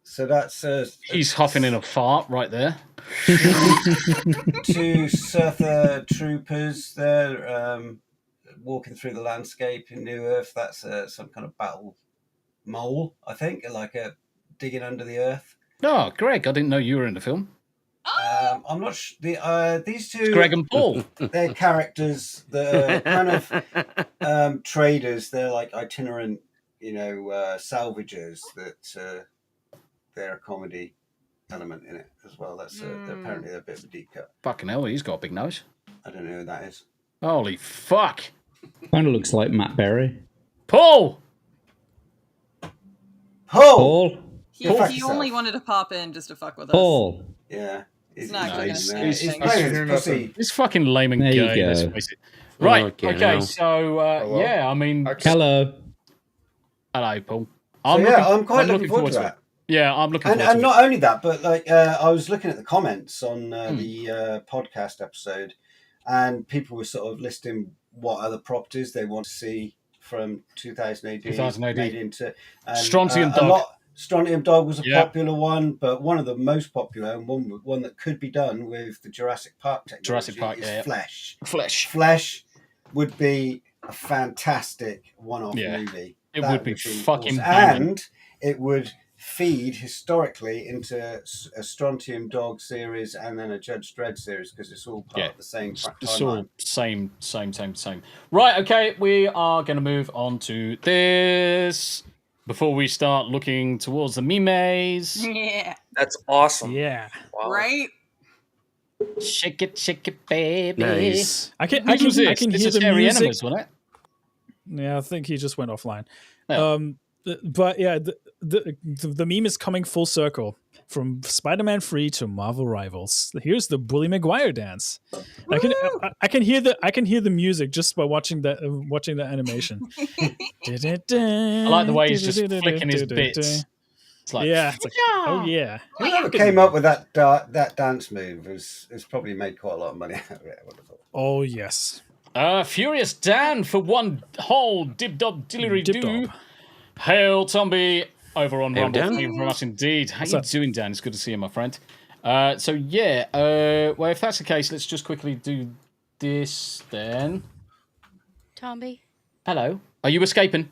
So that's he's huffing in a fart right there. 2 Surtha troopers there, walking through the landscape in New Earth. That's some kind of battle mole, I think, like digging under the earth. Oh, Greg, I didn't know you were in the film. I'm not sure. These 2, it's Greg and Paul. They're characters that are kind of traders. They're like itinerant, salvagers. That they're a comedy element in it as well. That's apparently a bit of a deep cut. Fucking hell, he's got a big nose. I don't know who that is. Holy fuck! Kind of looks like Matt Berry. Paul. Paul. He only wanted to pop in just to fuck with us. Paul. Yeah. He's not going to say anything. He's fucking lame and There you gay. go. Let's face it. Right. Okay, Okay. now. So yeah, I mean, Hello. hello, Paul. I'm quite looking forward to that. Yeah, I'm looking forward And to not only that, but like I was looking at the comments on the podcast episode, and people were sort of listing what other properties they want to see from 2000 AD. 2000 AD. Made into Strontium Dog. Strontium Dog was a Yeah. popular one, but one of the most popular and one that could be done with the Jurassic Park technology Jurassic Park, is yeah. Flesh. Flesh. Would be a fantastic one-off Yeah. movie. It That would be fucking awesome. banging. And it would feed historically into a Strontium Dog series and then a Judge Dredd series, because it's all part of the same It's all timeline. same. Right, okay, we are going to move on to this before we start looking towards the memes. Yeah. That's awesome. Yeah. Wow. Right? Shake it, baby. Nice. I can Whose was hear this? This the is Harry music. Enemas, wasn't it? Yeah, I think he just went offline. Oh. But yeah, the meme is coming full circle from Spider-Man 3 to Marvel Rivals. Here's the Bully Maguire dance. I can hear the music just by watching the animation. I like the way he's just flicking his bits. It's like, yeah, it's like, oh yeah. Whoever came up with that dance move has probably made quite a lot of money out of it. I would have thought. Oh yes. Furious Dan for one whole dib-dob dillery-doo. Hail, Tombi, over on Hail, Rumble. Dan. Thank you very much indeed. How What's you up? doing, Dan? It's good to see you, my friend. So, yeah, well, if that's the case, let's just quickly do this then. Tombi? Hello. Are you escaping?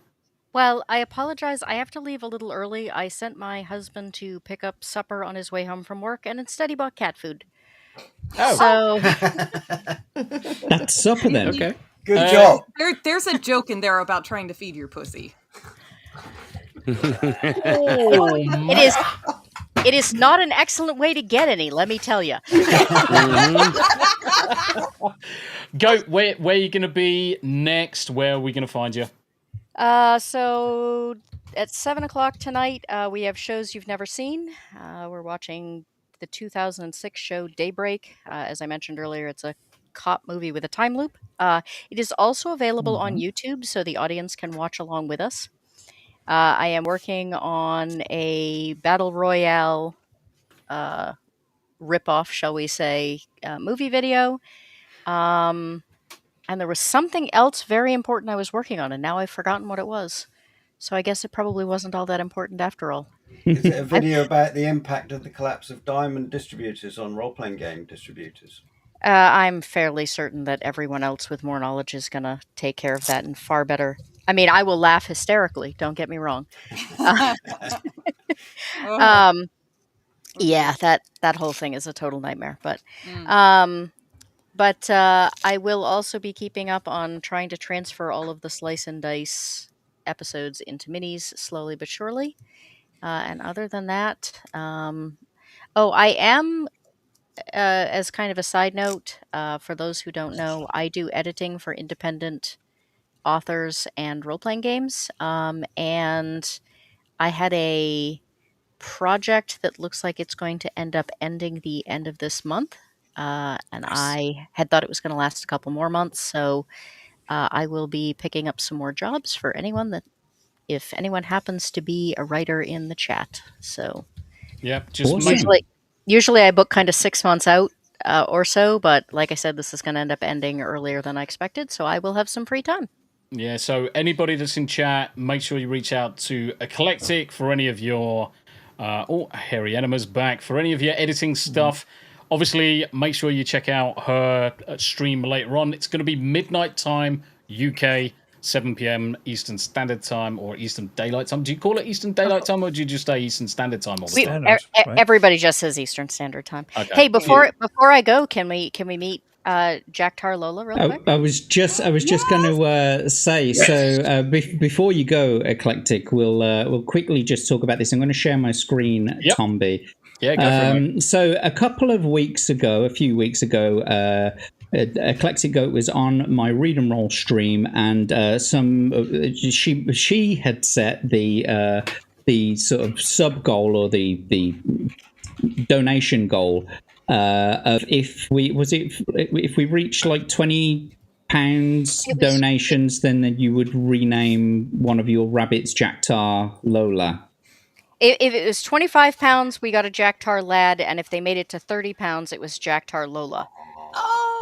Well, I apologize. I have to leave a little early. I sent my husband to pick up supper on his way home from work, and instead he bought cat food. Oh. So, That's supper then. Okay. Good job. There's a joke in there about trying to feed your pussy. it is not an excellent way to get any, let me tell you. Goat, where are you going to be next? Where are we going to find you? So at 7:00 tonight, we have shows you've never seen. We're watching the 2006 show Daybreak. As I mentioned earlier, it's a cop movie with a time loop. It is also available on YouTube, so the audience can watch along with us. I am working on a Battle Royale ripoff, shall we say, movie video. And there was something else very important I was working on, and now I've forgotten what it was. So I guess it probably wasn't all that important after all. Is it a video about the impact of the collapse of diamond distributors on role-playing game distributors? I'm fairly certain that everyone else with more knowledge is going to take care of that and far better. I mean, I will laugh hysterically, don't get me wrong. Yeah, that whole thing is a total nightmare. But I will also be keeping up on trying to transfer all of the Slice and Dice episodes into minis slowly but surely. And other than that, I am, as kind of a side note, for those who don't know, I do editing for independent authors and role-playing games. And I had a project that looks like it's going to end up ending the end of this month. And I had thought it was going to last a couple more months. So I will be picking up some more jobs for anyone if anyone happens to be a writer in the chat. So yep, just usually I book kind of 6 months out or so, but like I said, this is going to end up ending earlier than I expected, so I will have some free time. Yeah, so anybody that's in chat, make sure you reach out to Eclectic for any of your Hairy Enemas back for any of your editing stuff. Obviously, make sure you check out her stream later on. It's going to be midnight time, UK, 7 p.m. Eastern Standard Time or Eastern Daylight Time. Do you call it Eastern Daylight Time or do you just say Eastern Standard Time all the time? Everybody just says Eastern Standard Time. Okay. Hey, before I go, can we meet Jack Tar Lola real quick? I was just going to say, so before you go, Eclectic, we'll quickly just talk about this. I'm going to share my screen, Tombi. Yeah, go for it. So a few weeks ago, Eclectic Goat was on my Read and Roll stream, and she had set the sort of sub goal or the donation goal of if we reached like £20 donations, then you would rename one of your rabbits Jack Tar Lola. If it was £25, we got a Jack Tar Lad, and if they made it to £30, it was Jack Tar Lola.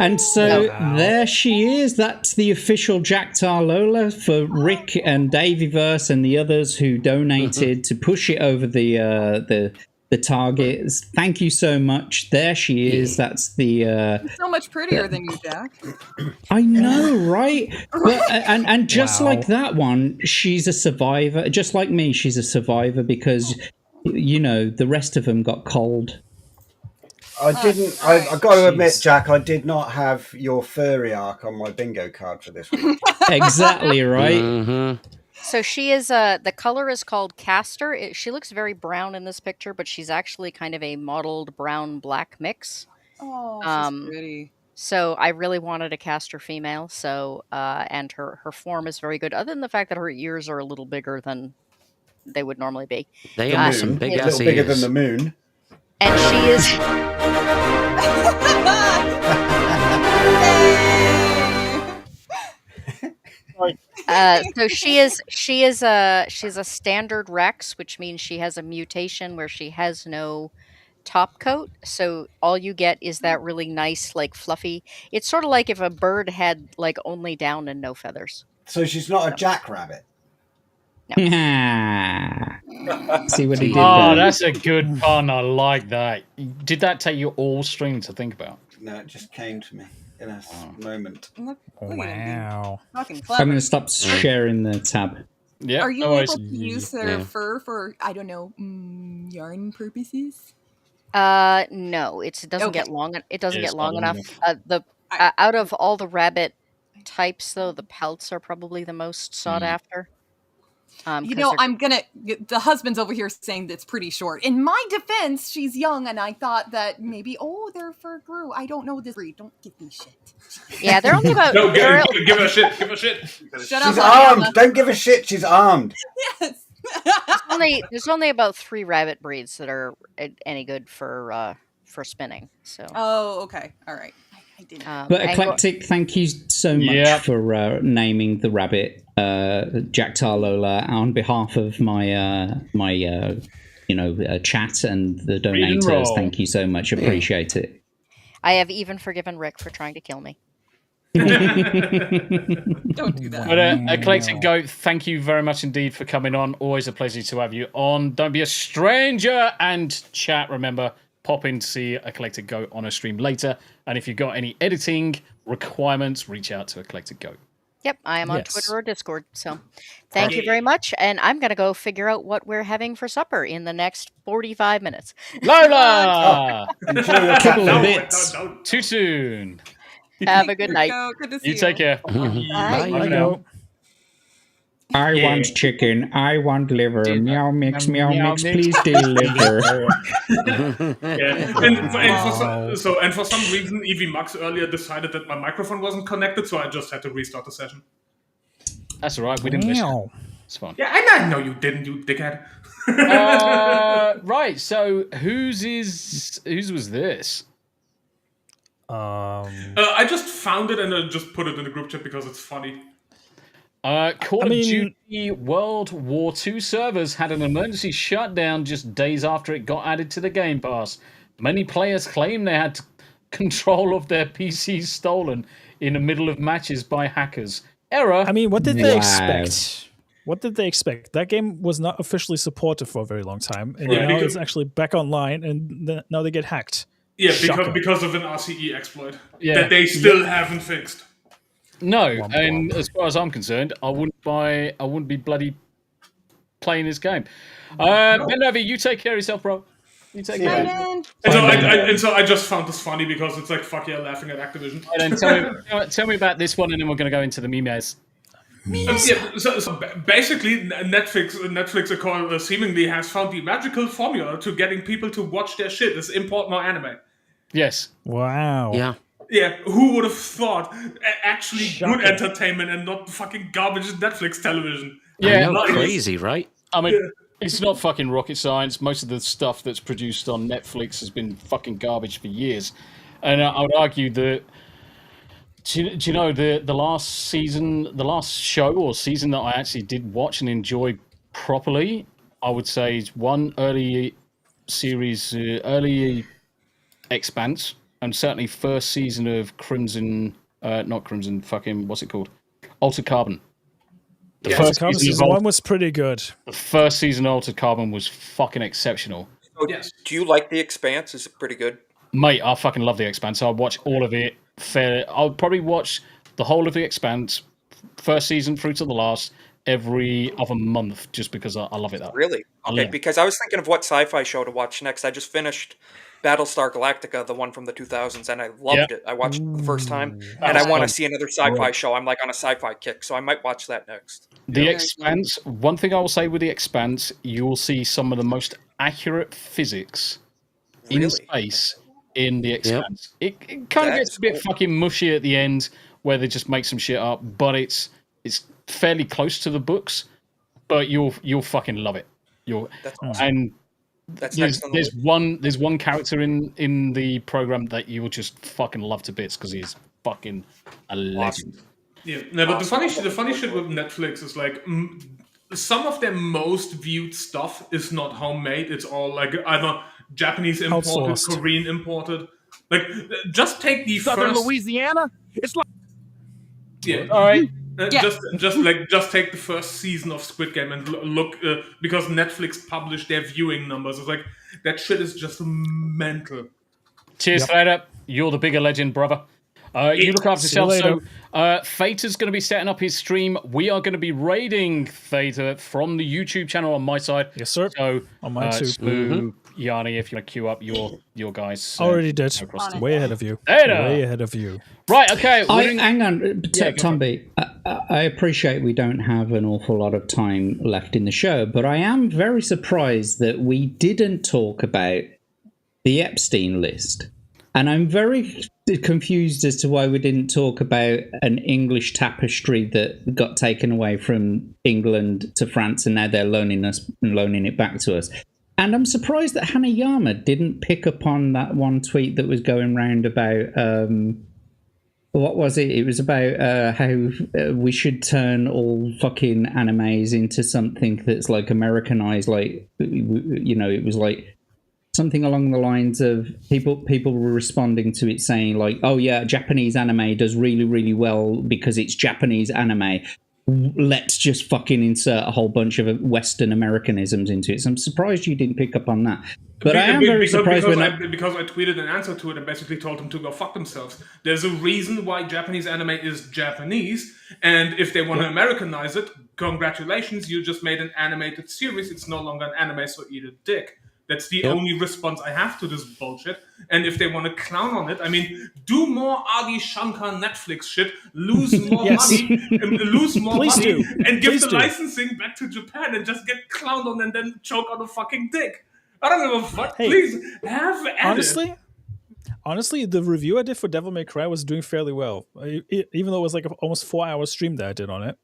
And so there she is. That's the official Jack Tar Lola for Rick and Davyverse and the others who donated to push it over the targets. Thank you so much. There she is. That's the She's so much prettier than you, Jack. I know, right? But, and just like that one, she's a survivor. Just like me, she's a survivor because the rest of them got cold. I didn't. I got to admit, Jack, I did not have your furry arc on my bingo card for this week. Exactly right. So she is the color is called Castor. She looks very brown in this picture, but she's actually kind of a mottled brown-black mix. Oh, she's pretty. So I really wanted a Castor female. So and her form is very good, other than the fact that her ears are a little bigger than they would normally be. They are some big ass ears. A little bigger than the moon. And she is. So she's a standard Rex, which means she has a mutation where she has no top coat. So all you get is that really nice, like fluffy. It's sort of like if a bird had like only down and no feathers. So she's not a jackrabbit. See what he did there. Oh, that's a good pun. I like that. Did that take you all stream to think about? No, it just came to me in a moment. Wow. Fucking I'm clever. going to stop sharing the tab. Yeah. Are you able to use their fur for, I don't know, yarn purposes? No, it doesn't get long. It doesn't get long enough. Out of all the rabbit types, though, the pelts are probably the most sought after. The husband's over here saying that's pretty short. In my defense, she's young, and I thought that maybe, their fur grew. I don't know this breed. Don't give me shit. Yeah, they're only about. No, give her shit. Give her shit. Shut up, She's armed. Don't give a shit. She's armed. Yes. There's only about 3 rabbit breeds that are any good for spinning. So. Oh, okay. All right. I didn't. But Eclectic, thank you so much for naming the rabbit Jack Tar Lola on behalf of my chat and the donators. Thank you so much. Appreciate it. I have even forgiven Rick for trying to kill me. Don't do that. But Eclectic Goat, thank you very much indeed for coming on. Always a pleasure to have you on. Don't be a stranger. And chat, remember, pop in to see Eclectic Goat on a stream later. And if you've got any editing requirements, reach out to Eclectic Goat. Yep, I am on Twitter or Discord. So thank you very much. And I'm going to go figure out what we're having for supper in the next 45 minutes. Lola! Couple of bits. Too soon. Have a good night. Good to see You take care. Bye. Bye now. I want chicken. I want liver. Meow mix, please deliver. And for some reason, Evie Max earlier decided that my microphone wasn't connected, so I just had to restart the session. That's all right. We didn't miss it. It's fine. Yeah, I know you didn't, you dickhead. Right. So whose was this? I just found it and I just put it in the group chat because it's funny. Call of Duty World War II servers had an emergency shutdown just days after it got added to the Game Pass. Many players claim they had control of their PCs stolen in the middle of matches by hackers. Error. I mean, what did they expect? What did they expect? That game was not officially supported for a very long time, and now it's actually back online, and now they get hacked. Yeah, because of an RCE exploit that they still haven't fixed. No, and as far as I'm concerned, I wouldn't be bloody playing this game. Ben Novi, you take care of yourself, bro. You take care. And so I just found this funny because it's like, fuck yeah, laughing at Activision. And then tell me about this one, and then we're going to go into the memes. So basically, Netflix seemingly has found the magical formula to getting people to watch their shit is import more anime. Yes. Wow. Yeah. Yeah, who would have thought actually good entertainment and not fucking garbage Netflix television? Yeah, crazy, right? I mean, it's not fucking rocket science. Most of the stuff that's produced on Netflix has been fucking garbage for years. And I would argue that, do you know, the last show or season that I actually did watch and enjoy properly, I would say is one early series, early Expanse. And certainly first season of not Crimson, fucking, what's it called? Altered Carbon. The first season one was pretty good. The first season of Altered Carbon was fucking exceptional. Oh, yes. Do you like The Expanse? Is it pretty good? Mate, I fucking love The Expanse. I'll watch all of it. I'll probably watch the whole of The Expanse, first season through to the last, every other month, just because I love it that. Really? Okay, because I was thinking of what sci-fi show to watch next. I just finished Battlestar Galactica, the one from the 2000s, and I loved it. I watched it the first time, and I want to see another sci-fi show. I'm like on a sci-fi kick, so I might watch that next. The Expanse, one thing I will say with The Expanse, you will see some of the most accurate physics in space in The Expanse. It kind of gets a bit fucking mushy at the end, where they just make some shit up, but it's fairly close to the books, but you'll fucking love it. That's awesome. And there's one character in the program that you will just fucking love to bits because he's fucking a legend. Yeah, no, but the funny shit with Netflix is like some of their most viewed stuff is not homemade. It's all like either Japanese imported, Korean imported. Like, just take the Southern first Louisiana. It's like all right. Just take the first season of Squid Game and look because Netflix published their viewing numbers. It's like that shit is just mental. Cheers, Theta. You're the bigger legend, brother. You look after yourself. So, Theta's going to be setting up his stream. We are going to be raiding Theta from the YouTube channel on my side. Yes, sir. So, on mine too. Smu, Yanni, if you want to queue up your guys. Already did. Way ahead of you. Theta. Way ahead of you. Right, okay. Hang on, Tombi. I appreciate we don't have an awful lot of time left in the show, but I am very surprised that we didn't talk about the Epstein list. And I'm very confused as to why we didn't talk about an English tapestry that got taken away from England to France, and now they're loaning it back to us. And I'm surprised that Hanayama didn't pick up on that one tweet that was going round about... what was it? It was about how we should turn all fucking animes into something that's like Americanized. Like, you know, it was like something along the lines of people were responding to it saying like, oh yeah, Japanese anime does really, really well because it's Japanese anime. Let's just fucking insert a whole bunch of Western Americanisms into it. So I'm surprised you didn't pick up on that. But I am very surprised because I tweeted an answer to it and basically told them to go fuck themselves. There's a reason why Japanese anime is Japanese, and if they want to Americanize it, congratulations, you just made an animated series. It's no longer an anime, so eat a dick. That's the only response I have to this bullshit. And if they want to clown on it, I mean, do more Adi Shankar Netflix shit, lose more money, and give the licensing back to Japan and just get clowned on and then choke on a fucking dick. I don't give a fuck. Hey, please have at it. Honestly, the review I did for Devil May Cry was doing fairly well. Even though it was like almost 4 hour stream that I did on it.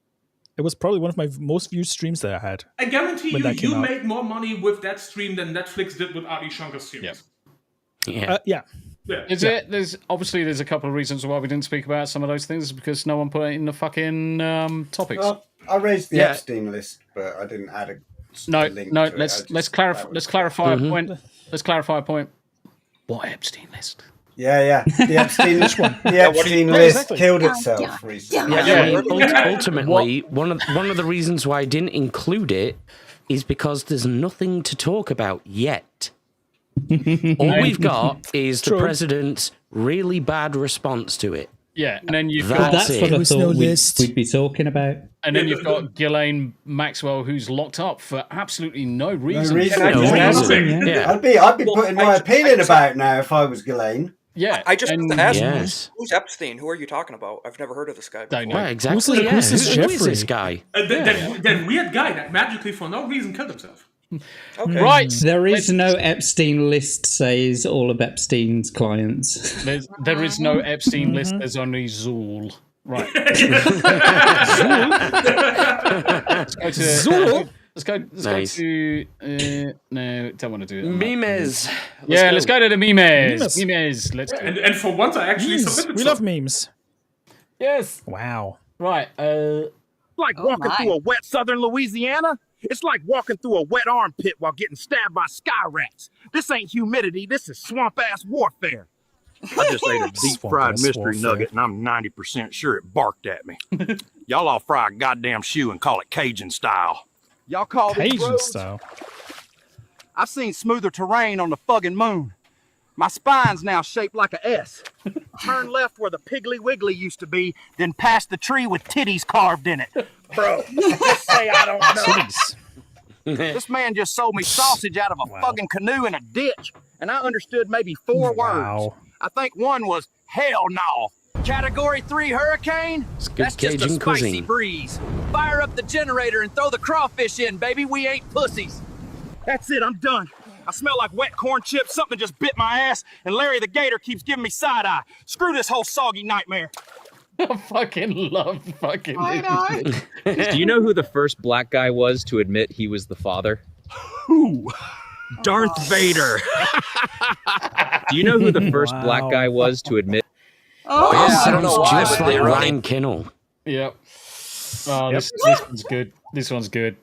It was probably one of my most viewed streams that I had. I guarantee you made more money with that stream than Netflix did with Adi Shankar's series. Yeah. There's a couple of reasons why we didn't speak about some of those things because no one put it in the fucking topics. Well, I raised the Epstein list, but I didn't add a link to it. Let's clarify a point. Let's clarify a point. What Epstein list? Yeah. The Epstein list. The Epstein list killed itself recently. Ultimately, one of the reasons why I didn't include it is because there's nothing to talk about yet. All we've got is the president's really bad response to it. Yeah, and then you've got... That's what I thought we'd be talking about. And then you've got Ghislaine Maxwell, who's locked up for absolutely no reason. I'd be putting my opinion about now if I was Ghislaine. Yeah, I just asked, who's Epstein? Who are you talking about? I've never heard of this guy before. Don't know. Exactly. Who's this guy? That weird guy that magically, for no reason, killed himself. Okay. Right. There is no Epstein list, says all of Epstein's clients. There is no Epstein list, there's only Zool. Right. Zool? Let's go to... no, don't want to do it. Memes. Let's go to the memes. Memes. Let's go. And for once, I actually submitted We love memes. Yes. Wow. Right. Like walking through a wet southern Louisiana. It's like walking through a wet armpit while getting stabbed by sky rats. This ain't humidity. This is swamp-ass warfare. I just ate a deep-fried mystery nugget, and I'm 90% sure it barked at me. Y'all all fry a goddamn shoe and call it Cajun style. Y'all call these Cajun roads? style. I've seen smoother terrain on the fucking moon. My spine's now shaped like a S. Turn left where the Piggly Wiggly used to be, then past the tree with titties carved in it. Bro, just say I don't know. This man just sold me sausage out of a fucking canoe in a ditch, and I understood maybe 4 words. I think one was hell no. Category 3 hurricane? That's just a spicy breeze. Fire up the generator and throw the crawfish in, baby. We ain't pussies. That's it, I'm done. I smell like wet corn chips, something just bit my ass, and Larry the Gator keeps giving me side-eye. Screw this whole soggy nightmare. I fucking love fucking Do you know who the first black guy was to admit he was the father? Who? Darth Vader. Do you know who the first black guy was to admit? Oh, yeah, I don't know why, just but like Ryan Kinnell. Yep. Oh, this one's good. This one's good.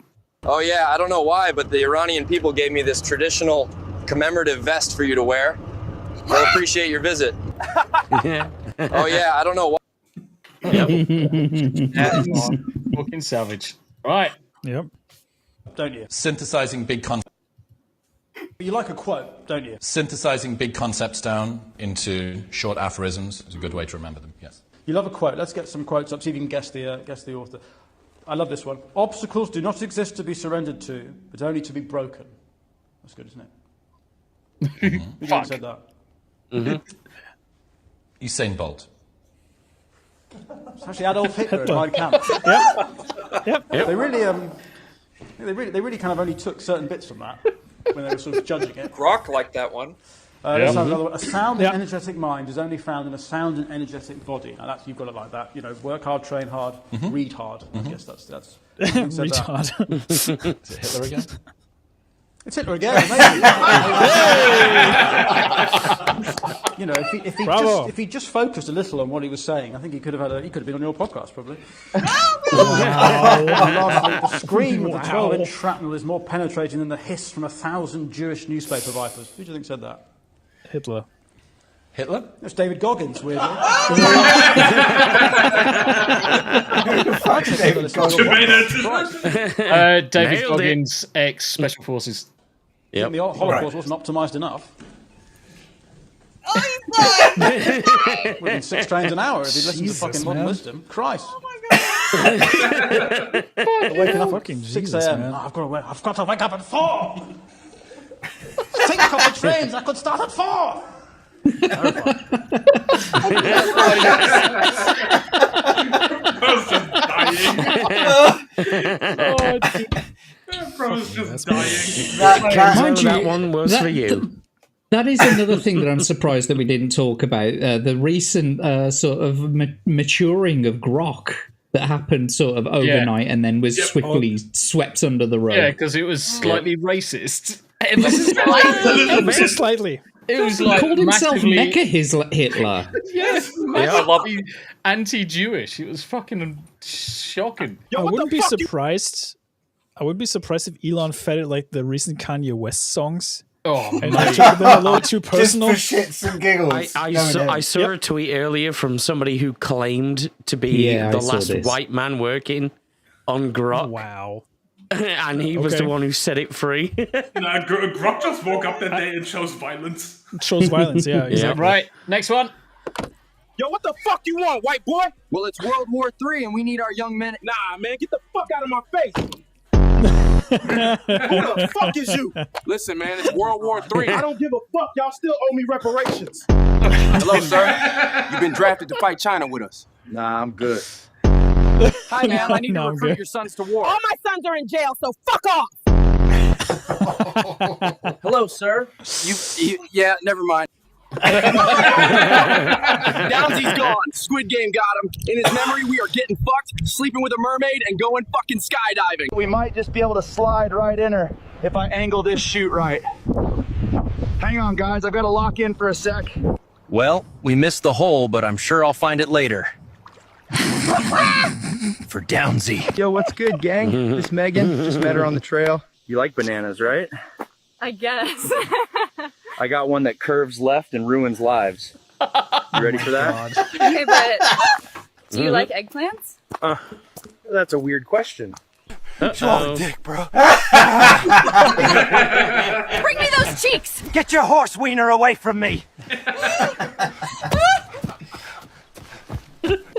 Oh yeah, I don't know why, but the Iranian people gave me this traditional commemorative vest for you to wear. They'll appreciate your visit. Oh yeah, I don't know why. That is fucking savage. Right. Yep. Don't you? Synthesizing big concepts. You like a quote, don't you? Synthesizing big concepts down into short aphorisms is a good way to remember them, yes. You love a quote. Let's get some quotes up, see if you can guess the author. I love this one. Obstacles do not exist to be surrendered to, but only to be broken. That's good, isn't it? Who said that? Usain Bolt. It's actually Adolf Hitler in Mein Kampf. Yep. They really kind of only took certain bits from that when they were sort of judging it. Grok liked that one. Let's have another one. A sound and energetic mind is only found in a sound and energetic body. Now that's, you've got it like that. You know, work hard, train hard, read hard. I guess that's read hard. Is it Hitler again? It's Hitler again. Maybe. You know, if he just focused a little on what he was saying, I think he could have been on your podcast probably. And lastly, the scream of the 12-inch shrapnel is more penetrating than the hiss from 1,000 Jewish newspaper vipers. Who do you think said that? Hitler. Hitler? That's David Goggins, weirdly. David Goggins, ex-Special Forces. Yeah, the Holocaust wasn't optimised enough. Within 6 trains an hour if he listened to fucking modern wisdom. Christ. Oh my god. Waking up at 6 a.m. I've got to wake up at 4. Take a couple of trains. I could start at 4. Bro's just dying. Bro's just dying. That one was for you. That is another thing that I'm surprised that we didn't talk about. The recent sort of maturing of grok that happened sort of overnight and then was swiftly swept under the rug. Yeah, because it was slightly racist. Slightly. It was He like called himself massively- Mecha Hitler. Yes, massively anti-Jewish. It was fucking shocking. I wouldn't be surprised. I wouldn't be surprised if Elon fed it like the recent Kanye West songs. Oh, and I took them a little too personal. Just for shits and giggles. I saw a tweet earlier from somebody who claimed to be the last white man working on grok. Wow. And he was the one who set it free. Grok just woke up that day and chose violence. Shows violence, yeah. Exactly. Right, next one. Yo, what the fuck you want, white boy? Well, it's World War III and we need our young men. Nah, man, get the fuck out of my face. Who the fuck is you? Listen, man, it's World War III. I don't give a fuck. Y'all still owe me reparations. Hello, sir. You've been drafted to fight China with us. Nah, I'm good. Hi, ma'am. I need to recruit your sons to war. All my sons are in jail, so fuck off. Hello, sir. Yeah, never mind. Downsy's gone. Squid Game got him. In his memory, we are getting fucked, sleeping with a mermaid, and going fucking skydiving. We might just be able to slide right in her if I angle this chute right. Hang on, guys. I've got to lock in for a sec. Well, we missed the hole, but I'm sure I'll find it later. For Downsy. Yo, what's good, gang? This Megan. Just met her on the trail. You like bananas, right? I guess. I got one that curves left and ruins lives. You ready for that? Okay, but do you like eggplants? That's a weird question. Uh-oh. Dick, bro. Bring me those cheeks! Get your horse wiener away from me!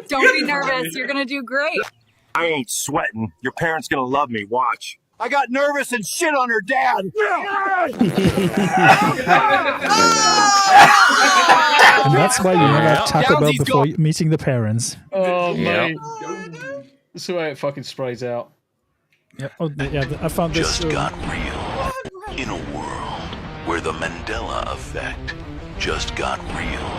Don't be nervous. You're gonna do great. I ain't sweating. Your parents gonna love me. Watch. I got nervous and shit on her dad. And that's why you never have Taco Bell before meeting the parents. Oh, mate. That's the way it fucking sprays out. Yeah, I found this. Just got real. In a world where the Mandela effect just got real.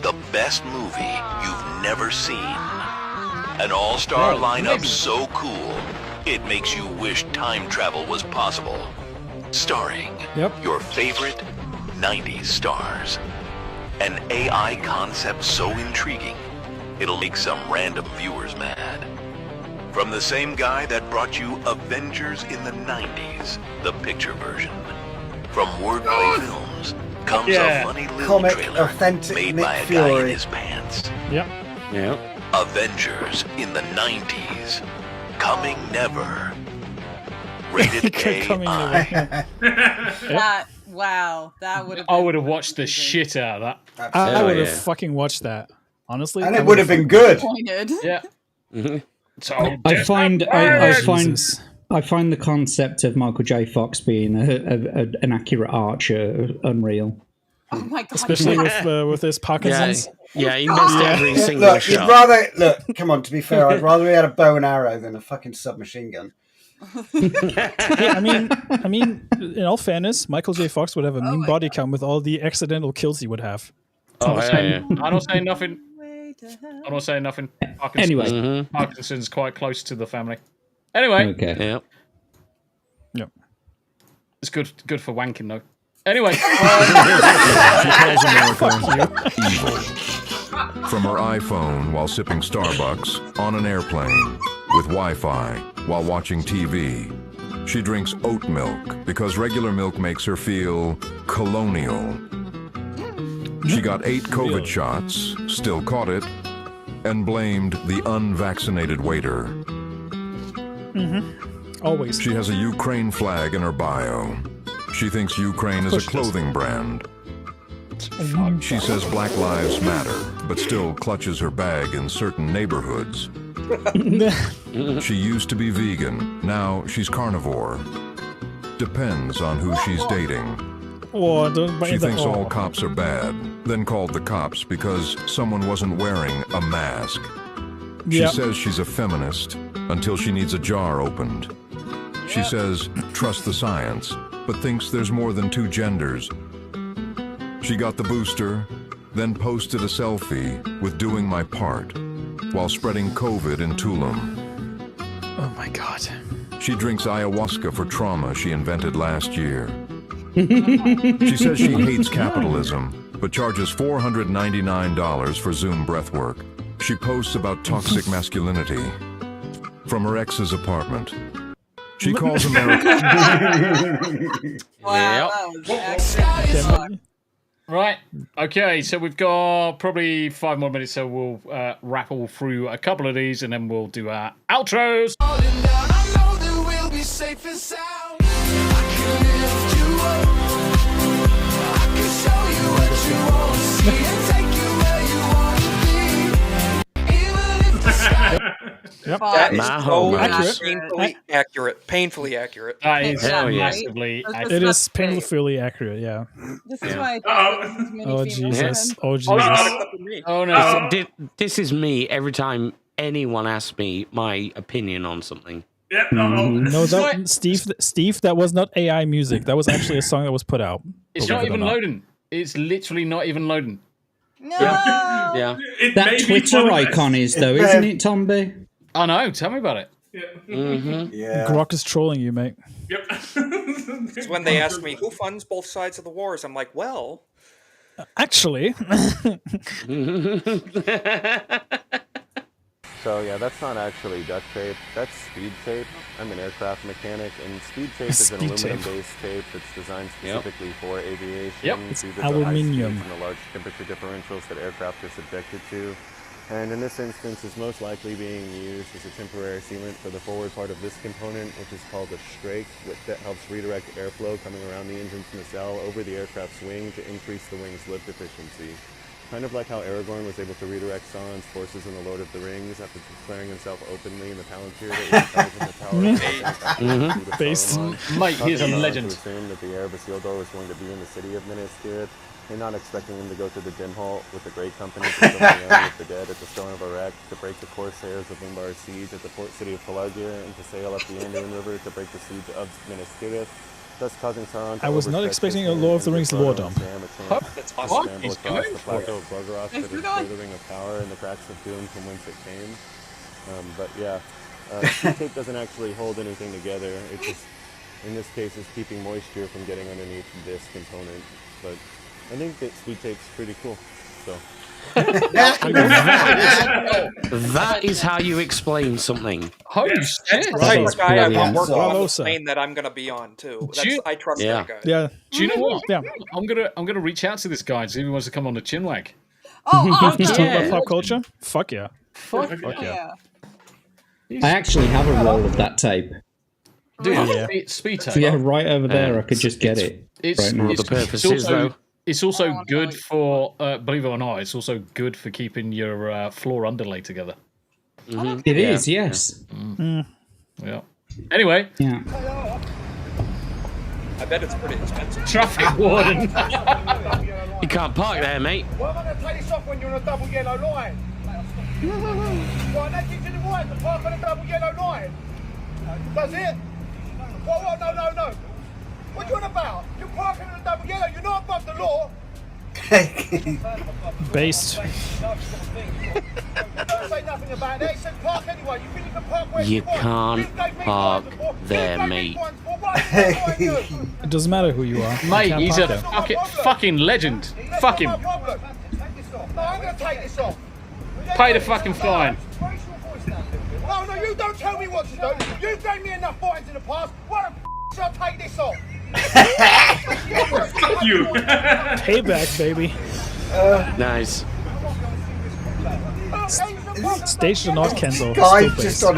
The best movie you've never seen. An all-star lineup so cool, it makes you wish time travel was possible. Starring your favorite 90s stars. An AI concept so intriguing, it'll make some random viewers mad. From the same guy that brought you Avengers in the 90s, the picture version. From Wordplay Films comes a funny little Comic, trailer authentic made Nick by a Fury. guy in his pants. Yep. Avengers in the 90s. Coming never. Rated AI. That would have. I would have watched the shit out of that. I would have fucking watched that. Honestly, And it would have been good. Disappointed. Yeah. So I find the concept of Michael J. Fox being an accurate archer unreal. Oh my god! Especially with his Parkinson's. Yeah, he missed every single Look, shot. Come on, to be fair, I'd rather he had a bow and arrow than a fucking submachine gun. I mean, in all fairness, Michael J. Fox would have a mean body count with all the accidental kills he would have. I don't say nothing. I don't say nothing. Anyway. Parkinson's quite close to the family. Anyway. Okay. Yep. It's good for wanking though. Anyway. evil. From her iPhone while sipping Starbucks, on an airplane, with Wi-Fi, while watching TV. She drinks oat milk because regular milk makes her feel colonial. She got 8 COVID shots, still caught it, and blamed the unvaccinated waiter. Always. She has a Ukraine flag in her bio. She thinks Ukraine is a clothing brand. She says Black Lives Matter, but still clutches her bag in certain neighborhoods. She used to be vegan, now she's carnivore. Depends on who she's dating. She thinks all cops are bad, then called the cops because someone wasn't wearing a mask. She says she's a feminist until she needs a jar opened. She says, trust the science, but thinks there's more than 2 genders. She got the booster, then posted a selfie with doing my part while spreading COVID in Tulum. Oh my God. She drinks ayahuasca for trauma she invented last year. She says she hates capitalism, but charges $499 for Zoom breathwork. She posts about toxic masculinity from her ex's apartment. She calls America. Wow, that was excellent. Right. Okay. So we've got probably 5 more minutes. So we'll rattle through a couple of these, and then we'll do our outros. Yep. That is so accurate. Painfully accurate. That is massively accurate. It is painfully accurate, yeah. This is why I Oh, Jesus. Oh, Jesus. Oh, no. This is me every time anyone asks me my opinion on something. Yeah, No, that, Steve, that was not AI music. That was actually a song that was put out. It's not even loading. It's literally not even loading. No. Yeah. That Twitter icon is, though, isn't it, Tombi? I know. Tell me about it. Yeah. Yeah. Grok is trolling you, mate. Yep. It's when they ask me who funds both sides of the wars. I'm like, well, actually. So yeah, that's not actually duct tape. That's speed tape. I'm an aircraft mechanic, and speed tape is an aluminum-based tape that's designed specifically for aviation. It's due to aluminium. The high speeds and the large temperature differentials that aircraft are subjected to. And in this instance, is most likely being used as a temporary sealant for the forward part of this component, which is called a strake, that helps redirect airflow coming around the engine's nacelle over the aircraft's wing to increase the wing's lift efficiency. Kind of like how Aragorn was able to redirect Sauron's forces in The Lord of the Rings after declaring himself openly in the Palantir that was in the Tower. Based. Mate, he's a legend. To assume that the heir of Isildur was going to be in the city of Minas Tirith, and not expecting him to go to the dim hole with the great company to kill the with the dead at the Stone of Erech, to break the corsairs of Umbar's siege at the port city of Pelargir, and to sail up the Anduin River to break the siege of Minas Tirith, thus causing Sauron to I was not expecting a Lord of the Rings lore dump. That's awesome. Scramble across the plateau of Gorgoroth to the ring of power and the cracks of doom from whence it came. But yeah, speed tape doesn't actually hold anything together. It just, in this case, is keeping moisture from getting underneath this component. But I think that speed tape's pretty cool. So. That is how you explain something. Holy shit! That's the type of guy I want working on the plane that I'm going to be on too. I trust that guy. Yeah. Do you know what? Yeah. I'm gonna reach out to this guy and see if he wants to come on the Chinwag. Oh, just talk about pop culture. Fuck yeah. Fuck yeah. I actually have a roll of that tape. Dude, speed tape. So yeah, right over there, I could just get it. It's right now. the purposes though. It's also good for, believe it or not, it's also good for keeping your floor underlay together. It is, yes. Yeah. Anyway. Yeah. I bet it's pretty expensive. Traffic warden. You can't park there, mate. Well, I'm going to take this off when you're on a double yellow line. Right, that gives you the right to park on a double yellow line. Does it? What? No. What are you on about? You're parking on a double yellow. You're not above the law. Based. You can't park there, mate. It doesn't matter who you are. You Mate, can't he's park a there. fucking legend. Fuck him. Pay the fucking fine. Oh no, you don't tell me what to do. You gave me enough fines in the past. Why the should I take this off? Fuck you. Payback, baby. Nice. Stage to not cancel. Guy's just on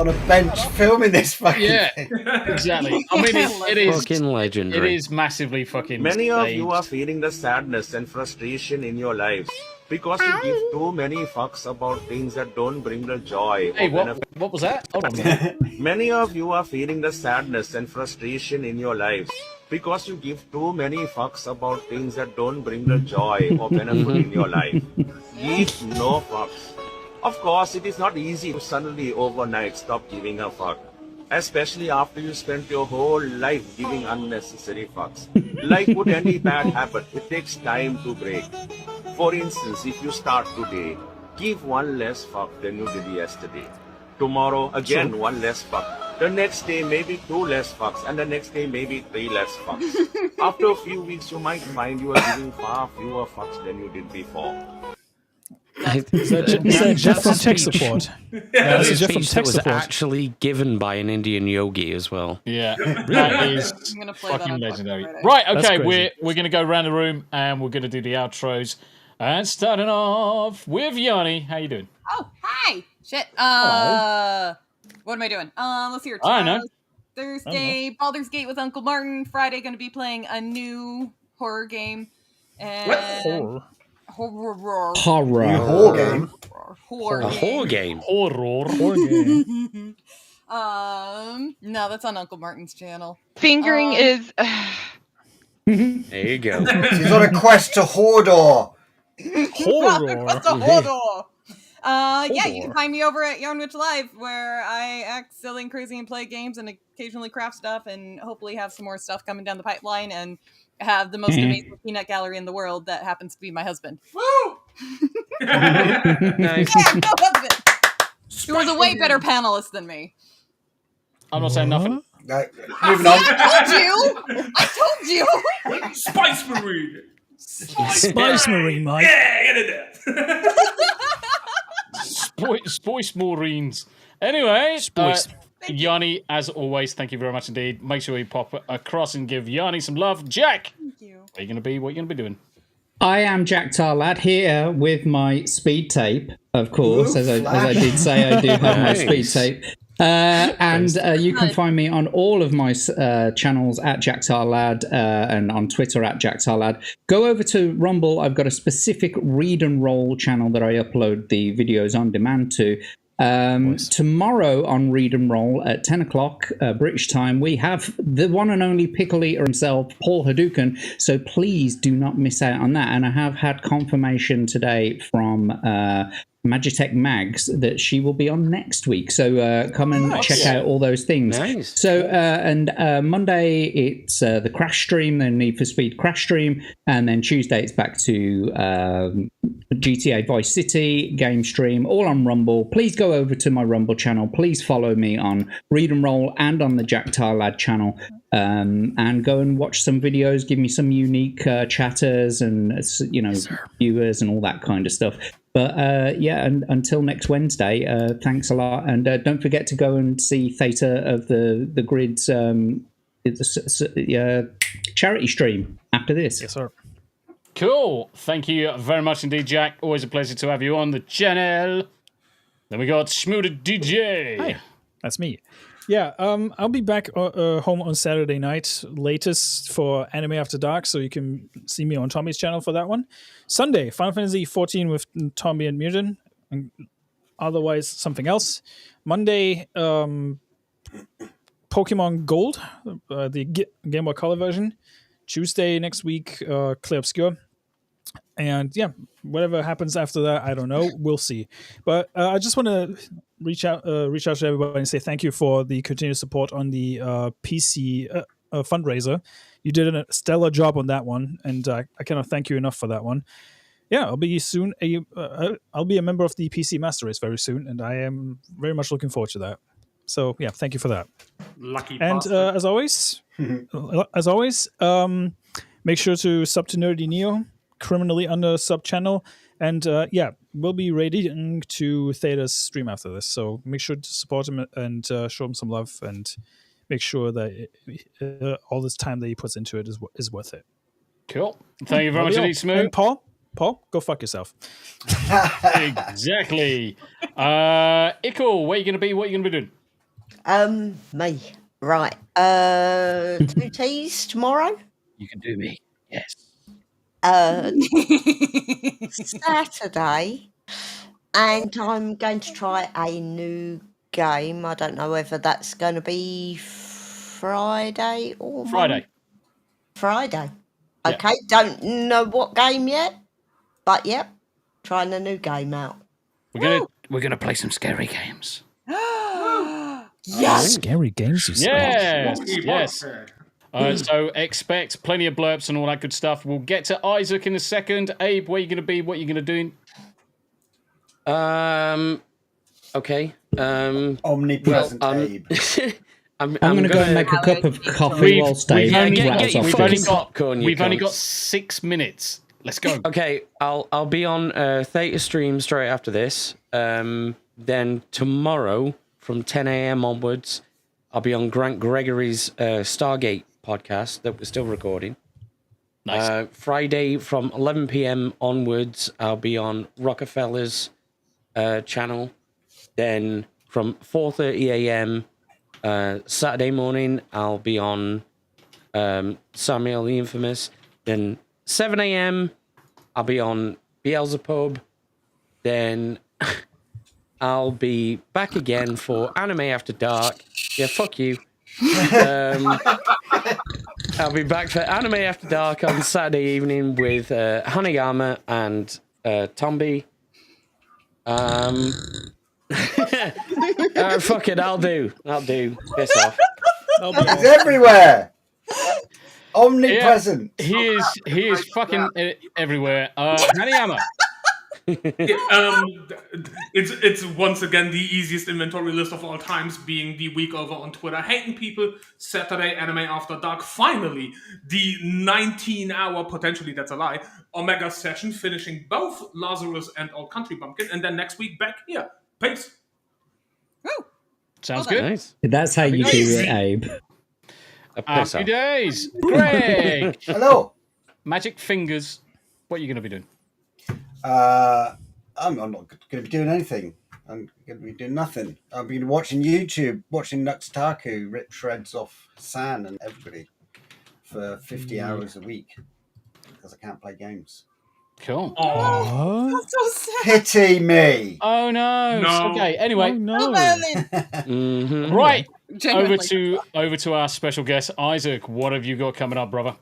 a bench filming this fucking Yeah, thing. exactly. I mean, it is fucking legendary. It is massively fucking. Many of staged. you are feeling the sadness and frustration in your lives because you give too many fucks about things that don't bring the joy. Hey, or benefit. what was that? Hold on a minute. Many of you are feeling the sadness and frustration in your lives because you give too many fucks about things that don't bring the joy or benefit in your life. Give no fucks. Of course, it is not easy to suddenly overnight stop giving a fuck, especially after you spent your whole life giving unnecessary fucks. Like with any bad habit, it takes time to break. For instance, if you start today, give one less fuck than you did yesterday. Tomorrow, again, one less fuck. The next day, maybe 2 less fucks, and the next day, maybe 3 less fucks. After a few weeks, you might find you are giving far fewer fucks than you did before. Is that Jeff from tech support? Yeah, That's a a Jeff from speech that tech was support. actually given by an Indian yogi as well. Yeah, that is I'm gonna play that fucking on legendary. Friday. Right, That's okay, crazy. we're gonna go around the room and we're gonna do the outros. And starting off with Yanni. How you doing? Oh, hi. Shit. Hello. What am I doing? Let's see here. I don't know. Thursday, Baldur's Gate with Uncle Martin. Friday, going to be playing a new horror game. And Horror. Horror. Horror. New horror game. Horror A horror game. Horror. game. No, that's on Uncle Martin's channel. Fingering is. There you go. She's on a quest to Hodor. Horror. What's a Hodor? Yeah, you can find me over at Yarnwich Live, where I act silly and crazy and play games and occasionally craft stuff, and hopefully have some more stuff coming down the pipeline, and have the most amazing peanut gallery in the world that happens to be my husband. Woo! Nice. Yeah, no husband. He was a way better panelist than me. I'm not saying nothing. Right, moving on. I told you. Spice Marine. Spice Marine, Mike. Yeah, get it there. Spice Marines. Anyway, Spice. Yanni, as always, thank you very much indeed. Make sure you pop across and give Yanni some love. Jack, Thank you. what are you gonna be doing? I am Jack Tarlad here with my speed tape, of course, Ooh, as I did say, I do have my Nice. speed tape. And you can find me on all of my channels at Jack Tarlad and on Twitter at Jack Tarlad. Go over to Rumble. I've got a specific read and roll channel that I upload the videos on demand to. Tomorrow on Read and Roll at 10 o'clock British time, we have the one and only pickle eater himself, Paul Hadouken. So please do not miss out on that. And I have had confirmation today from Magitech Mags that she will be on next week. So come and check out all those things. Nice. So and Monday it's the Crash stream, the Need for Speed Crash stream, and then Tuesday it's back to GTA Vice City game stream, all on Rumble. Please go over to my Rumble channel. Please follow me on Read and Roll and on the Jack Tarlad channel, and go and watch some videos. Give me some unique chatters and viewers and all that kind of stuff. But yeah, and until next Wednesday, thanks a lot, and don't forget to go and see Theta of the Grid's charity stream after this. Yes, sir. Cool. Thank you very much indeed, Jack. Always a pleasure to have you on the channel. Then we got Smu the DJ. Hi, that's me. Yeah, I'll be back home on Saturday night, latest for Anime After Dark, so you can see me on Tombi's channel for that one. Sunday, Final Fantasy 14 with Tombi and Mugen, and otherwise something else. Monday, Pokemon Gold, the Game Boy Color version. Tuesday next week, Clear Obscure. And yeah, whatever happens after that, I don't know. We'll see. But I just want to reach out to everybody and say thank you for the continued support on the PC, fundraiser. You did a stellar job on that one, and I cannot thank you enough for that one. Yeah, I'll be I'll be a member of the PC Master Race very soon, and I am very much looking forward to that. So yeah, thank you for that. Lucky And bastard. as always, make sure to sub to Nerdy Neo, criminally under sub channel, and yeah, we'll be ready to Theta's stream after this. So make sure to support him and show him some love, and make sure that all this time that he puts into it is worth it. Cool. Thank you very much, indeed, Smu. And Paul, go fuck yourself. Exactly. Ickle, where are you going to be? What are you going to be doing? Me. Right. 2 teas tomorrow. You can do me. Yes. Saturday. And I'm going to try a new game. I don't know whether that's going to be Friday or Friday. Friday. Yeah. Okay. Don't know what game yet. But yep. Trying a new game out. We're gonna play some scary games. Yes. Scary games. You say. Yes. So expect plenty of blurps and all that good stuff. We'll get to Isaac in a second. Abe, where are you going to be? What are you going to do? Okay. Omnipresent Abe. I'm going to go and make a cup of coffee whilst Dave rattles off. We've only got 6 minutes. Let's go. Okay, I'll be on Theta stream straight after this. Then tomorrow from 10 a.m. onwards, I'll be on Grant Gregory's Stargate podcast that we're still recording. Nice. Friday from 11 p.m. onwards, I'll be on Rockefeller's channel. Then from 4:30 a.m. Saturday morning, I'll be on Samuel the Infamous. Then 7 a.m., I'll be on Beelzebub. Then I'll be back again for Anime After Dark. Yeah, fuck you. I'll be back for Anime After Dark on Saturday evening with Hanayama and Tombi. Fuck it, I'll do. Piss off. He's everywhere. Omnipresent. Yeah, he is fucking everywhere. Hanayama. It's once again the easiest inventory list of all times, being the week over on Twitter, hating people. Saturday, Anime After Dark. Finally, the 19-hour, potentially that's a lie, Omega session, finishing both Lazarus and Old Country Bumpkin, and then next week back here. Peace. Sounds good. Nice. That's how you do it, Abe. Happy days. Greg. Hello. Magic Fingers. What are you going to be doing? I'm not going to be doing anything. I'm going to be doing nothing. I've been watching YouTube, watching Nux Taku rip shreds off San and everybody for 50 hours a week because I can't play games. Cool. Oh, that's so sad. Pity me. Oh no. No. Okay. Anyway. Right. Over to our special guest, Isaac. What have you got coming up, brother?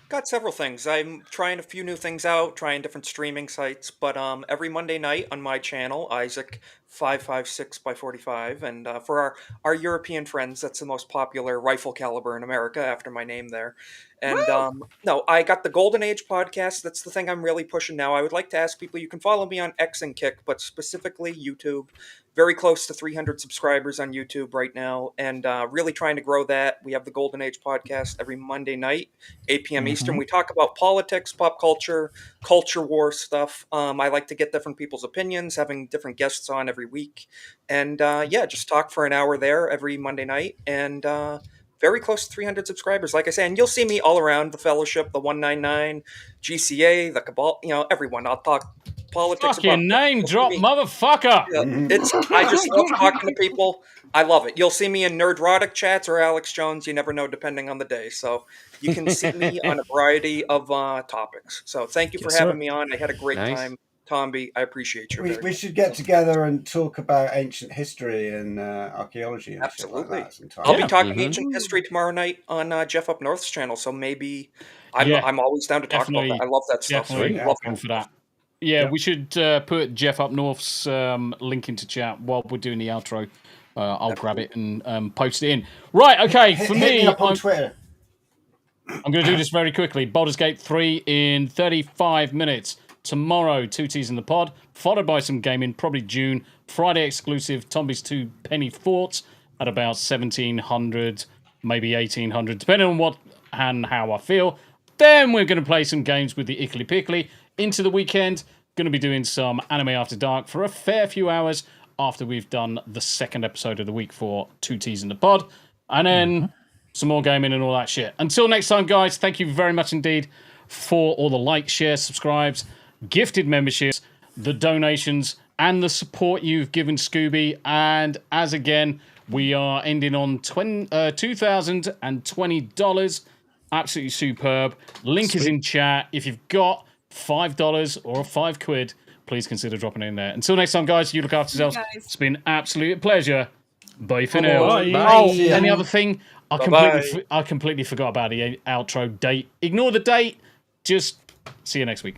Got several things. I'm trying a few new things out, trying different streaming sites, but every Monday night on my channel, Isaac 556x45, and for our European friends, that's the most popular rifle caliber in America after my name there. And no, I got the Golden Age podcast. That's the thing I'm really pushing now. I would like to ask people, you can follow me on X and Kick, but specifically YouTube. Very close to 300 subscribers on YouTube right now, and really trying to grow that. We have the Golden Age podcast every Monday night, 8 p.m. Eastern. We talk about politics, pop culture, culture war stuff. I like to get different people's opinions, having different guests on every week. And yeah, just talk for an hour there every Monday night. And very close to 300 subscribers, like I said. And you'll see me all around the Fellowship, the 199, GCA, the Cabal, everyone. I'll talk politics. Fucking name drop, motherfucker. I just love talking to people. I love it. You'll see me in Nerdrotic chats or Alex Jones. You never know, depending on the day. So you can see me on a variety of topics. So thank you for having me on. I had a great time. Tombi, I appreciate you. We should get together and talk about ancient history and archaeology and absolutely. Shit like that sometime. I'll be talking ancient history tomorrow night on Jeff Up North's channel. So maybe I'm always down to talk about that. I love that stuff. Definitely So welcome for that. Yeah, we should put Jeff Up North's link into chat while we're doing the outro. I'll grab it and post it in. Right, okay, for Hit me, up on Twitter. I'm going to do this very quickly. Baldur's Gate 3 in 35 minutes. Tomorrow, 2 T's in the pod, followed by some gaming, probably June. Friday exclusive, Tombi's 2 Penny Forts at about 1,700, maybe 1,800, depending on what and how I feel. Then we're going to play some games with the IcklePickle. Into the weekend, going to be doing some Anime After Dark for a fair few hours after we've done the second episode of the week for 2 T's in the pod. And then some more gaming and all that shit. Until next time, guys, thank you very much indeed for all the likes, shares, subscribes, gifted memberships, the donations, and the support you've given Scooby. And as again, we are ending on $2,020. Absolutely superb. Link is in chat. If you've got $5 or £5, please consider dropping it in there. Until next time, guys, you look after yourselves. It's been an absolute pleasure. Bye for now. Bye. Oh, Bye. any other thing? I Bye-bye. completely forgot about the outro date. Ignore the date. Just see you next week.